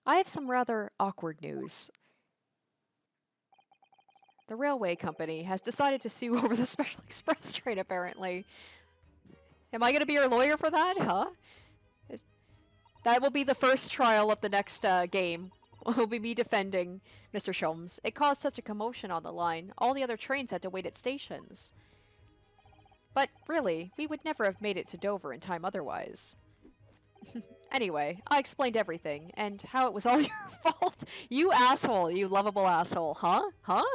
I have some rather awkward news. The railway company has decided to sue over the Special Express train, apparently. Am I going to be your lawyer for that, huh? That will be the first trial of the next game. Will be me defending Mr. Sholmes. It caused such a commotion on the line. All the other trains had to wait at stations. But really, we would never have made it to Dover in time otherwise. Anyway, I explained everything, and how it was all your fault. You asshole, you lovable asshole, huh? Huh?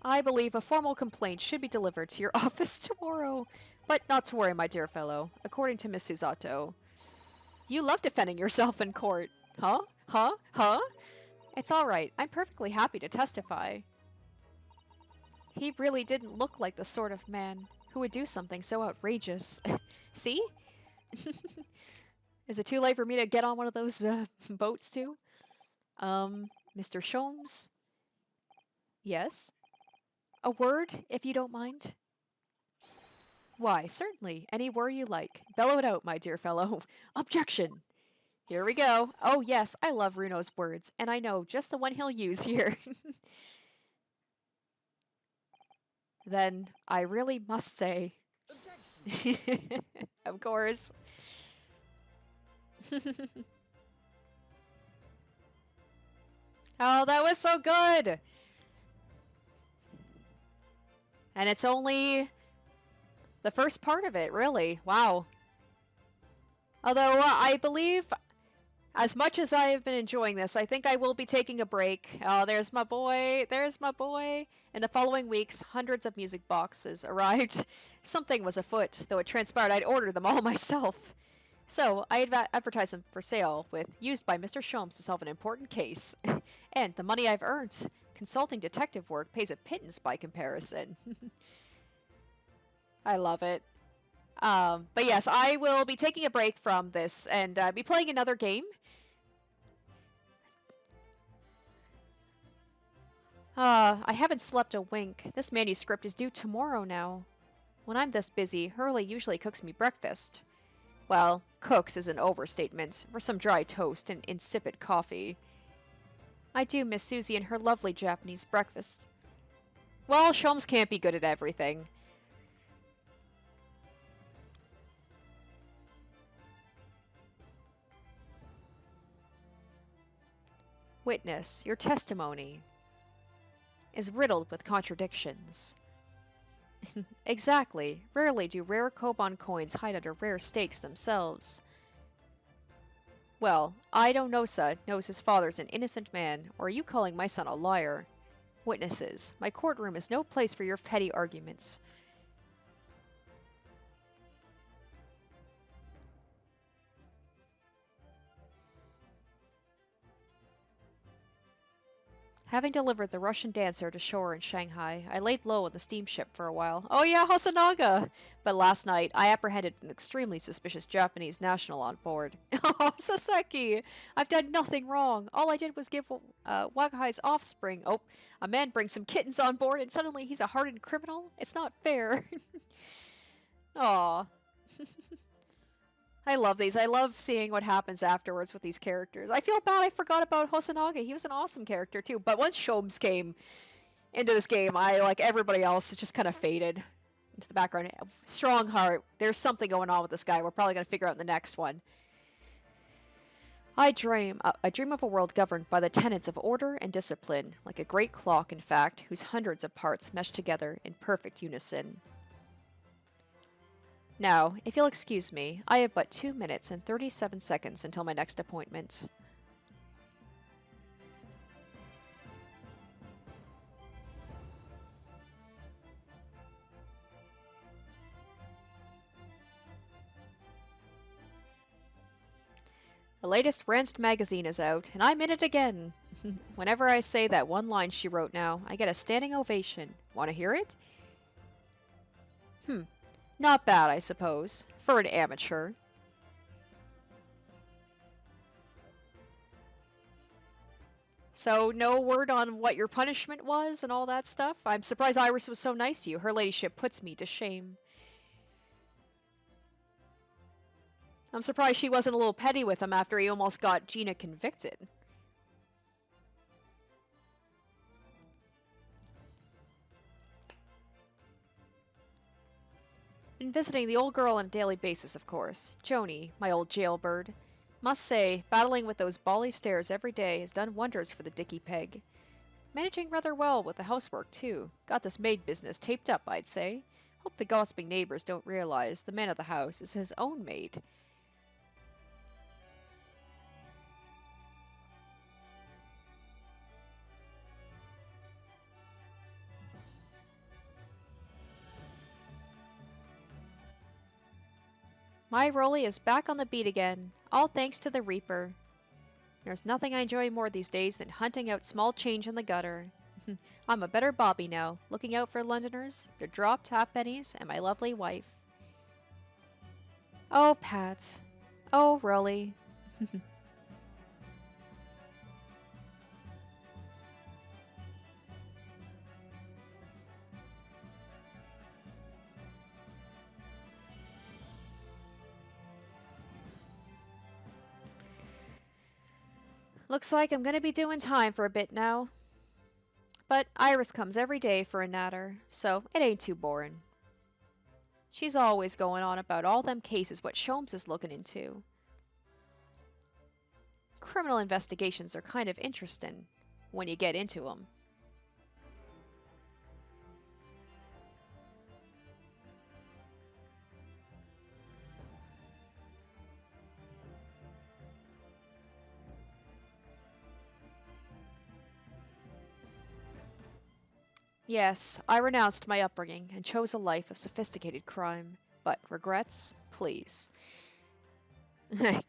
I believe a formal complaint should be delivered to your office tomorrow. But not to worry, my dear fellow. According to Miss Susato, you love defending yourself in court. Huh? Huh? Huh? It's alright. I'm perfectly happy to testify. He really didn't look like the sort of man who would do something so outrageous. See? Is it too late for me to get on one of those boats too? Mr. Sholmes? Yes? A word, if you don't mind? Why, certainly. Any word you like. Bellow it out, my dear fellow. Objection! Here we go. Oh yes, I love Runo's words, and I know just the one he'll use here. Then I really must say... Of course. Oh, that was so good! And it's only the first part of it, really. Wow. Although, I believe, as much as I have been enjoying this, I think I will be taking a break. Oh, there's my boy. There's my boy. In the following weeks, hundreds of music boxes arrived. Something was afoot, though it transpired I'd ordered them all myself. So, I advertised them for sale with used by Mr. Sholmes to solve an important case. And the money I've earned consulting detective work pays a pittance by comparison. I love it. But yes, I will be taking a break from this and be playing another game. I haven't slept a wink. This manuscript is due tomorrow now. When I'm this busy, Hurley usually cooks me breakfast. Well, cooks is an overstatement, for some dry toast and insipid coffee. I do miss Susie and her lovely Japanese breakfast. Well, Sholmes can't be good at everything. Witness, your testimony is riddled with contradictions. Exactly. Rarely do rare Koban coins hide under rare stakes themselves. Well, Ido Nosa knows his father's an innocent man, or are you calling my son a liar? Witnesses, my courtroom is no place for your petty arguments. Having delivered the Russian dancer to shore in Shanghai, I laid low on the steamship for a while. Oh yeah, Hosonaga! But last night, I apprehended an extremely suspicious Japanese national on board. Oh, Saseki! I've done nothing wrong. All I did was give Wakahai's offspring. Oh, a man brings some kittens on board and suddenly he's a hardened criminal? It's not fair. Aw. I love these. I love seeing what happens afterwards with these characters. I feel bad I forgot about Hosonaga. He was an awesome character too. But once Sholmes came into this game, I, like everybody else, just kind of faded into the background. Strong heart. There's something going on with this guy. We're probably going to figure out in the next one. I dream of a world governed by the tenets of order and discipline, like a great clock, in fact, whose hundreds of parts mesh together in perfect unison. Now, if you'll excuse me, I have but 2 minutes and 37 seconds until my next appointment. The latest Ranced magazine is out, and I'm in it again. Whenever I say that one line she wrote now, I get a standing ovation. Want to hear it? Not bad, I suppose, for an amateur. So, no word on what your punishment was and all that stuff? I'm surprised Iris was so nice to you. Her ladyship puts me to shame. I'm surprised she wasn't a little petty with him after he almost got Gina convicted. Been visiting the old girl on a daily basis, of course. Joni, my old jailbird. Must say, battling with those bally stares every day has done wonders for the dicky peg. Managing rather well with the housework, too. Got this maid business taped up, I'd say. Hope the gossiping neighbors don't realize the man of the house is his own maid. My Rolly is back on the beat again, all thanks to the Reaper. There's nothing I enjoy more these days than hunting out small change in the gutter. I'm a better Bobby now, looking out for Londoners, their dropped halfpennies, and my lovely wife. Oh, Pat. Oh, Rolly. Looks like I'm gonna be doing time for a bit now. But Iris comes every day for a natter, so it ain't too boring. She's always going on about all them cases what Sholmes is looking into. Criminal investigations are kind of interesting when you get into 'em. Yes, I renounced my upbringing and chose a life of sophisticated crime. But regrets? Please.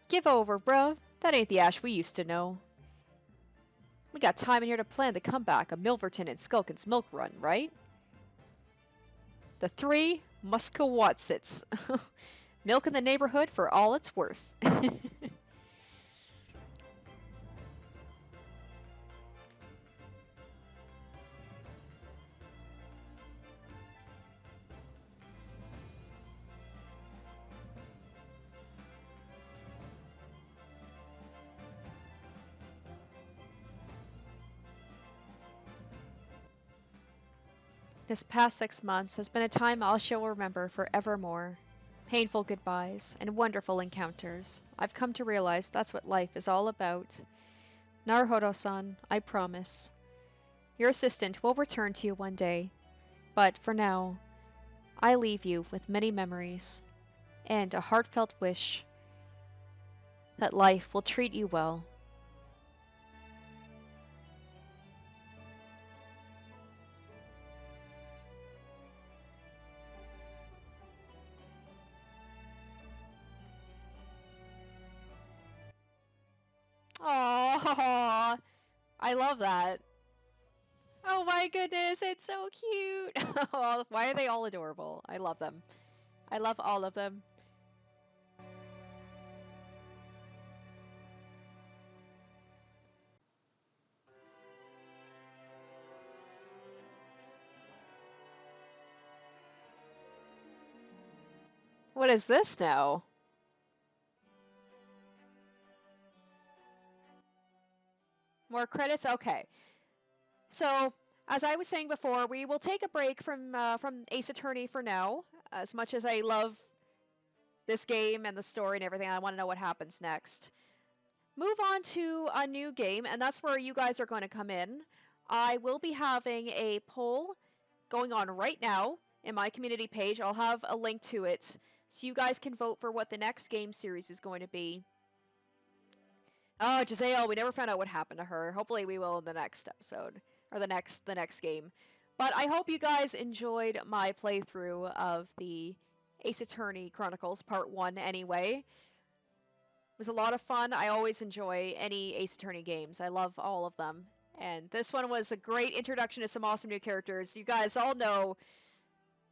Give over, bruv. That ain't the Ash we used to know. We got time in here to plan the comeback of Milverton and Skulkin's milk run, right? The three Muskawatsits. Milk in the neighborhood for all it's worth. This past 6 months has been a time I shall remember forevermore. Painful goodbyes and wonderful encounters. I've come to realize that's what life is all about. Naruhodo-san, I promise. Your assistant will return to you one day. But for now, I leave you with many memories and a heartfelt wish that life will treat you well. Oh, I love that. Oh my goodness, it's so cute. Oh, why are they all adorable? I love them. I love all of them. What is this now? More credits? Okay. So, as I was saying before, we will take a break from Ace Attorney for now. As much as I love this game and the story and everything, I want to know what happens next. Move on to a new game, and that's where you guys are going to come in. I will be having a poll going on right now in my community page. I'll have a link to it, so you guys can vote for what the next game series is going to be. Oh, Giselle, we never found out what happened to her. Hopefully we will in the next episode. Or the next game. But I hope you guys enjoyed my playthrough of the Ace Attorney Chronicles Part 1 anyway. It was a lot of fun. I always enjoy any Ace Attorney games. I love all of them. And this one was a great introduction to some awesome new characters. You guys all know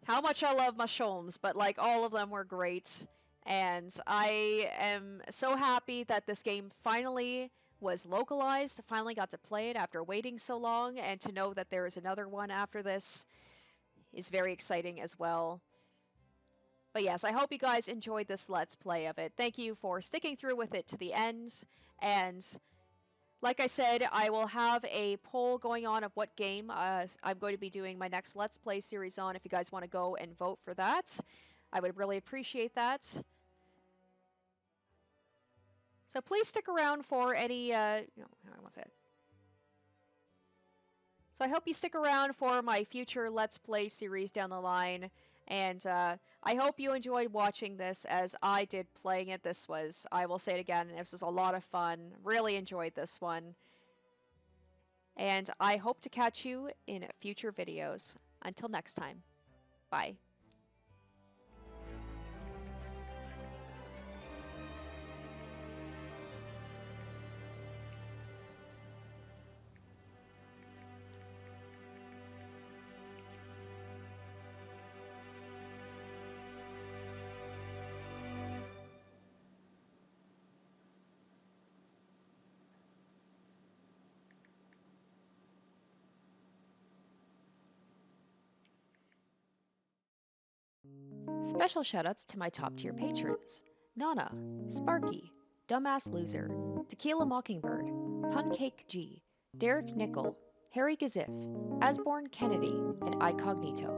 how much I love my Sholmes, but like all of them were great. And I am so happy that this game finally was localized. Finally got to play it after waiting so long, and to know that there is another one after this is very exciting as well. But yes, I hope you guys enjoyed this Let's Play of it. Thank you for sticking through with it to the end. And like I said, I will have a poll going on of what game I'm going to be doing my next Let's Play series on if you guys want to go and vote for that. I would really appreciate that. So please stick around for any, no, I won't say it. So I hope you stick around for my future Let's Play series down the line. And I hope you enjoyed watching this as I did playing it. This was, I will say it again, this was a lot of fun. Really enjoyed this one. And I hope to catch you in future videos. Until next time. Bye. Special shoutouts to my top tier patrons: Nana, Sparky, Dumbass Loser, Tequila Mockingbird, Puncake G, Derek Nickel, Harry Gazif, Asborn Kennedy, and Icognito.